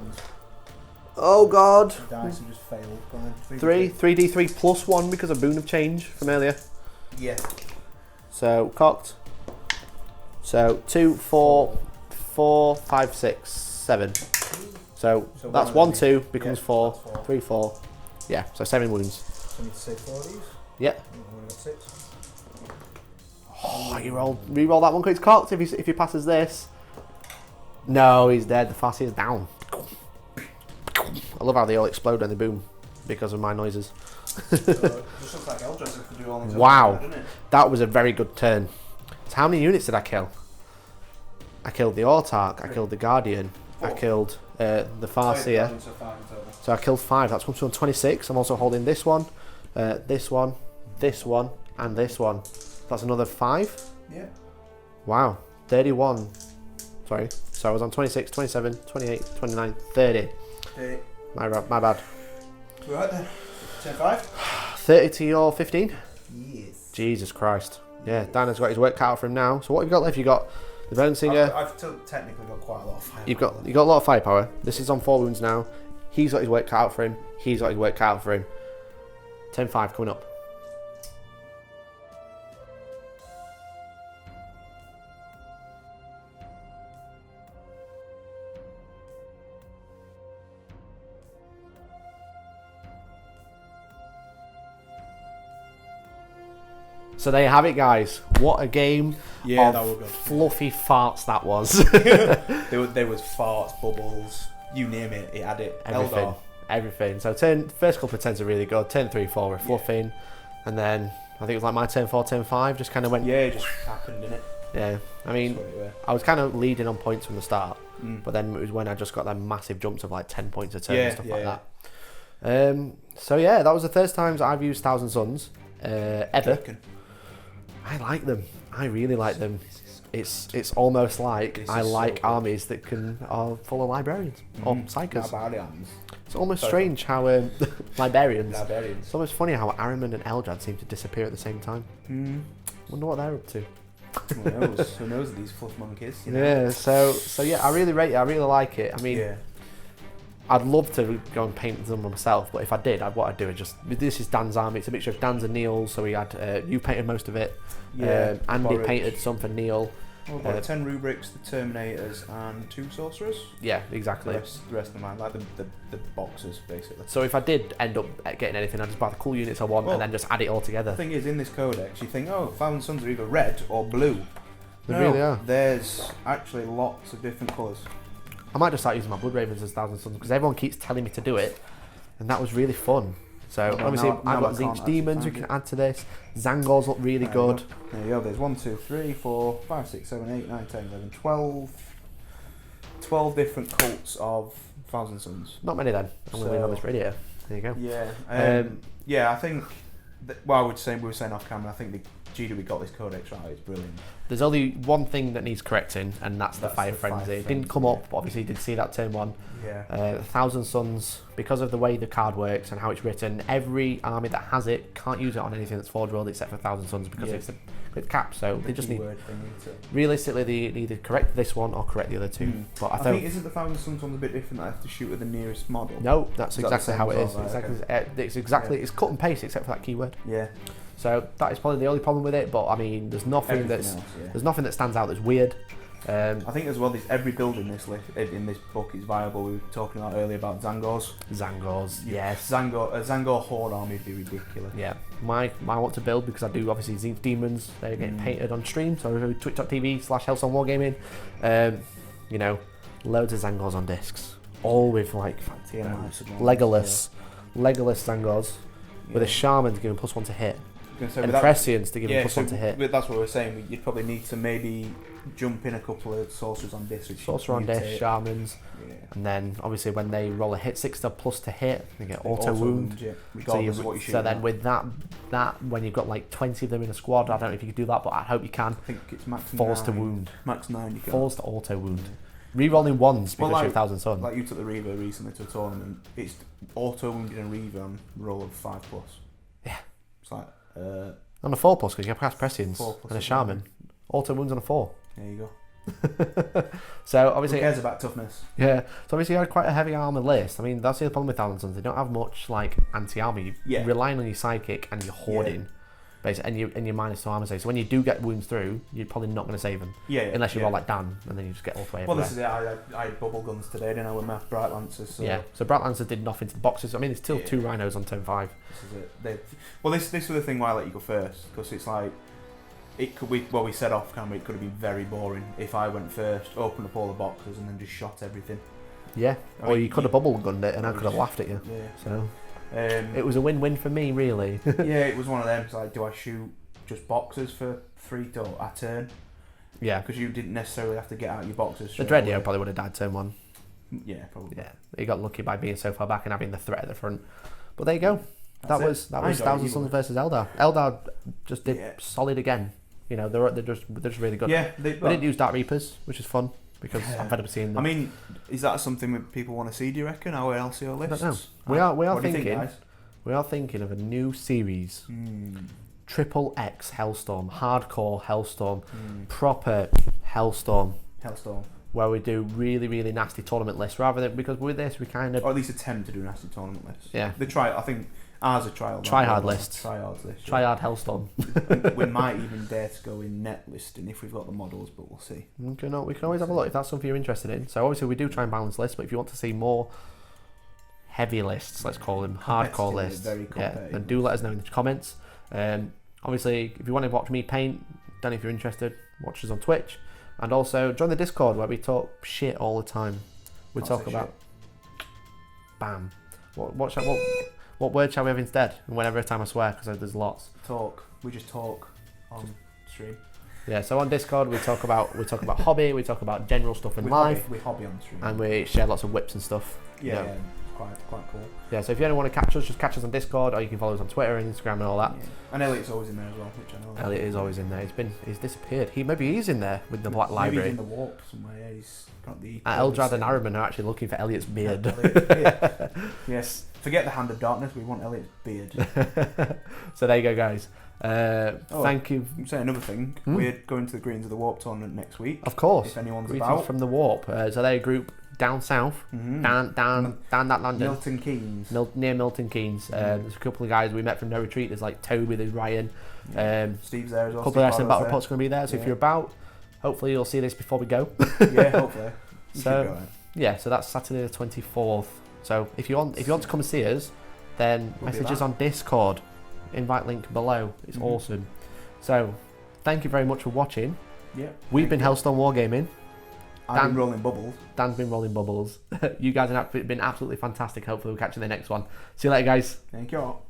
Oh god.
Dice and just failed. Go on.
3. 3d3 plus 1 because of Boon of Change from earlier.
Yeah.
So cocked. So 2, 4, 4, 5, 6, 7. So that's 1, 2 becomes 4, 3, 4. Yeah, so 7 wounds.
So I need to save 4 of these.
Yeah.
I've only got 6.
Oh, re-roll that one because it's cocked if he passes this. No, he's dead. The Farsi is down. I love how they all explode when they boom because of my noises.
Just looks like Eldrad if they do all these.
Wow.
Doesn't it?
That was a very good turn. So how many units did I kill? I killed the Autarch, I killed the Guardian, I killed the Farseer. So I killed 5, that's 1, 2, 26. I'm also holding this one, this one, this one, and this one. That's another 5.
Yeah.
Wow, 31. Sorry, so I was on 26, 27, 28, 29, 30. My bad.
Right then. 10-5.
30 to your 15?
Yes.
Jesus Christ. Yeah, Dan has got his work cut out for him now. So what have you got left? You got the Bone Singer.
I've technically got quite a lot of firepower.
You got a lot of firepower. This is on 4 wounds now. He's got his work cut out for him. He's got his work cut out for him. 10-5 coming up. So there you have it, guys. What a game of
that was good.
fluffy farts that was.
There was farts, bubbles, you name it, it had it.
Everything.
Eldar.
Everything. So first couple of turns are really good. Turn 3, 4 were fluffing. And then I think it was like my turn 4, turn 5 just kind of went.
Yeah, it just happened, didn't it?
Yeah. I mean, I was kind of leading on points from the start.
Mm.
But then it was when I just got them massive jumps of like 10 points a turn and stuff like that. So yeah, that was the first time I've used Thousand Suns ever. I like them. I really like them. It's almost like I like armies that are full of librarians or psychers.
Librarians.
It's almost strange how librarians.
Librarians.
It's almost funny how Ahriman and Eldrad seem to disappear at the same time. Wonder what they're up to.
Who knows? Who knows these fluff monkeys? You know?
Yeah. So yeah, I really rate it. I really like it. I mean, I'd love to go and paint them myself, but if I did, what I'd do is just this is Dan's army. It's a mixture of Dan's and Neil's. So we had you painted most of it.
Yeah.
Andy painted some for Neil.
Well, about 10 rubrics, the Terminators, and 2 sorcerers.
Yeah, exactly.
The rest of mine, like the boxes, basically.
So if I did end up getting anything, I'd just buy the cool units I want and then just add it all together.
The thing is, in this codex, you think, oh, Thousand Suns are either red or blue.
They really are.
There's actually lots of different colours.
I might just start using my Blood Ravens as Thousand Suns because everyone keeps telling me to do it, and that was really fun. So obviously I've got Zinch Demons we can add to this. Zangors look really good.
There you go, there's 1, 2, 3, 4, 5, 6, 7, 8, 9, 10, 11, 12 different cults of Thousand Suns.
Not many then. I'm going to leave on this radio. There you go.
Yeah. Yeah, I think we were saying off camera, I think the GW we got this codex right, it's brilliant.
There's only one thing that needs correcting, and that's the Fire Frenzy. It didn't come up, but obviously you did see that turn 1.
Yeah.
Thousand Suns, because of the way the card works and how it's written, every army that has it can't use it on anything that's forward rolled except for Thousand Suns because it's capped. So they just need. Realistically, they either correct this one or correct the other 2. But I
think isn't the Thousand Suns one a bit different? I have to shoot with the nearest model.
No, that's exactly how it is.
Right,
It's cut and paste except for that keyword.
Yeah.
So that is probably the only problem with it. But I mean, there's nothing that stands out that's weird.
I think as well, every build in this book is viable. We were talking about earlier about Zangors.
Yes.
Zangor Horde army would be ridiculous.
Yeah. I want to build because I do obviously Zinc Demons. They're getting painted on stream. So twitch.tv/Hellstorm Wargaming. You know, loads of Zangors on discs. All with like Legolas Zangors with a Shaman to give him +1 to hit. And Prescience to give him +1 to hit.
That's what we were saying. You'd probably need to maybe jump in a couple of sorcerers on disc.
Sorcerer on disc, Shamans. Yeah. And then obviously when they roll a hit 6 plus to hit, they get auto wound.
Yeah. Regardless of what you shoot.
So then with that when you've got like 20 of them in a squad, I don't know if you could do that, but I hope you can.
I think it's max
Falls
9.
to wound.
Max 9 you can.
Falls to auto wound. Rerolling ones because you're 1,000 Sun.
Like you took the Reaver recently to a tournament. It's auto wounded and Reaver on roll of 5+.
Yeah.
It's like
on a 4+ because you have cast Prescience and a Shaman. Auto wounds on a 4.
There you go.
So obviously,
who cares about toughness?
Yeah. So obviously, you had quite a heavy armor list. I mean, that's the other problem with 1,000 Suns. They don't have much like anti-armor. You're relying on your psychic and your hoarding, basically, and your -2 armor save. So when you do get wounds through, you're probably not going to save them. Unless you roll like Dan, and then you just get all the way.
Well, this is it. I had bubble guns today, didn't I, with my Bright Lancers? So.
Yeah. So Bright Lancers did nothing to the boxes. I mean, it's still 2 Rhinos on turn 5.
This is it. This was the thing why I let you go first, because it's like. It could be, well, we said off camera, it could have been very boring if I went first, opened up all the boxes and then just shot everything.
Yeah, or you could have bubble gunned it and I could have laughed at you.
Yeah.
So it was a win-win for me, really.
Yeah, it was one of them. It's like, do I shoot just boxes for 3 a turn?
Yeah.
Because you didn't necessarily have to get out your boxes.
The Dreadio probably would have died turn 1.
Yeah, probably.
Yeah, he got lucky by being so far back and having the threat at the front. But there you go. That was 1,000 Suns versus Eldar. Eldar just did solid again. You know, they're just really good.
Yeah,
we didn't use Dark Reapers, which is fun because I'm fed up seeing them.
I mean, is that something that people want to see? Do you reckon our LCO lists?
I don't know. We are thinking.
Think,
we are thinking of a new series. XXX Hellstorm, hardcore Hellstorm, proper Hellstorm. Where we do really, really nasty tournament lists rather than because with this we kind of
or at least attempt to do nasty tournament lists.
Yeah,
they try. I think ours are trial.
Tryhard lists.
Tryhard list.
Tryhard Hellstorm.
We might even dare to go in net listing if we've got the models, but we'll see.
Okay, no, we can always have a look if that's something you're interested in. So obviously we do try and balance lists, but if you want to see more heavy lists, let's call them hardcore lists, then do let us know in the comments. Obviously, if you want to watch me paint, then if you're interested, watch us on Twitch. And also join the Discord where we talk shit all the time. We talk about bam. What word shall we have instead? And whenever time I swear because there's lots.
Talk. We just talk on stream.
Yeah. So on Discord we talk about hobby. We talk about general stuff in life.
We hobby on stream.
And we share lots of whips and stuff.
Yeah. Quite cool.
Yeah, so if you don't want to catch us, just catch us on Discord, or you can follow us on Twitter and Instagram and all that.
Yeah. And Elliots always in there as well, which I know.
Elliot is always in there. He's disappeared. Maybe he's in there with the Black Library.
Maybe he's in the warp somewhere. Yeah, he's got the.
Eldrad and Ahriman are actually looking for Elliot's beard.
Yes. Forget the Hand of Darkness. We want Elliott's beard.
So there you go, guys. Thank you.
I'm saying another thing. We're going to the Greens of the Warp tournament next week.
Of course.
If anyone's
Greetings
about.
from the Warp. So they're a group down south, down that London.
Milton Keynes.
Near Milton Keynes. There's a couple of guys we met from No Retreat. There's like Toby, there's Ryan.
Steve's there as well.
A couple of Wrestling Battle Reports going to be there. So if you're about, hopefully you'll see this before we go.
Yeah, hopefully.
So so that's Saturday the 24th. So if you want to come and see us, then message us on Discord. Invite link below. It's awesome. So thank you very much for watching.
Yeah.
We've been Hellstorm Wargaming.
I've been rolling bubbles.
Dan's been rolling bubbles. You guys have been absolutely fantastic. Hopefully we'll catch you in the next one. See you later, guys.
Thank you all.